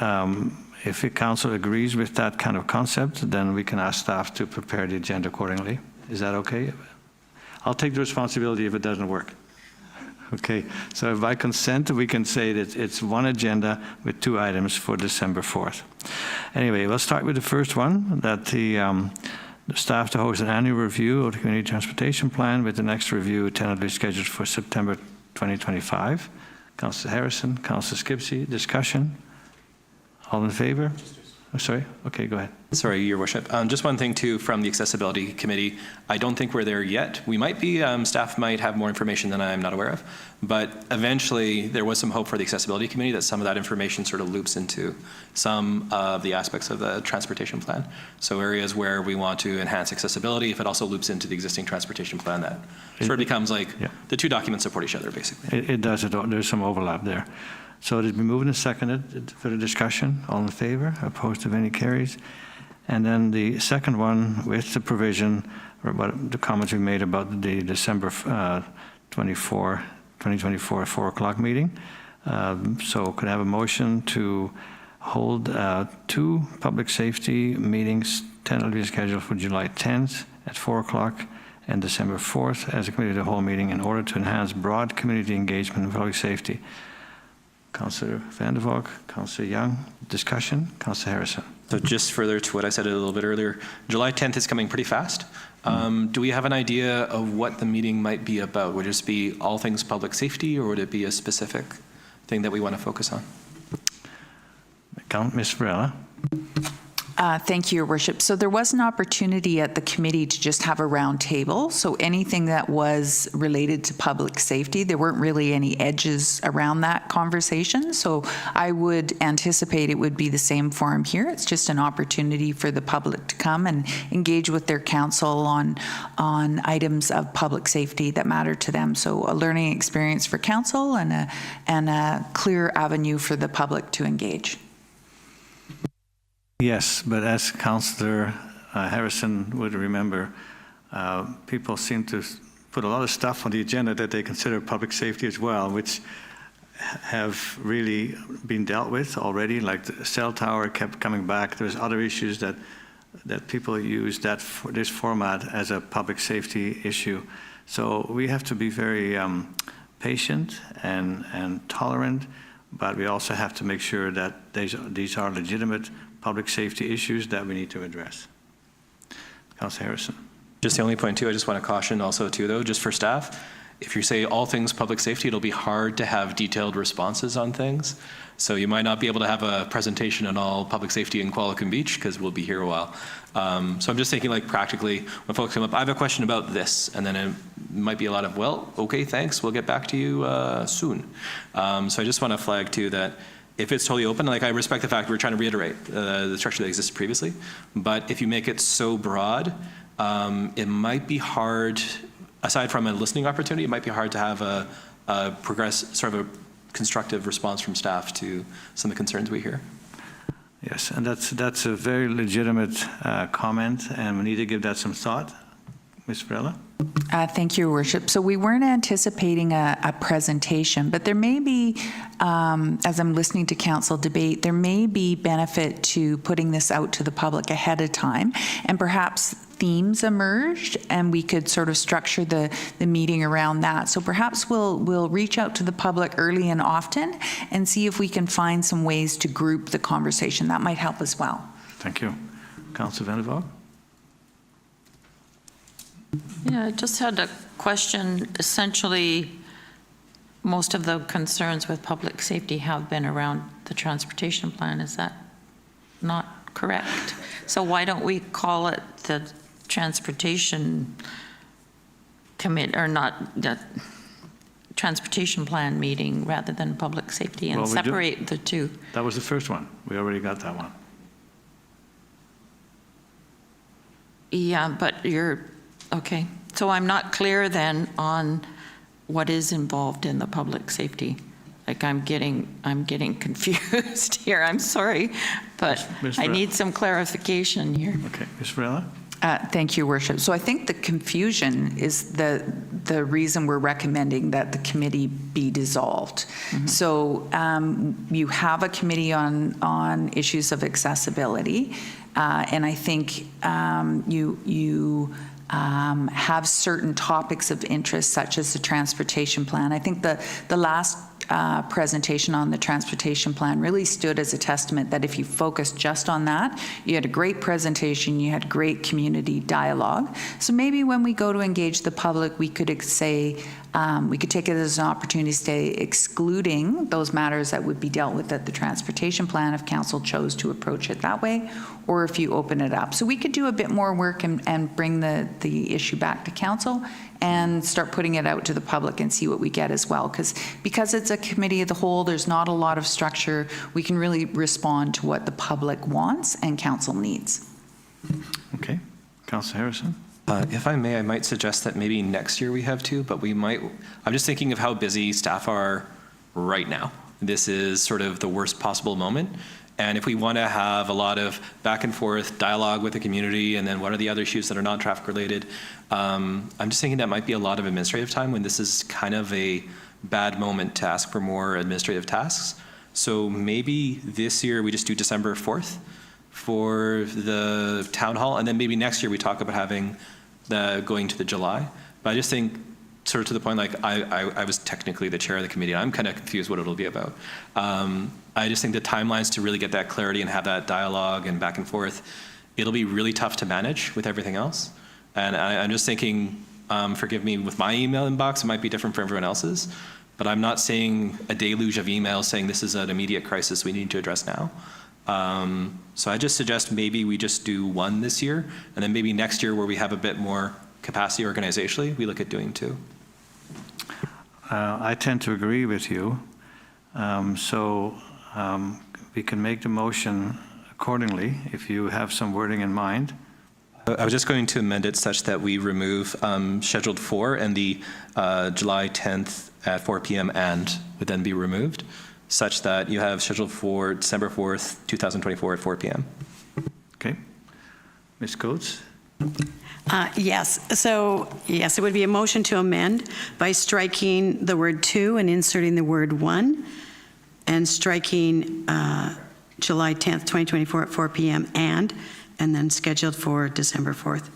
if the council agrees with that kind of concept, then we can ask staff to prepare the agenda accordingly. Is that okay? I'll take the responsibility if it doesn't work. Okay, so by consent, we can say that it's one agenda with 2 items for December 4th. Anyway, we'll start with the first one, that the staff to host an annual review of the community transportation plan, with the next review tentatively scheduled for September 2025. Councillor Harrison, Councillor Skipsey, discussion. All in favor? Oh, sorry. Okay, go ahead. Sorry, Your Worship. Just one thing too from the Accessibility Committee. I don't think we're there yet. We might be, staff might have more information than I'm not aware of, but eventually there was some hope for the Accessibility Committee that some of that information sort of loops into some of the aspects of the transportation plan. So areas where we want to enhance accessibility, if it also loops into the existing transportation plan, that sort of becomes like the 2 documents support each other, basically. It does. There's some overlap there. So it has been moved and seconded for the discussion. All in favor? Opposed, if any, carries. And then the second one with the provision, or about the comments we made about the December 2024 4 o'clock meeting. So could I have a motion to hold 2 public safety meetings tentatively scheduled for July 10th at 4 o'clock and December 4th as a committee of the whole meeting in order to enhance broad community engagement in public safety. Councillor Vander, Councillor Young, discussion. Councillor Harrison. So just further to what I said a little bit earlier, July 10th is coming pretty fast. Do we have an idea of what the meeting might be about? Would it just be all things public safety, or would it be a specific thing that we want to focus on? Ms. Varela. Thank you, Your Worship. So there was an opportunity at the committee to just have a round table. So anything that was related to public safety, there weren't really any edges around that conversation. So I would anticipate it would be the same forum here. It's just an opportunity for the public to come and engage with their council on items of public safety that matter to them. So a learning experience for council and a clear avenue for the public to engage. Yes, but as Councillor Harrison would remember, people seem to put a lot of stuff on the agenda that they consider public safety as well, which have really been dealt with already, like the cell tower kept coming back. There's other issues that people use this format as a public safety issue. So we have to be very patient and tolerant, but we also have to make sure that these are legitimate public safety issues that we need to address. Councillor Harrison. Just the only point too, I just want to caution also too though, just for staff, if you say all things public safety, it'll be hard to have detailed responses on things. So you might not be able to have a presentation on all public safety in Qualicum Beach because we'll be here a while. So I'm just thinking like practically when folks come up, I have a question about this, and then it might be a lot of, well, okay, thanks, we'll get back to you soon. So I just want to flag too that if it's totally open, like I respect the fact we're trying to reiterate the structure that existed previously, but if you make it so broad, it might be hard, aside from a listening opportunity, it might be hard to have a sort of a constructive response from staff to some of the concerns we hear. Yes, and that's a very legitimate comment, and we need to give that some thought. Ms. Varela? Thank you, Your Worship. So we weren't anticipating a presentation, but there may be, as I'm listening to council debate, there may be benefit to putting this out to the public ahead of time, and perhaps themes emerged, and we could sort of structure the meeting around that. So perhaps we'll reach out to the public early and often and see if we can find some ways to group the conversation. That might help as well. Thank you. Councillor Vander. Yeah, I just had a question. Essentially, most of the concerns with public safety have been around the transportation plan. Is that not correct? So why don't we call it the transportation committee, or not the transportation plan meeting rather than public safety, and separate the two? That was the first one. We already got that one. Yeah, but okay. So I'm not clear then on what is involved in the public safety. Like I'm getting confused here. I'm sorry, but Ms. I need some clarification here. Okay, Ms. Varela? Thank you, Your Worship. So I think the confusion is the reason we're recommending that the committee be dissolved. So you have a committee on issues of accessibility, and I think you have certain topics of interest, such as the transportation plan. I think the last presentation on the transportation plan really stood as a testament that if you focus just on that, you had a great presentation, you had great community dialogue. So maybe when we go to engage the public, we could say, we could take it as an opportunity to say excluding those matters that would be dealt with at the transportation plan if council chose to approach it that way, or if you open it up. So we could do a bit more work and bring the issue back to council and start putting it out to the public and see what we get as well. Because it's a committee of the whole, there's not a lot of structure. We can really respond to what the public wants and council needs. Okay. Councillor Harrison? If I may, I might suggest that maybe next year we have two, but I'm just thinking of how busy staff are right now. This is sort of the worst possible moment. And if we want to have a lot of back and forth dialogue with the community, and then what are the other issues that are not traffic related, I'm just thinking that might be a lot of administrative time when this is kind of a bad moment to ask for more administrative tasks. So maybe this year we just do December 4th for the town hall, and then maybe next year we talk about having going to the July. But I just think, sort of to the point, like I was technically the chair of the committee. I'm kind of confused what it'll be about. I just think the timelines to really get that clarity and have that dialogue and back and forth, it'll be really tough to manage with everything else. And I'm just thinking, forgive me, with my email inbox, it might be different for everyone else's, but I'm not seeing a deluge of emails saying this is an immediate crisis we need to address now. So I just suggest maybe we just do one this year, and then maybe next year where we have a bit more capacity organizationally, we look at doing two. I tend to agree with you. We can make the motion accordingly if you have some wording in mind. I was just going to amend it such that we remove scheduled 4 and the July 10th at 4 p.m. and would then be removed, such that you have scheduled for December 4th, 2024 at 4 p.m. Okay. Ms. Coates? Yes. So, yes, it would be a motion to amend by striking the word 2 and inserting the word 1, and striking July 10th, 2024 at 4 p.m. and then scheduled for December 4th.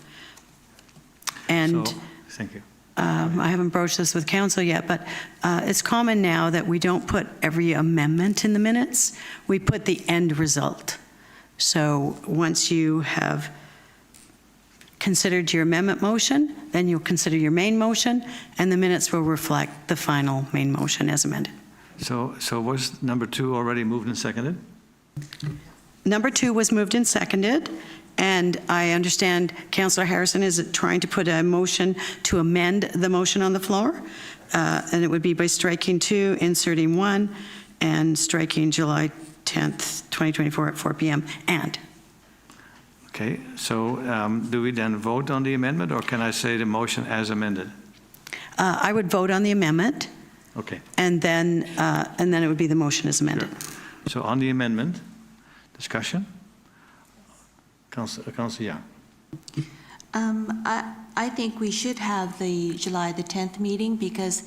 And thank you. I haven't broached this with council yet, but it's common now that we don't put every amendment in the minutes. We put the end result. So once you have considered your amendment motion, then you'll consider your main motion, and the minutes will reflect the final main motion as amended. So was number 2 already moved and seconded? Number 2 was moved and seconded, and I understand Councillor Harrison is trying to put a motion to amend the motion on the floor, and it would be by striking 2, inserting 1, and striking July 10th, 2024 at 4 p.m. and. Okay, so do we then vote on the amendment, or can I say the motion as amended? I would vote on the amendment. Okay. And then it would be the motion as amended. Sure. So on the amendment, discussion? Councillor Young. I think we should have the July the 10th meeting, because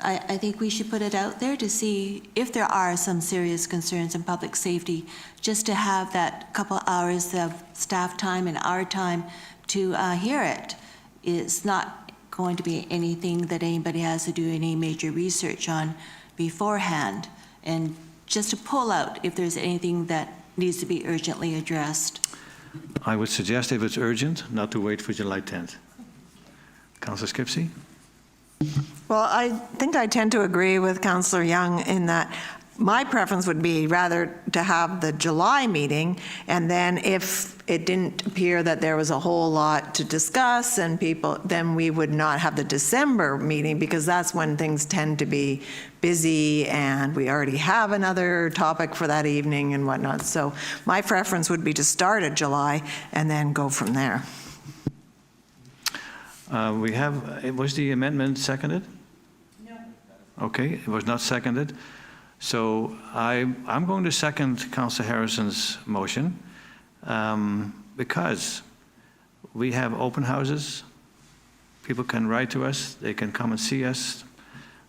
I think we should put it out there to see if there are some serious concerns in public safety, just to have that couple hours of staff time and our time to hear it. It's not going to be anything that anybody has to do any major research on beforehand, and just to pull out if there's anything that needs to be urgently addressed. I would suggest, if it's urgent, not to wait for July 10th. Councillor Skipsey? Well, I think I tend to agree with Councillor Young in that my preference would be rather to have the July meeting, and then if it didn't appear that there was a whole lot to discuss and people, then we would not have the December meeting, because that's when things tend to be busy and we already have another topic for that evening and whatnot. So my preference would be to start at July and then go from there. Was the amendment seconded? No. Okay, it was not seconded. So I'm going to second Councillor Harrison's motion, because We have open houses. People can write to us. They can come and see us.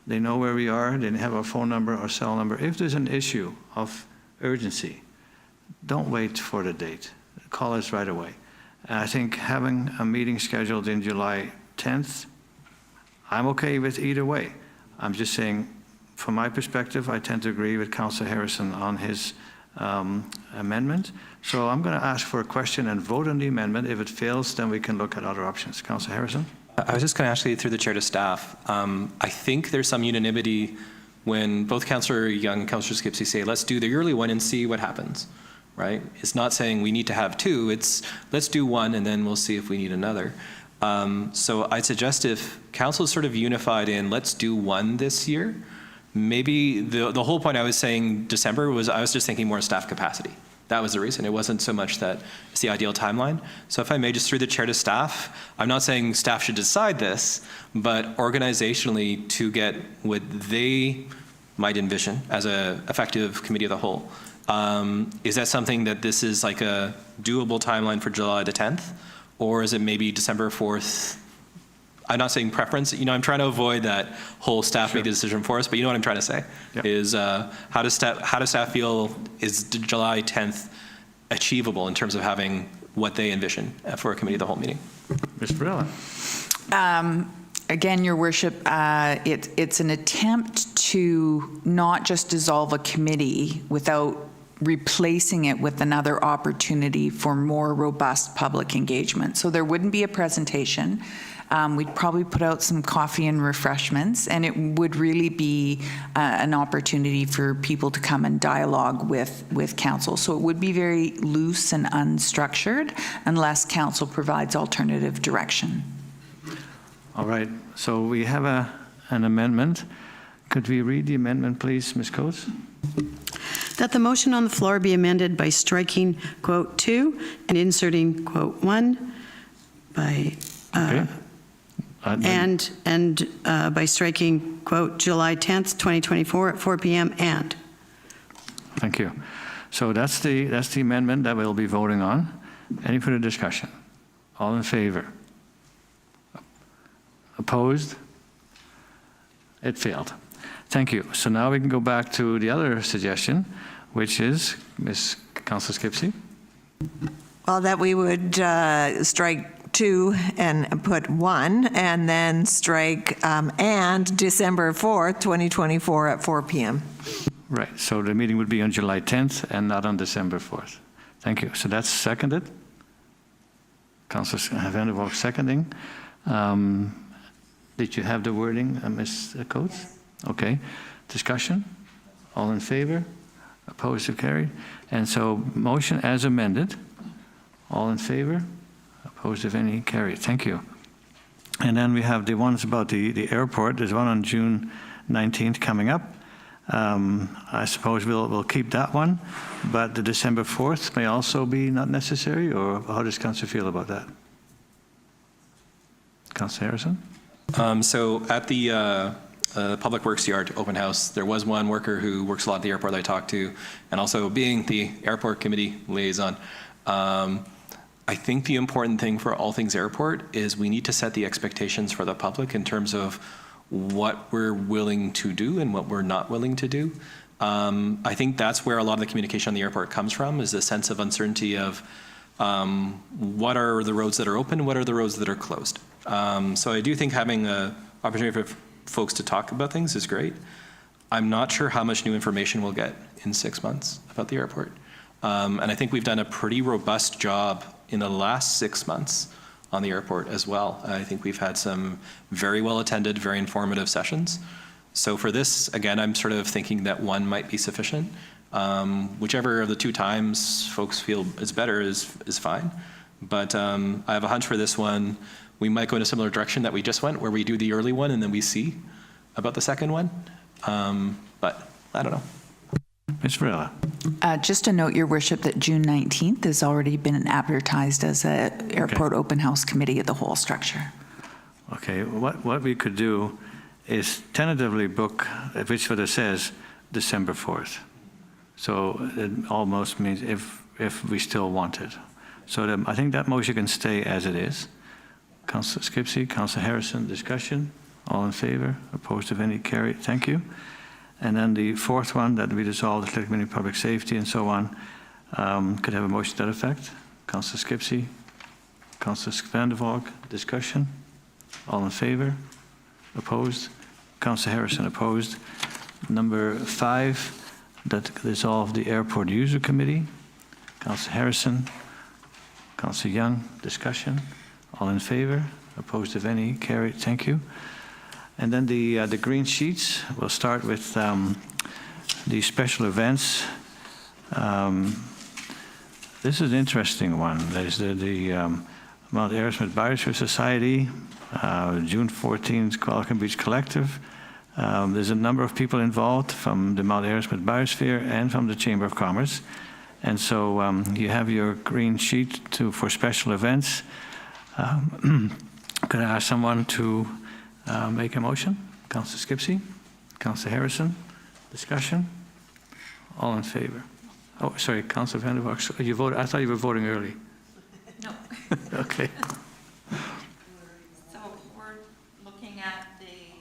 They know where we are. They have our phone number, our cell number. If there's an issue of urgency, don't wait for the date. Call us right away. And I think having a meeting scheduled in July 10th, I'm okay with either way. I'm just saying, from my perspective, I tend to agree with Councillor Harrison on his amendment. So I'm going to ask for a question and vote on the amendment. If it fails, then we can look at other options. Councillor Harrison? I was just going to actually, through the chair to staff, I think there's some unanimity when both Councillor Young and Councillor Skipsey say, let's do the early one and see what happens, right? It's not saying we need to have two, it's let's do one and then we'll see if we need another. So I'd suggest if council is sort of unified in let's do one this year, maybe the whole point I was saying December was I was just thinking more staff capacity. That was the reason. It wasn't so much that it's the ideal timeline. So if I may, just through the chair to staff, I'm not saying staff should decide this, but organizationally to get what they might envision as a effective committee of the whole. Is that something that this is like a doable timeline for July the 10th? Or is it maybe December 4th? I'm not saying preference. You know, I'm trying to avoid that whole staff make the decision for us, but you know what I'm trying to say? Yep. Is how does staff feel, is July 10th achievable in terms of having what they envision for a committee of the whole meeting? Ms. Varela. Again, Your Worship, it's an attempt to not just dissolve a committee without replacing it with another opportunity for more robust public engagement. So there wouldn't be a presentation. We'd probably put out some coffee and refreshments, and it would really be an opportunity for people to come and dialogue with council. So it would be very loose and unstructured unless council provides alternative direction. All right, so we have an amendment. Could we read the amendment, please, Ms. Coates? That the motion on the floor be amended by striking quote 2 and inserting quote 1 by Okay. and by striking quote July 10th, 2024 at 4 p.m. and. Thank you. So that's the amendment that we'll be voting on. Any further discussion? All in favor? Opposed? It failed. Thank you. So now we can go back to the other suggestion, which is Ms. Councillor Skipsey. Well, that we would strike 2 and put 1, and then strike and December 4th, 2024 at 4 p.m. Right. So the meeting would be on July 10th and not on December 4th. Thank you. So that's seconded. Councillor Vander seconding. Did you have the wording, Ms. Coates? Okay. Discussion? All in favor? Opposed? So carried. And so motion as amended. All in favor? Opposed, if any? Carried. Thank you. And then we have the ones about the airport. There's one on June 19th coming up. I suppose we'll keep that one, but the December 4th may also be not necessary, or how does Councillor feel about that? Councillor Harrison? So at the Public Works Yard open house, there was one worker who works a lot at the airport that I talked to, and also being the airport committee liaison, I think the important thing for all things airport is we need to set the expectations for the public in terms of what we're willing to do and what we're not willing to do. I think that's where a lot of the communication on the airport comes from, is the sense of uncertainty of what are the roads that are open, what are the roads that are closed. So I do think having an opportunity for folks to talk about things is great. I'm not sure how much new information we'll get in 6 months about the airport. And I think we've done a pretty robust job in the last 6 months on the airport as well. I think we've had some very well attended, very informative sessions. So for this, again, I'm sort of thinking that one might be sufficient. Whichever of the 2 times folks feel is better is fine. But I have a hunch for this one, we might go in a similar direction that we just went, where we do the early one and then we see about the second one. But I don't know. Ms. Varela. Just to note, Your Worship, that June 19th has already been advertised as a airport open house committee of the whole structure. Okay, what we could do is tentatively book, which what it says, December 4th. So it almost means if we still want it. So I think that motion can stay as it is. Councillor Skipsey, Councillor Harrison, discussion. All in favor? Opposed, if any? Carried. Thank you. And then the fourth one, that we dissolve the Committee of Public Safety and so on. Could I have a motion to that effect? Councillor Skipsey, Councillor Vander, discussion. All in favor? Opposed? Councillor Harrison opposed. Number 5, that dissolve the Airport User Committee. Councillor Harrison, Councillor Young, discussion. All in favor? Opposed, if any? Carried. Thank you. And then the green sheets, we'll start with the special events. This is an interesting one. There's the Mount Aerosmith Biosphere Society, June 14th, Qualicum Beach Collective. There's a number of people involved from the Mount Aerosmith Biosphere and from the Chamber of Commerce. And so you have your green sheet for special events. Could I ask someone to make a motion? Councillor Skipsey, Councillor Harrison, discussion. All in favor? Oh, sorry, Councillor Vander. You voted. I thought you were voting early. No. Okay. So we're looking at the,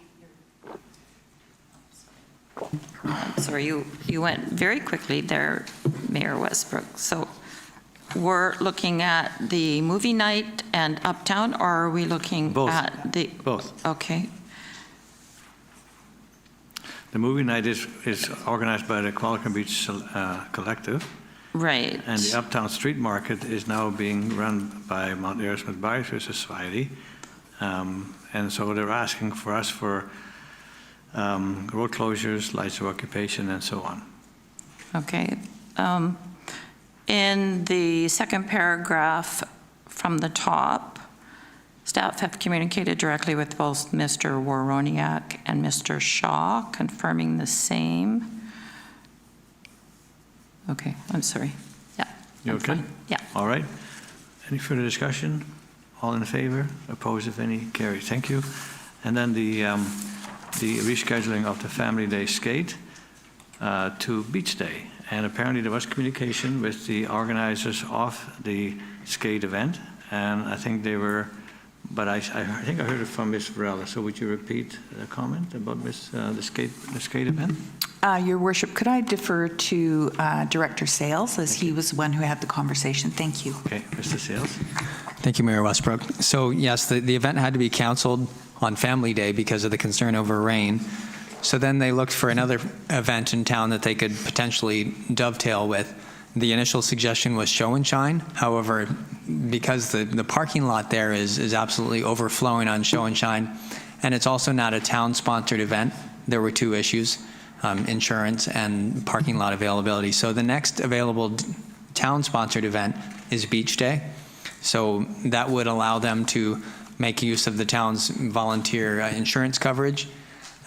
sorry, you went very quickly there, Mayor Westbrook. So we're looking at the movie night and Uptown, or are we looking Both. at the? Both. Okay. The movie night is organized by the Qualicum Beach Collective. Right. And the Uptown Street Market is now being run by Mount Aerosmith Biosphere Society. And so they're asking for us for road closures, lights of occupation, and so on. Okay. In the second paragraph from the top, staff have communicated directly with both Mr. Waroniak and Mr. Shaw, confirming the same. Okay, I'm sorry. Yeah. You I'm okay? fine. Yeah. All right. Any further discussion? All in favor? Opposed, if any? Carried. Thank you. And then the rescheduling of the Family Day skate to Beach Day. And apparently there was communication with the organizers of the skate event. And I think they were, but I think I heard it from Ms. Varela. So would you repeat the comment about the skate event? Your Worship, could I defer to Director Sales, as he was the one who had the conversation? Thank you. Okay, Mr. Sales. Thank you, Mayor Westbrook. So yes, the event had to be canceled on Family Day because of the concern over rain. So then they looked for another event in town that they could potentially dovetail with. The initial suggestion was Show and Shine. However, because the parking lot there is absolutely overflowing on Show and Shine, and it's also not a town-sponsored event, there were 2 issues, insurance and parking lot availability. So the next available town-sponsored event is Beach Day. So that would allow them to make use of the town's volunteer insurance coverage.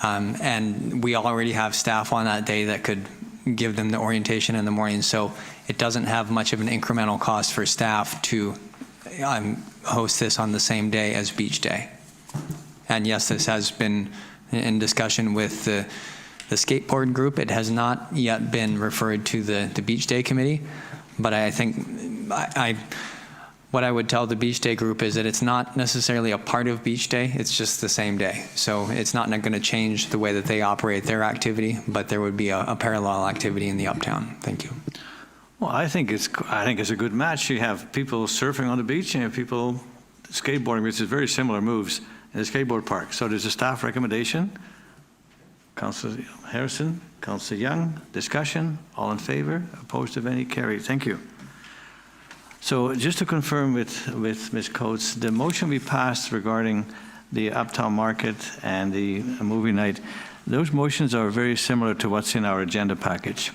And we already have staff on that day that could give them the orientation in the morning. So it doesn't have much of an incremental cost for staff to host this on the same day as Beach Day. And yes, this has been in discussion with the skateboard group. It has not yet been referred to the Beach Day committee, but I think what I would tell the Beach Day group is that it's not necessarily a part of Beach Day, it's just the same day. So it's not going to change the way that they operate their activity, but there would be a parallel activity in the Uptown. Thank you. Well, I think it's a good match. You have people surfing on the beach and you have people skateboarding, which is very similar moves in the skateboard park. So there's a staff recommendation. Councillor Harrison, Councillor Young, discussion, all in favor, opposed if any, carried. Thank you. So just to confirm with Ms. Coates, the motion we passed regarding the Uptown Market and the movie night, those motions are very similar to what's in our agenda package.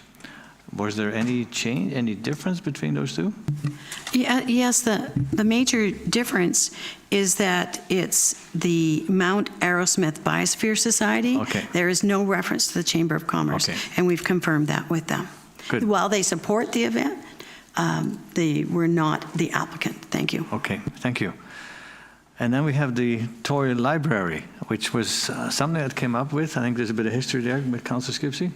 Was there any change, any difference between those two? Yes, the major difference is that it's the Mount Aerosmith Biosphere Society. Okay. There is no reference to the Chamber of Commerce. Okay. And we've confirmed that with them. Good. While they support the event, they were not the applicant. Thank you. Okay, thank you. And then we have the toy library, which was something that came up with. I think there's a bit of history there with Councillor Skipsey.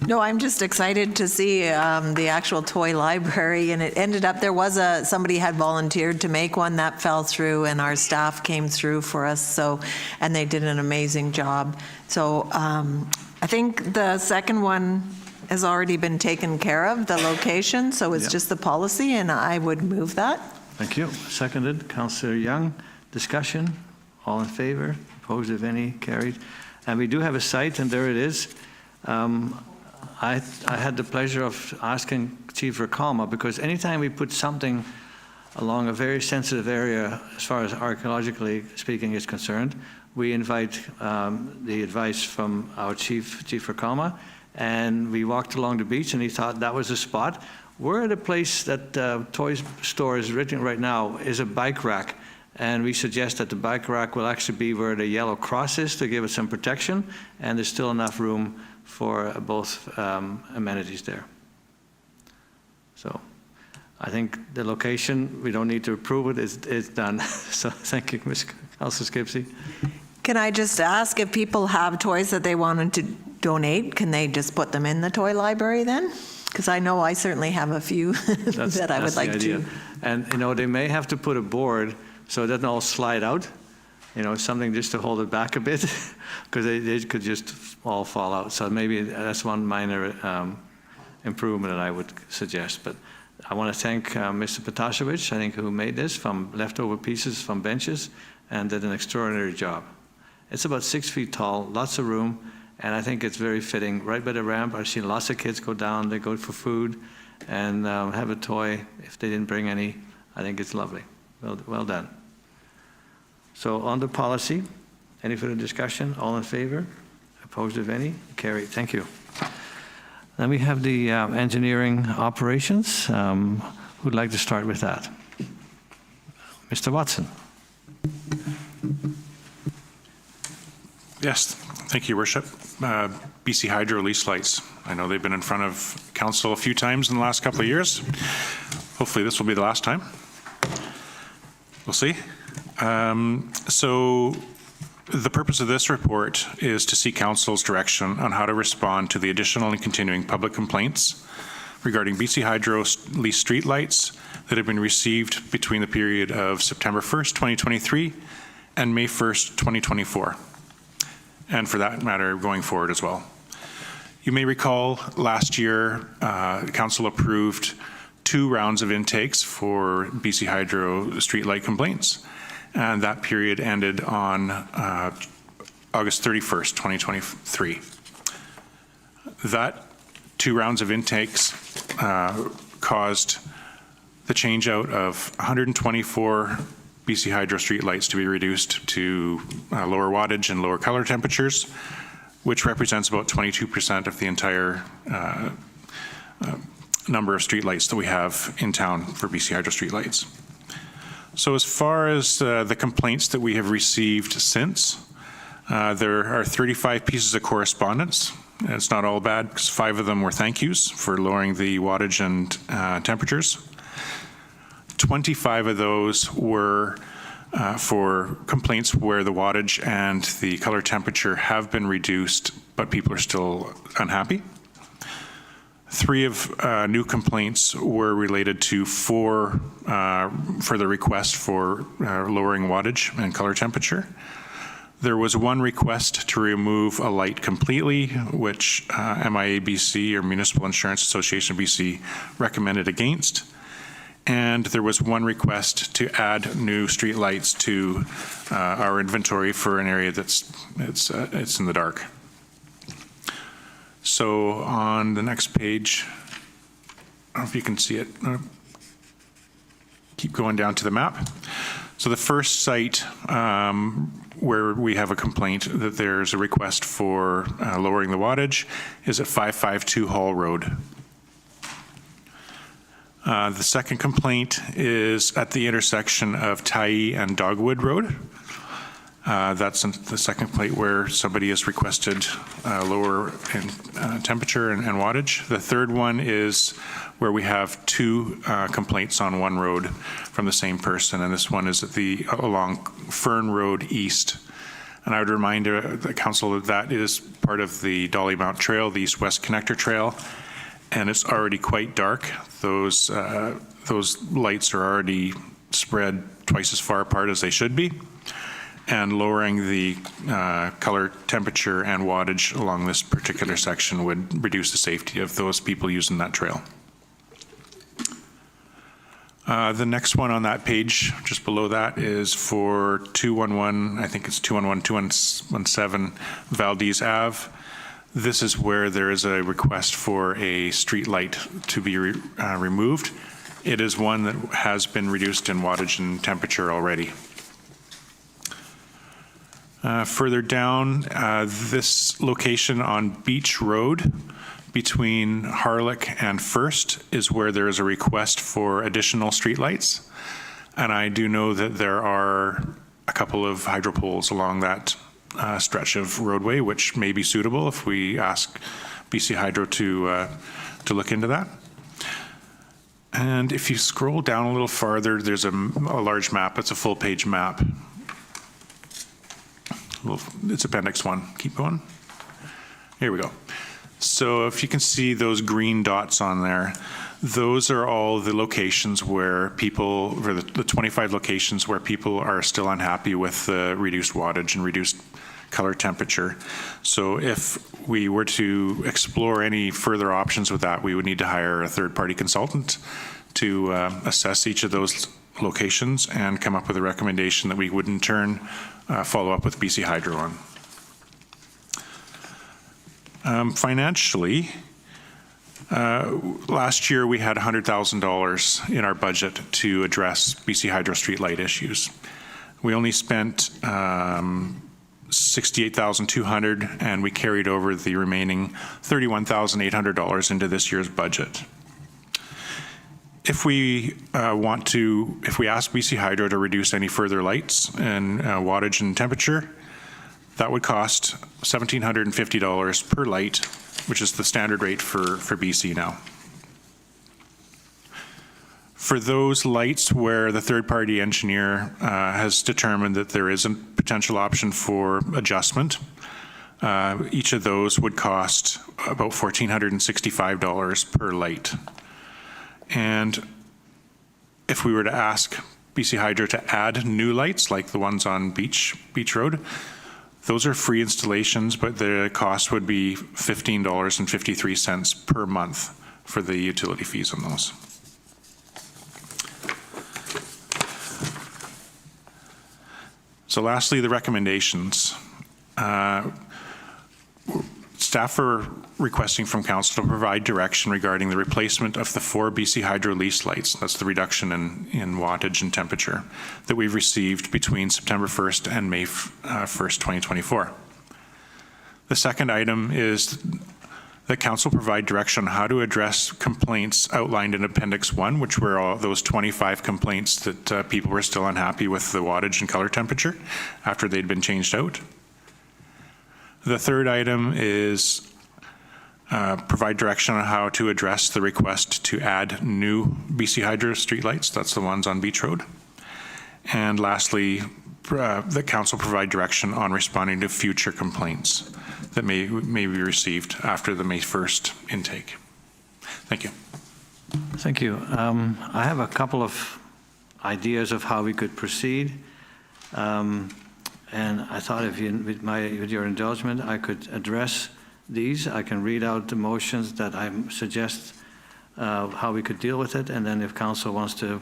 No, I'm just excited to see the actual toy library, and it ended up, there was somebody had volunteered to make one that fell through, and our staff came through for us, so, and they did an amazing job. So I think the second one has already been taken care of, the location, so it's Yep. just the policy, and I would move that. Thank you. Seconded. Councillor Young. Discussion? All in favor? Opposed, if any? Carried. And we do have a site, and there it is. I had the pleasure of asking Chief Racalma, because anytime we put something along a very sensitive area, as far as archaeologically speaking is concerned, we invite the advice from our Chief Racalma, and we walked along the beach, and he thought that was a spot. We're at a place that toy store is written right now is a bike rack, and we suggest that the bike rack will actually be where the yellow cross is to give it some protection, and there's still enough room for both amenities there. So I think the location, we don't need to approve it, it's done. So thank you, Ms. Councillor Skipsey. Can I just ask if people have toys that they wanted to donate, can they just put them in the toy library then? Because I know I certainly have a few that I would like to. And, you know, they may have to put a board so it doesn't all slide out, you know, something just to hold it back a bit, because they could just all fall out. So maybe that's one minor improvement that I would suggest. But I want to thank Mr. Potasiewicz, I think, who made this from leftover pieces from benches and did an extraordinary job. It's about 6 feet tall, lots of room, and I think it's very fitting. Right by the ramp, I've seen lots of kids go down, they go for food and have a toy if they didn't bring any. I think it's lovely. Well done. So on the policy, any further discussion? All in favor? Opposed, if any? Carried. Thank you. Then we have the engineering operations. Who'd like to start with that? Mr. Watson. Yes, thank you, Worship. BC Hydro lease lights. I know they've been in front of council a few times in the last couple of years. Hopefully this will be the last time. We'll see. So the purpose of this report is to seek council's direction on how to respond to the additional and continuing public complaints regarding BC Hydro leased streetlights that have been received between the period of September 1st, 2023 and May 1st, 2024. And for that matter, going forward as well. You may recall last year, council approved 2 rounds of intakes for BC Hydro streetlight complaints, and that period ended on August 31st, 2023. That 2 rounds of intakes caused the change out of 124 BC Hydro streetlights to be reduced to lower wattage and lower color temperatures, which represents about 22% of the entire number of streetlights that we have in town for BC Hydro streetlights. So as far as the complaints that we have received since, there are 35 pieces of correspondence. It's not all bad, because 5 of them were thank yous for lowering the wattage and temperatures. 25 of those were for complaints where the wattage and the color temperature have been reduced, but people are still unhappy. 3 of new complaints were related to 4 further requests for lowering wattage and color temperature. There was 1 request to remove a light completely, which MIA BC, or Municipal Insurance Association BC, recommended against. And there was 1 request to add new street lights to our inventory for an area that's it's in the dark. So on the next page, I don't know if you can see it. Keep going down to the map. So the first site where we have a complaint that there's a request for lowering the wattage is at 552 Hall Road. The second complaint is at the intersection of Tyee and Dogwood Road. That's the second complaint where somebody has requested lower in temperature and wattage. The third one is where we have 2 complaints on 1 road from the same person, and this one is at along Fern Road East. And I would remind the council that that is part of the Dolly Mount Trail, the East-West Connector Trail, and it's already quite dark. Those lights are already spread twice as far apart as they should be, and lowering the color, temperature, and wattage along this particular section would reduce the safety of those people using that trail. The next one on that page, just below that, is for 211, I think it's 211-217 Valdez Ave. This is where there is a request for a street light to be removed. It is one that has been reduced in wattage and temperature already. Further down, this location on Beach Road between Harlech and First is where there is a request for additional streetlights. And I do know that there are a couple of hydro poles along that stretch of roadway, which may be suitable if we ask BC Hydro to look into that. And if you scroll down a little farther, there's a large map. It's a full-page map. It's Appendix 1. Keep going. Here we go. So if you can see those green dots on there, those are all the locations where people, or the 25 locations where people are still unhappy with the reduced wattage and reduced color temperature. So if we were to explore any further options with that, we would need to hire a third-party consultant to assess each of those locations and come up with a recommendation that we would in turn follow up with BC Hydro on. Financially, last year we had $100,000 in our budget to address BC Hydro streetlight issues. We only spent $68,200, and we carried over the remaining $31,800 into this year's budget. If we if we ask BC Hydro to reduce any further lights and wattage and temperature, that would cost $1,750 per light, which is the standard rate for BC now. For those lights where the third-party engineer has determined that there is a potential option for adjustment, each of those would cost about $1,465 per light. And if we were to ask BC Hydro to add new lights, like the ones on Beach Road, those are free installations, but the cost would be $15.53 per month for the utility fees on those. So lastly, the recommendations. Staff are requesting from Council to provide direction regarding the replacement of the 4 BC Hydro leased lights, that's the reduction in wattage and temperature, that we've received between September 1st and May 1st, 2024. The second item is that Council provide direction on how to address complaints outlined in Appendix 1, which were all those 25 complaints that people were still unhappy with the wattage and color temperature after they'd been changed out. The third item is provide direction on how to address the request to add new BC Hydro streetlights. That's the ones on Beach Road. And lastly, the Council provide direction on responding to future complaints that may be received after the May 1st intake. Thank you. Thank you. I have a couple of ideas of how we could proceed. And I thought with your indulgence, I could address these. I can read out the motions that I suggest how we could deal with it, and then if Council wants to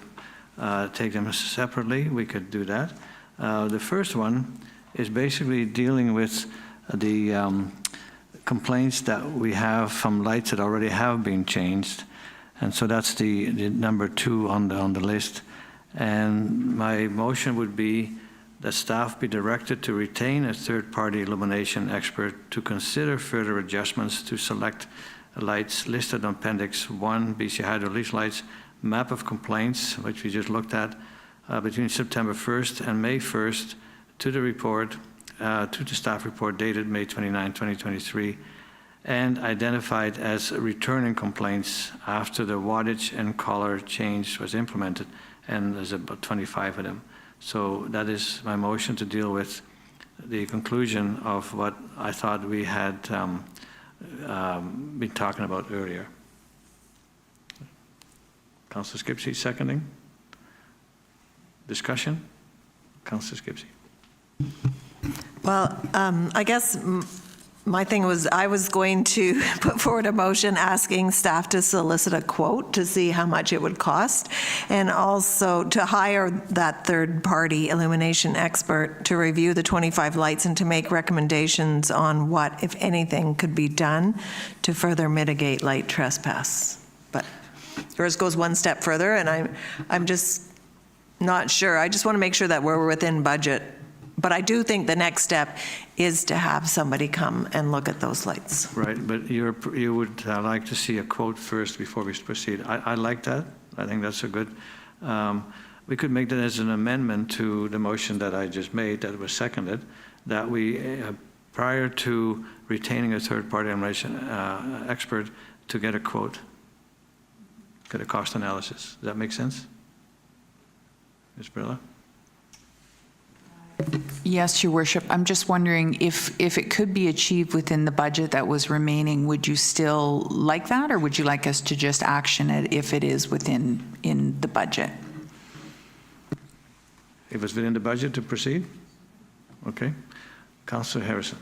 take them separately, we could do that. The first one is basically dealing with the complaints that we have from lights that already have been changed, and so that's the number 2 on the list. And my motion would be that staff be directed to retain a third-party illumination expert to consider further adjustments to select lights listed on Appendix 1, BC Hydro lease lights, map of complaints, which we just looked at, between September 1st and May 1st, to the report, to the staff report dated May 29, 2023, and identified as returning complaints after the wattage and color change was implemented, and there's about 25 of them. So that is my motion to deal with the conclusion of what I thought we had been talking about earlier. Councillor Skipsey seconding. Discussion? Councillor Skipsey. Well, I guess my thing was I was going to put forward a motion asking staff to solicit a quote to see how much it would cost, and also to hire that third-party illumination expert to review the 25 lights and to make recommendations on what, if anything, could be done to further mitigate light trespass. But yours goes one step further, and I'm just not sure. I just want to make sure that we're within budget. But I do think the next step is to have somebody come and look at those lights. Right, but you would like to see a quote first before we proceed. I like that. I think that's a good. We could make that as an amendment to the motion that I just made that was seconded, that we, prior to retaining a third-party illumination expert, to get a quote, get a cost analysis. Does that make sense? Ms. Brilla? Yes, Your Worship. I'm just wondering if it could be achieved within the budget that was remaining, would you still like that, or would you like us to just action it if it is in the budget? If it's within the budget to proceed? Okay. Councillor Harrison.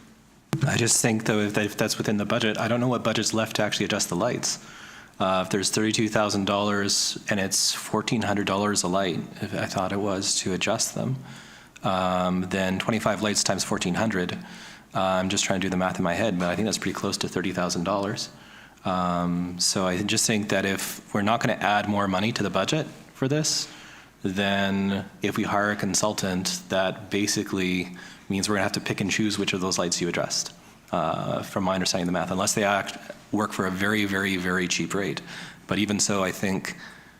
I just think, though, if that's within the budget, I don't know what budget's left to actually adjust the lights. If there's $32,000 and it's $1,400 a light, if I thought it was, to adjust them, then 25 lights times 1,400. I'm just trying to do the math in my head, but I think that's pretty close to $30,000. So I just think that if we're not going to add more money to the budget for this, then if we hire a consultant, that basically means we're going to have to pick and choose which of those lights you addressed, from my understanding of the math, unless they work for a very, very, very cheap rate. But even so, I think,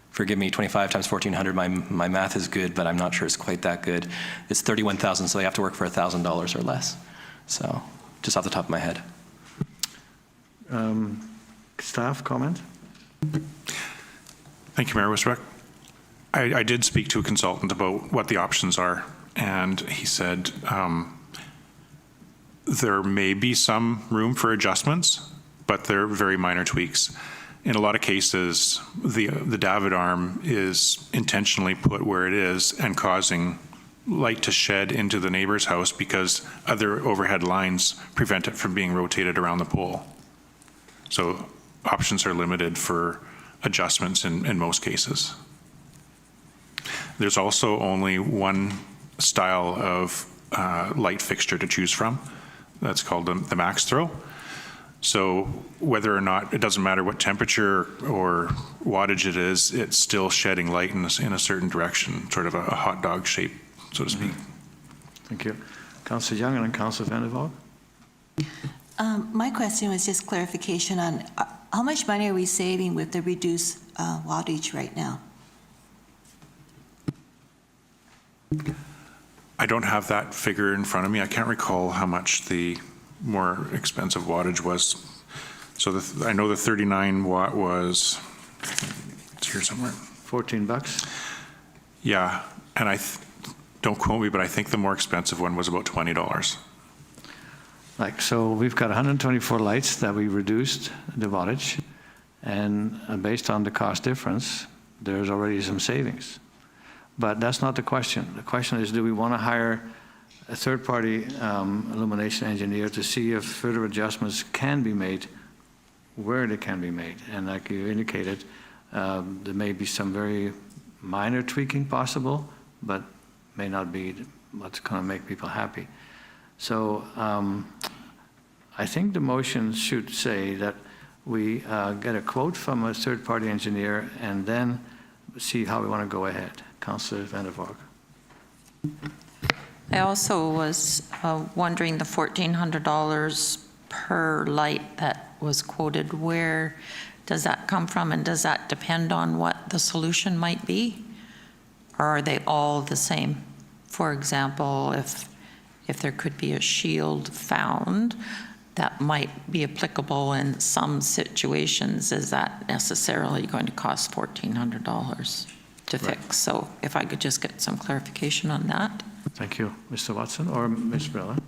forgive me, 25 times 1,400, my math is good, but I'm not sure it's quite that good. It's 31,000, so they have to work for $1,000 or less. So, just off the top of my head. Staff comment? Thank you, Mayor Westbrook. I did speak to a consultant about what the options are, and he said there may be some room for adjustments, but they're very minor tweaks. In a lot of cases, the David arm is intentionally put where it is and causing light to shed into the neighbor's house because other overhead lines prevent it from being rotated around the pole. So options are limited for adjustments in most cases. There's also only one style of light fixture to choose from. That's called the max throw. So whether or not, it doesn't matter what temperature or wattage it is, it's still shedding light in a certain direction, sort of a hot dog shape, so to speak. Thank you. Councillor Young and then Councillor Vander. My question was just clarification on how much money are we saving with the reduced wattage right now? I don't have that figure in front of me. I can't recall how much the more expensive wattage was. So I know the 39 watt was, it's here somewhere. $14? Yeah, and don't quote me, but I think the more expensive one was about $20. So we've got 124 lights that we reduced the wattage, and based on the cost difference, there's already some savings. But that's not the question. The question is, do we want to hire a third-party illumination engineer to see if further adjustments can be made, where they can be made? And like you indicated, there may be some very minor tweaking possible, but may not be what's going to make people happy. So I think the motion should say that we get a quote from a third-party engineer and then see how we want to go ahead. Councillor Vander. I also was wondering the $1,400 per light that was quoted, where does that come from, and does that depend on what the solution might be? Or are they all the same? For example, if there could be a shield found that might be applicable in some situations, is that necessarily going to cost $1,400 to fix? So if I could just get some clarification on that. Thank you. Mr. Watson or Ms. Brella?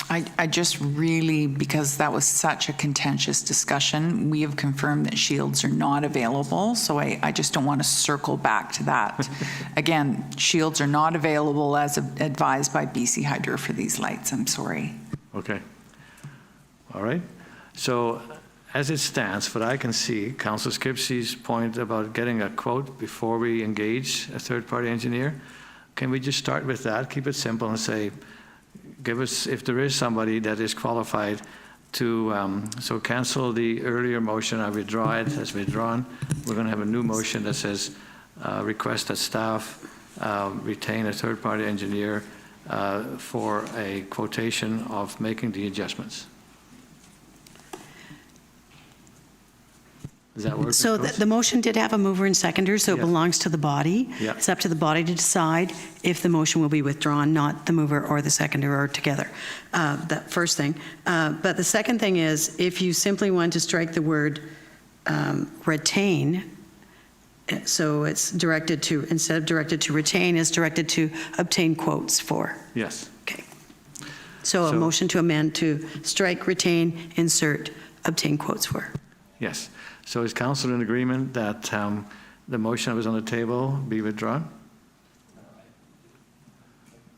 I just really, because that was such a contentious discussion, we have confirmed that shields are not available, so I just don't want to circle back to that. Again, shields are not available as advised by BC Hydro for these lights. I'm sorry. Okay. All right. So as it stands, what I can see, Councillor Skipsey's point about getting a quote before we engage a third-party engineer, can we just start with that, keep it simple and say, give us, if there is somebody that is qualified to, so cancel the earlier motion, I withdraw it, as withdrawn. We're going to have a new motion that says, request that staff retain a third-party engineer for a quotation of making the adjustments. Does that work? So the motion did have a mover and seconder, so it Yeah. belongs to the body. Yeah. It's up to the body to decide if the motion will be withdrawn, not the mover or the seconder or together. That first thing. But the second thing is, if you simply want to strike the word retain, so it's directed to, instead of directed to retain, it's directed to obtain quotes for. Yes. Okay. So a So- motion to amend to strike, retain, insert, obtain quotes for. Yes. So is council in agreement that the motion that was on the table be withdrawn?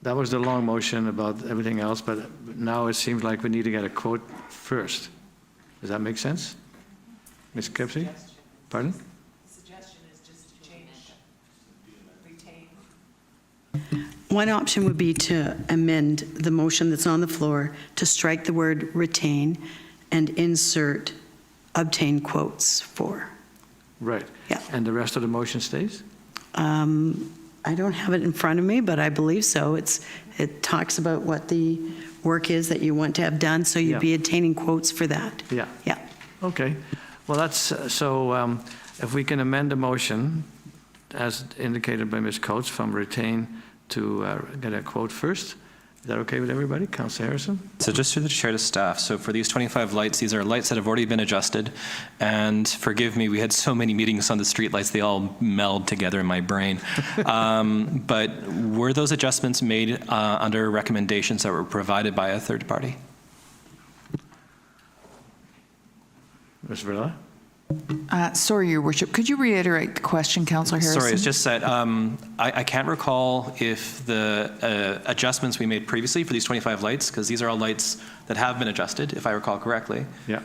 That was the long motion about everything else, but now it seems like we need to get a quote first. Does that make sense? Ms. Skipsey? Pardon? One option would be to amend the motion that's on the floor to strike the word retain and insert obtain quotes for. Right. Yeah. And the rest of the motion stays? I don't have it in front of me, but I believe so. It talks about what the work is that you want to have done, so you'd Yeah. be obtaining quotes for that. Yeah. Yeah. Okay. Well, that's, so if we can amend the motion, as indicated by Ms. Coates, from retain to get a quote first. Is that okay with everybody? Councillor Harrison? So just through the chair to staff, so for these 25 lights, these are lights that have already been adjusted. And forgive me, we had so many meetings on the street lights, they all meld together in my brain. But were those adjustments made under recommendations that were provided by a third party? Ms. Villa? Sorry, Your Worship. Could you reiterate the question, Councillor Harrison? Sorry, it's just that I can't recall if the adjustments we made previously for these 25 lights, because these are all lights that have been adjusted, if I recall correctly. Yeah.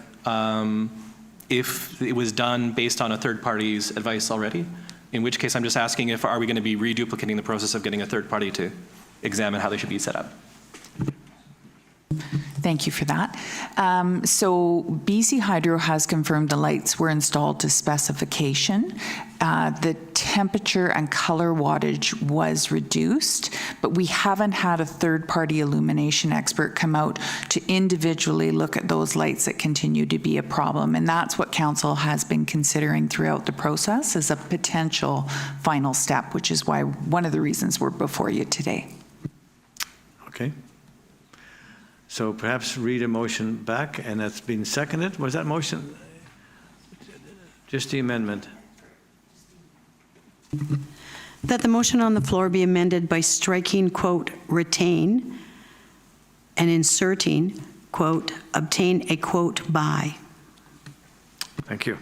If it was done based on a third party's advice already, in which case I'm just asking if are we going to be reduplicating the process of getting a third party to examine how they should be set up? Thank you for that. So BC Hydro has confirmed the lights were installed to specification. The temperature and color wattage was reduced, but we haven't had a third-party illumination expert come out to individually look at those lights that continue to be a problem. And that's what council has been considering throughout the process as a potential final step, which is why one of the reasons we're before you today. Okay. So perhaps read a motion back, and that's been seconded. Was that motion? Just the amendment. That the motion on the floor be amended by striking, quote, retain, and inserting, quote, obtain a quote by. Thank you.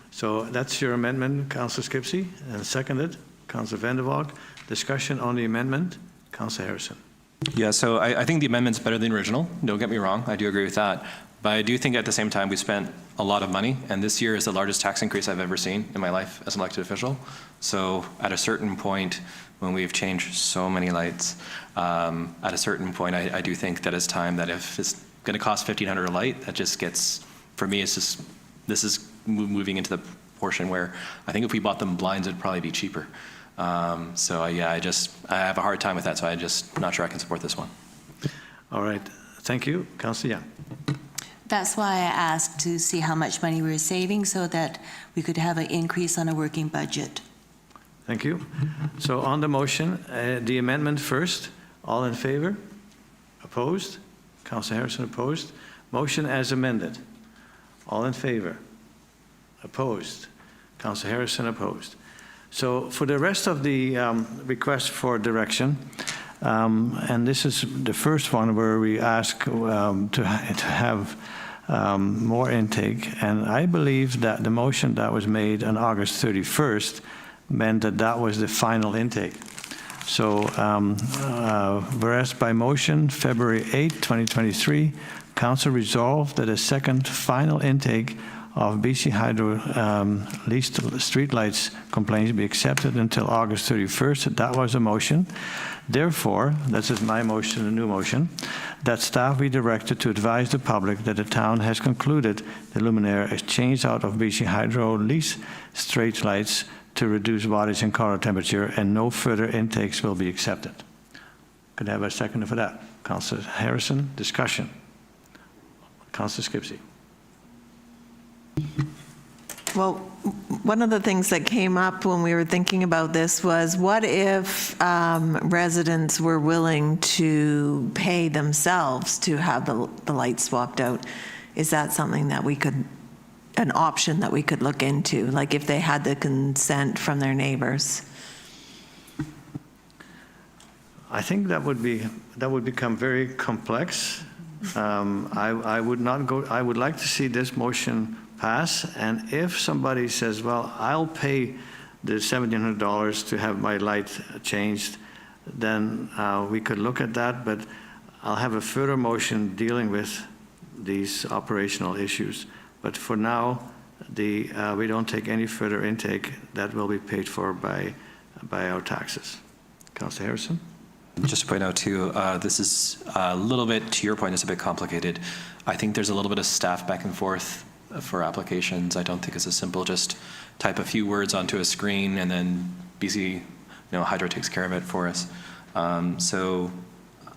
So that's your amendment, Councillor Skipsey, and seconded, Councillor Vander Valk. Discussion on the amendment, Councillor Harrison. Yeah, so I think the amendment's better than the original. Don't get me wrong, I do agree with that. But I do think at the same time we spent a lot of money, and this year is the largest tax increase I've ever seen in my life as an elected official. So at a certain point, when we've changed so many lights, at a certain point, I do think that it's time that if it's going to cost $1,500 a light, that just gets, for me, it's just, this is moving into the portion where I think if we bought them blinds, it'd probably be cheaper. So yeah, I have a hard time with that, so I'm just not sure I can support this one. All right. Thank you. Councillor Young. That's why I asked to see how much money we were saving so that we could have an increase on a working budget. Thank you. So on the motion, the amendment first. All in favor? Opposed? Councillor Harrison opposed. Motion as amended. All in favor? Opposed? Councillor Harrison opposed. So for the rest of the request for direction, And this is the first one where we ask to have more intake. And I believe that the motion that was made on August 31st meant that that was the final intake. So whereas by motion, February 8, 2023, Council resolved that a second final intake of BC Hydro leased streetlights complaints be accepted until August 31st. That was a motion. Therefore, this is my motion, a new motion, that staff be directed to advise the public that the town has concluded the luminaire is changed out of BC Hydro leased streetlights to reduce wattage and color temperature, and no further intakes will be accepted. Could I have a second for that? Councillor Harrison, discussion. Councillor Skipsey. Well, one of the things that came up when we were thinking about this was, what if residents were willing to pay themselves to have the lights swapped out? Is that something that we could, an option that we could look into, like if they had the consent from their neighbors? I think that would become very complex. I would not go. I would like to see this motion pass, and if somebody says, well, I'll pay the $1,700 to have my light changed, then we could look at that, but I'll have a further motion dealing with these operational issues. But for now, we don't take any further intake. That will be paid for by our taxes. Councillor Harrison? Just to point out too, this is a little bit, to your point, it's a bit complicated. I think there's a little bit of staff back and forth for applications. I don't think it's as simple, just type a few words onto a screen and then BC Hydro takes care of it for us. So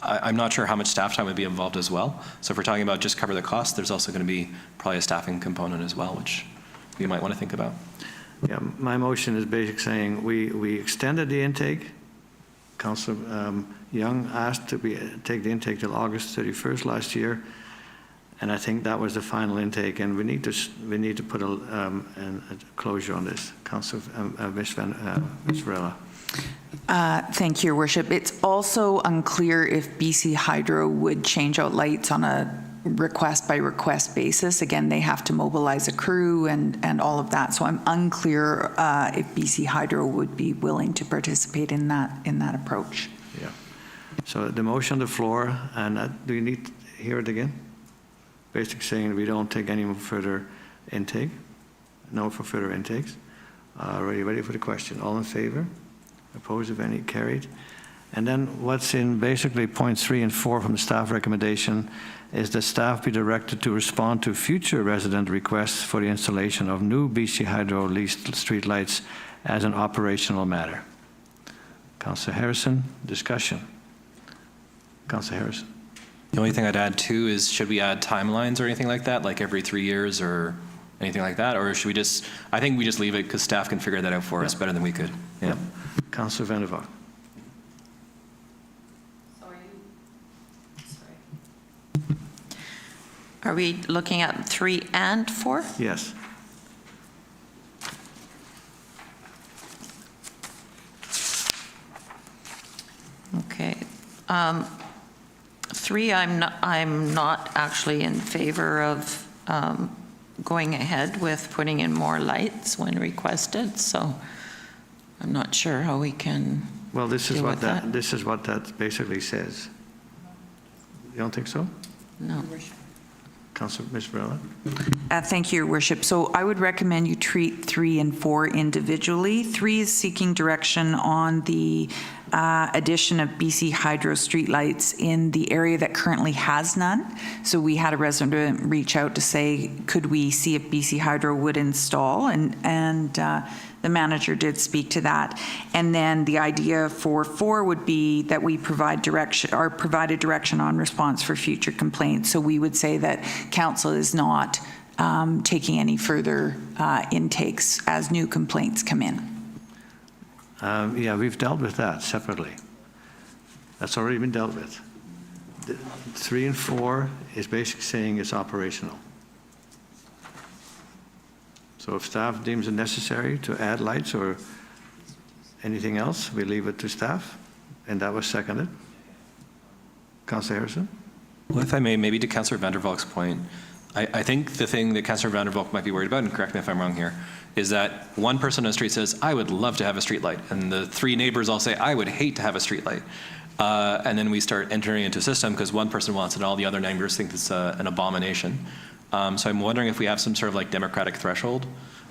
I'm not sure how much staff time would be involved as well. So if we're talking about just cover the cost, there's also going to be probably a staffing component as well, which you might want to think about. Yeah, my motion is basically saying we extended the intake. Councillor Young asked to take the intake till August 31st last year, and I think that was the final intake. And we need to put a closure on this. Councillor Ms. Varela. Thank you, Your Worship. It's also unclear if BC Hydro would change out lights on a request by request basis. Again, they have to mobilize a crew and all of that. So I'm unclear if BC Hydro would be willing to participate in that approach. Yeah. So the motion on the floor, and do you need to hear it again? Basically saying we don't take any further intake. No for further intakes. Are you ready for the question? All in favor? Opposed, if any? Carried. And then what's in basically points 3 and 4 from the staff recommendation is that staff be directed to respond to future resident requests for the installation of new BC Hydro leased streetlights as an operational matter. Councillor Harrison, discussion. Councillor Harrison. The only thing I'd add too is, should we add timelines or anything like that, like every 3 years or anything like that? Or should we just, I think we just leave it because staff can figure that out for us better than we could. Yeah. Councillor Vander. Are we looking at 3 and 4? Yes. Okay. 3, I'm not actually in favor of going ahead with putting in more lights when requested, so I'm not sure how we can. Well, this is deal what with that. this is what that basically says. You don't think so? No. Councillor Ms. Varela? Thank you, Your Worship. So I would recommend you treat 3 and 4 individually. 3 is seeking direction on the addition of BC Hydro streetlights in the area that currently has none. So we had a resident reach out to say, could we see if BC Hydro would install? And the manager did speak to that. And then the idea for 4 would be that we provide direction, or provided direction on response for future complaints. So we would say that council is not taking any further intakes as new complaints come in. Yeah, we've dealt with that separately. That's already been dealt with. 3 and 4 is basically saying it's operational. So if staff deems it necessary to add lights or anything else, we leave it to staff, and that was seconded. Councillor Harrison? Well, if I may, maybe to Councillor Vander Valk's point, I think the thing that Councillor Vander Valk might be worried about, and correct me if I'm wrong here, is that one person on the street says, I would love to have a streetlight, and the three neighbors all say, I would hate to have a streetlight. And then we start entering into a system because one person wants it and all the other neighbors think it's an abomination. So I'm wondering if we have some sort of like democratic threshold.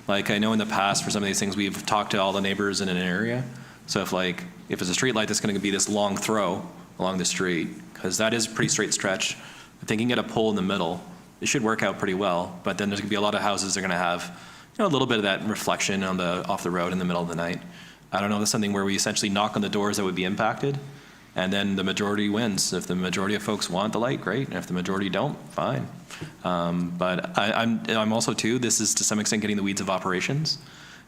Like I know in the past for some of these things we've talked to all the neighbors in an area. So if it's a streetlight that's going to be this long throw along the street, because that is a pretty straight stretch, I think you can get a pole in the middle. It should work out pretty well, but then there's going to be a lot of houses that are going to have a little bit of that reflection off the road in the middle of the night. I don't know, that's something where we essentially knock on the doors that would be impacted, and then the majority wins. If the majority of folks want the light, great, and if the majority don't, fine. But I'm also too, this is to some extent getting the weeds of operations.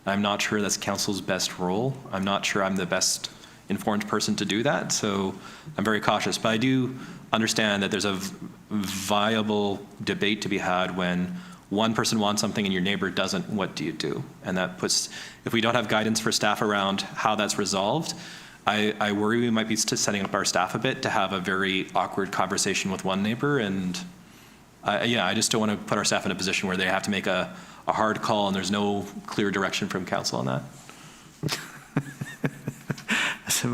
I'm not sure that's council's best role. I'm not sure I'm the best informed person to do that, so I'm very cautious. But I do understand that there's a viable debate to be had when one person wants something and your neighbor doesn't, what do you do? And that puts, if we don't have guidance for staff around how that's resolved, I worry we might be setting up our staff a bit to have a very awkward conversation with one neighbor, and I just don't want to put our staff in a position where they have to make a hard call and there's no clear direction from council on that. So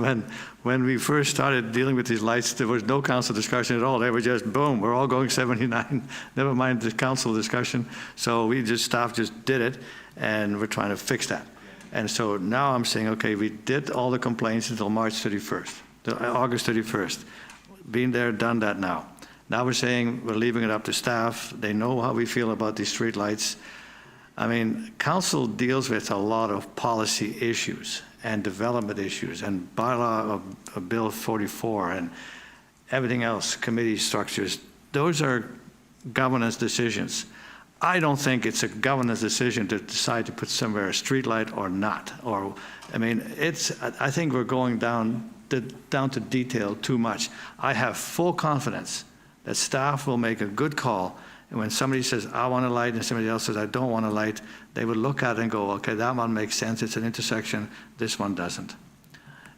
when we first started dealing with these lights, there was no council discussion at all. They were just, boom, we're all going 79, never mind the council discussion. So staff just did it, and we're trying to fix that. And so now I'm saying, okay, we did all the complaints until March 31st, August 31st. Been there, done that now. Now we're saying we're leaving it up to staff. They know how we feel about these street lights. I mean, council deals with a lot of policy issues and development issues and bylaw of Bill 44 and everything else, committee structures. Those are governance decisions. I don't think it's a governance decision to decide to put somewhere a street light or not. Or, I mean, I think we're going down to detail too much. I have full confidence that staff will make a good call. And when somebody says, I want a light, and somebody else says, I don't want a light, they would look at it and go, okay, that one makes sense. It's an intersection. This one doesn't.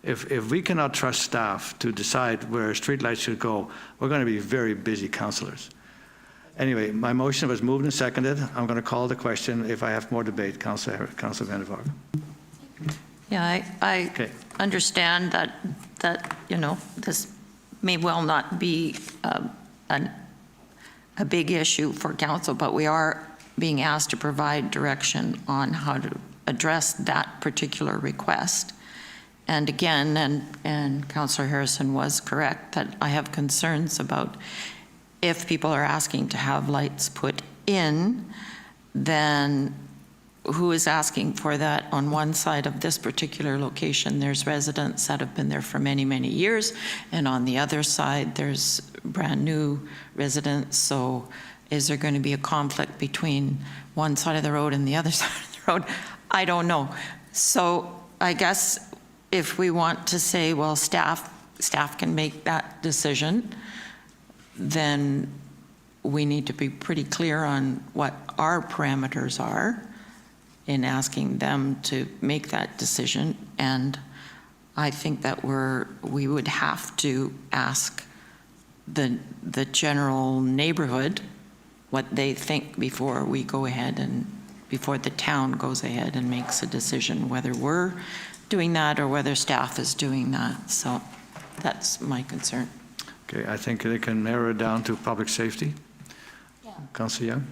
If we cannot trust staff to decide where a street light should go, we're going to be very busy councillors. Anyway, my motion was moved and seconded. I'm going to call the question. If I have more debate, Councillor Vander Valk. Yeah, I Okay. understand that this may well not be a big issue for council, but we are being asked to provide direction on how to address that particular request. And again, and Councillor Harrison was correct, that I have concerns about if people are asking to have lights put in, then who is asking for that? On one side of this particular location, there's residents that have been there for many, many years, and on the other side, there's brand new residents. So is there going to be a conflict between one side of the road and the other side of the road? I don't know. So I guess if we want to say, well, staff can make that decision, then we need to be pretty clear on what our parameters are in asking them to make that decision. And I think that we would have to ask the general neighborhood what they think before we go ahead and before the town goes ahead and makes a decision whether we're doing that or whether staff is doing that. So that's my concern. Okay, I think they can narrow it down to public safety. Yeah. Councillor Young?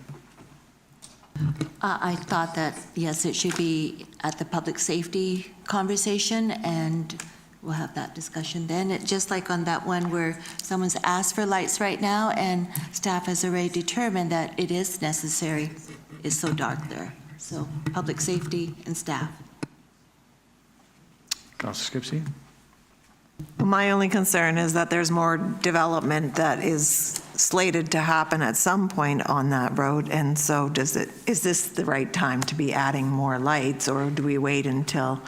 I thought that, yes, it should be at the public safety conversation, and we'll have that discussion then. Just like on that one where someone's asked for lights right now and staff has already determined that it is necessary. It's so dark there. So public safety and staff. Councillor Skipsey? My only concern is that there's more development that is slated to happen at some point on that road. And so is this the right time to be adding more lights, or do we wait until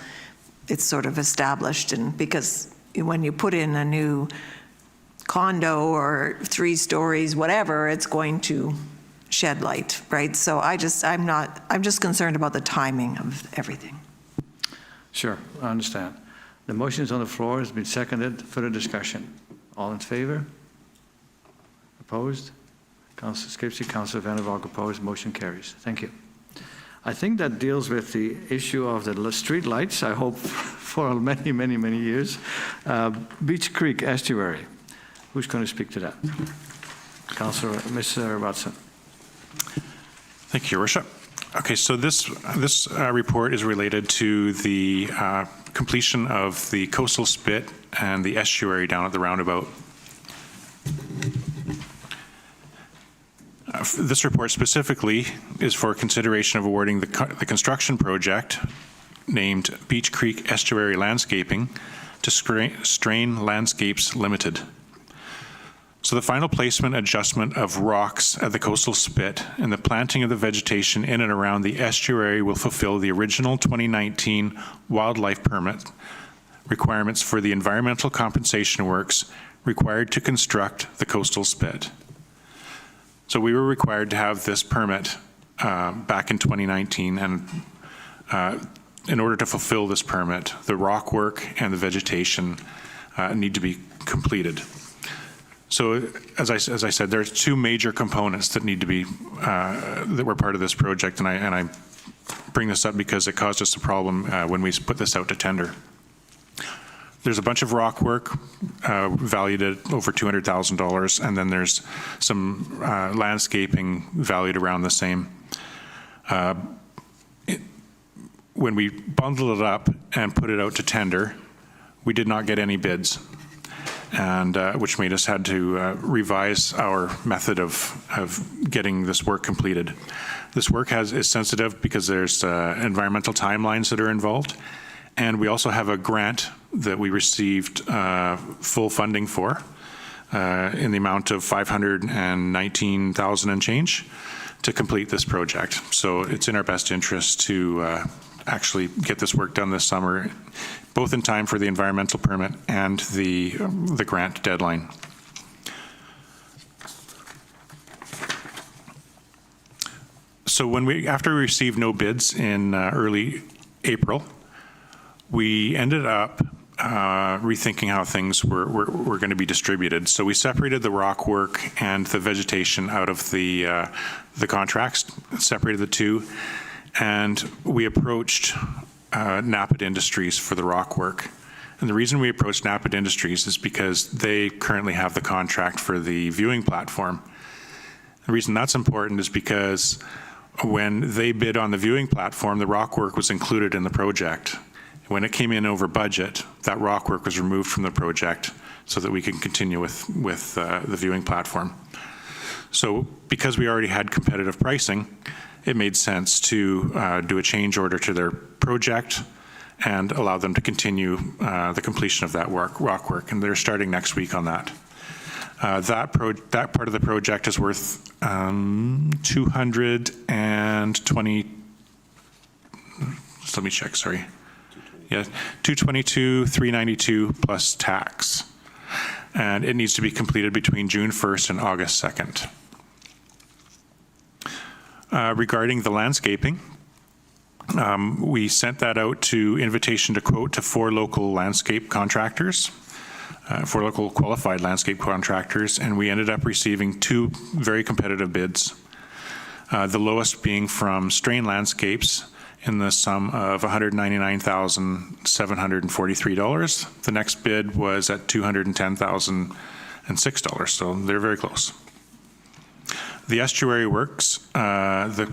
it's sort of established? And because when you put in a new condo or 3 stories, whatever, it's going to shed light, right? So I'm just concerned about the timing of everything. Sure, I understand. The motion is on the floor, has been seconded. Further discussion. All in favor? Opposed? Councillor Skipsey, Councillor Vander, Valk opposed, motion carries. Thank you. I think that deals with the issue of the street lights, I hope, for many, many, many years. Beach Creek Estuary. Who's going to speak to that? Councillor, Mr. Watson. Thank you, Your Worship. Okay, so this report is related to the completion of the coastal spit and the estuary down at the roundabout. This report specifically is for consideration of awarding the construction project named Beach Creek Estuary Landscaping to Strain Landscapes Limited. So the final placement adjustment of rocks at the coastal spit and the planting of the vegetation in and around the estuary will fulfill the original 2019 wildlife permit requirements for the environmental compensation works required to construct the coastal spit. So we were required to have this permit back in 2019, and in order to fulfill this permit, the rock work and the vegetation need to be completed. So as I said, there's two major components that need to be, that were part of this project, and I bring this up because it caused us a problem when we put this out to tender. There's a bunch of rock work valued at over $200,000, and then there's some landscaping valued around the same. When we bundled it up and put it out to tender, we did not get any bids, and which made us had to revise our method of getting this work completed. This work is sensitive because there's environmental timelines that are involved, and we also have a grant that we received full funding for in the amount of $519,000 and change to complete this project. So it's in our best interest to actually get this work done this summer, both in time for the environmental permit and the grant deadline. So after we received no bids in early April, we ended up rethinking how things were going to be distributed. So we separated the rock work and the vegetation out of the contracts, separated the two, and we approached Napit Industries for the rock work. And the reason we approached Napit Industries is because they currently have the contract for the viewing platform. The reason that's important is because when they bid on the viewing platform, the rock work was included in the project. When it came in over budget, that rock work was removed from the project so that we can continue with the viewing platform. So because we already had competitive pricing, it made sense to do a change order to their project and allow them to continue the completion of that rock work, and they're starting next week on that. That part of the project is worth 220. Just let me check. Sorry. Yeah, 222,392 plus tax, and it needs to be completed between June 1st and August 2nd. Regarding the landscaping, we sent that out to invitation to quote to 4 local landscape contractors, 4 local qualified landscape contractors, and we ended up receiving 2 very competitive bids. The lowest being from Strain Landscapes in the sum of $199,743. The next bid was at $210,006, so they're very close. The estuary works, the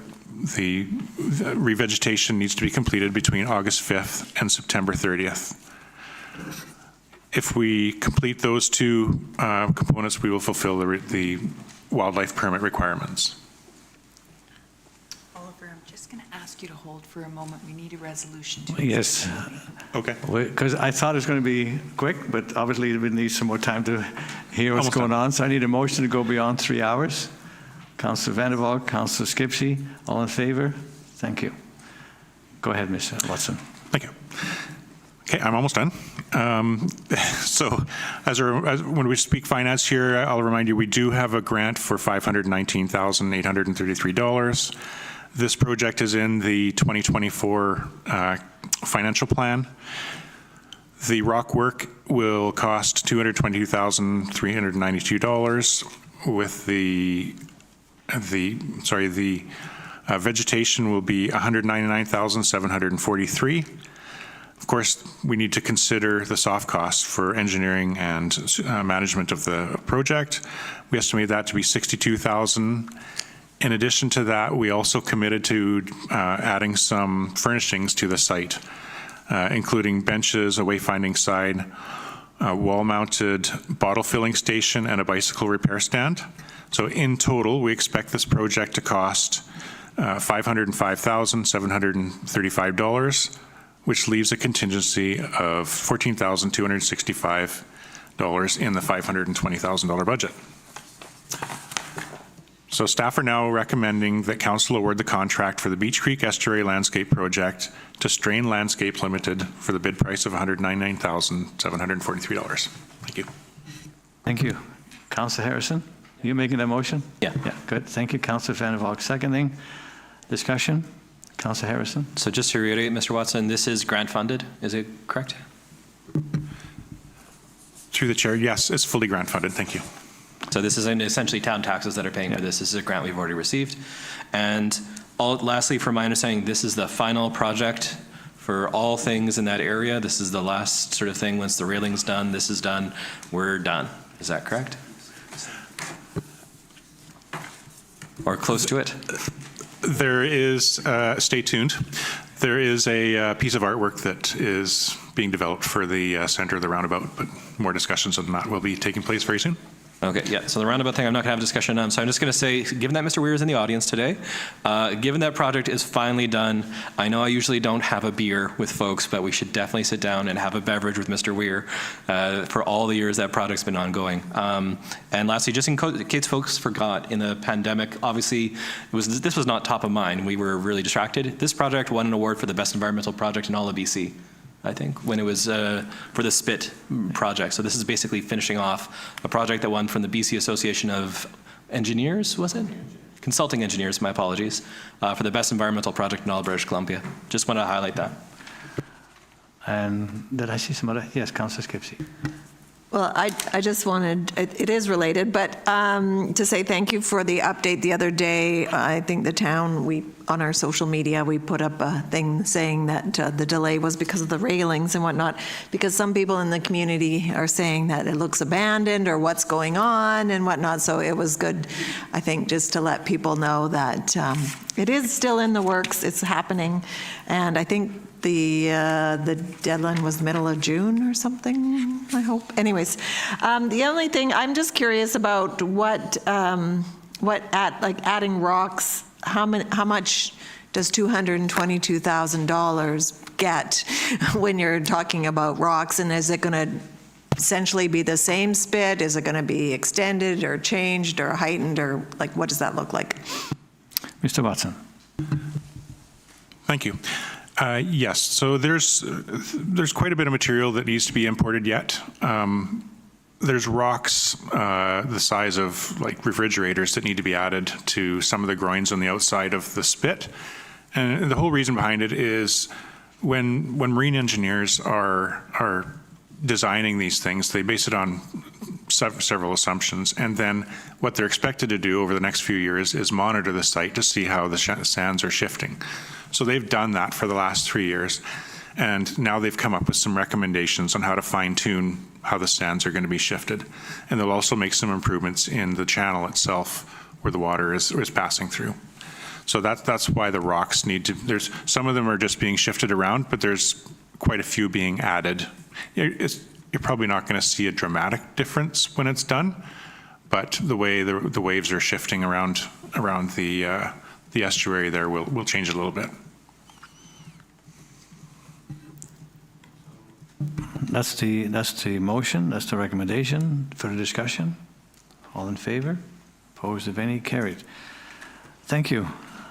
revegetation needs to be completed between August 5th and September 30th. If we complete those 2 components, we will fulfill the wildlife permit requirements. Oliver, I'm just going to ask you to hold for a moment. We need a resolution. Yes. Okay. Because I thought it was going to be quick, but obviously we need some more time to hear what's going on. So I need a motion to go beyond 3 hours. Councillor Vander Valk, Councillor Skipsey, all in favor? Thank you. Go ahead, Ms. Watson. Thank you. Okay, I'm almost done. So when we speak finance here, I'll remind you we do have a grant for $519,833. This project is in the 2024 financial plan. The rock work will cost $222,392. with the vegetation will be $199,743. Of course, we need to consider the soft costs for engineering and management of the project. We estimate that to be $62,000. In addition to that, we also committed to adding some furnishings to the site, including benches, a wayfinding sign, a wall-mounted bottle filling station, and a bicycle repair stand. So in total, we expect this project to cost $505,735, which leaves a contingency of $14,265 in the $520,000 budget. So staff are now recommending that council award the contract for the Beach Creek Estuary Landscape Project to Strain Landscape Limited for the bid price of $199,743. Thank you. Thank you. Councillor Harrison, you making that motion? Yeah. Yeah, good. Thank you. Councillor Vander Valk seconding. Discussion? Councillor Harrison? So just to reiterate, Mr. Watson, this is grant funded, is it correct? Through the chair, yes, it's fully grant funded. Thank you. So this is essentially town taxes that are paying for this. This is a grant we've already received. And lastly, from my understanding, this is the final project for all things in that area. This is the last sort of thing. Once the railing's done, this is done, we're done. Is that correct? Or close to it? There is, stay tuned, there is a piece of artwork that is being developed for the center of the roundabout, but more discussions on that will be taking place very soon. Okay, yeah, so the roundabout thing I'm not going to have a discussion on, so I'm just going to say, given that Mr. Weir is in the audience today, given that project is finally done, I know I usually don't have a beer with folks, but we should definitely sit down and have a beverage with Mr. Weir for all the years that project's been ongoing. And lastly, just in case folks forgot, in the pandemic, obviously, this was not top of mind. We were really distracted. This project won an award for the best environmental project in all of BC, I think, when it was for the SPIT project. So this is basically finishing off a project that won from the BC Association of Engineers, was it? Consulting Engineers, my apologies, for the best environmental project in all of British Columbia. Just want to highlight that. And did I see some other? Yes, Councillor Skipsey. Well, I just wanted, it is related, but to say thank you for the update the other day. I think the town, on our social media, we put up a thing saying that the delay was because of the railings and whatnot, because some people in the community are saying that it looks abandoned or what's going on and whatnot. So it was good, I think, just to let people know that it is still in the works, it's happening. And I think the deadline was middle of June or something, I hope. Anyways, the only thing, I'm just curious about adding rocks, how much does $222,000 get when you're talking about rocks? And is it going to essentially be the same spit? Is it going to be extended or changed or heightened, or like, what does that look like? Mr. Watson. Thank you. Yes, so there's quite a bit of material that needs to be imported yet. There's rocks the size of like refrigerators that need to be added to some of the groins on the outside of the spit. And the whole reason behind it is when marine engineers are designing these things, they base it on several assumptions, and then what they're expected to do over the next few years is monitor the site to see how the sands are shifting. So they've done that for the last 3 years, and now they've come up with some recommendations on how to fine-tune how the sands are going to be shifted. And they'll also make some improvements in the channel itself where the water is passing through. So that's why the rocks need to, some of them are just being shifted around, but there's quite a few being added. You're probably not going to see a dramatic difference when it's done, but the way the waves are shifting around the estuary there will change it a little bit. That's the motion, that's the recommendation. Further discussion? All in favor? Opposed, if any? Carried. Thank you.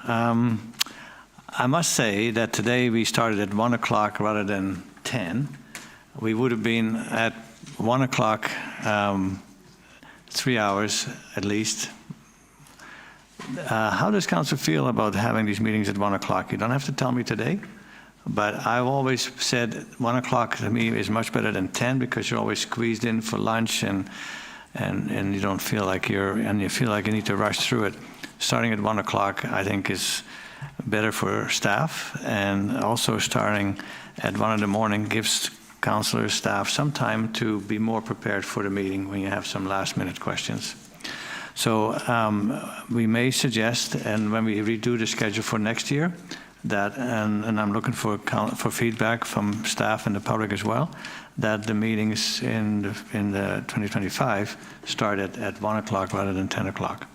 I must say that today we started at 1 o'clock rather than 10. We would have been at 1 o'clock 3 hours at least. How does council feel about having these meetings at 1 o'clock? You don't have to tell me today, but I've always said 1 o'clock to me is much better than 10 because you're always squeezed in for lunch and and you don't feel like you feel like you need to rush through it. Starting at 1 o'clock, I think, is better for staff, and also starting at 1 in the morning gives councillors, staff some time to be more prepared for the meeting when you have some last-minute questions. So we may suggest, and when we redo the schedule for next year, that, and I'm looking for feedback from staff and the public as well, that the meetings in the 2025 start at 1 o'clock rather than 10 o'clock.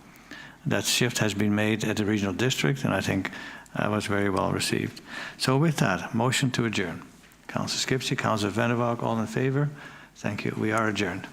That shift has been made at the regional district, and I think was very well received. So with that, motion to adjourn. Councillor Skipsey, Councillor Vander, all in favor? Thank you. We are adjourned.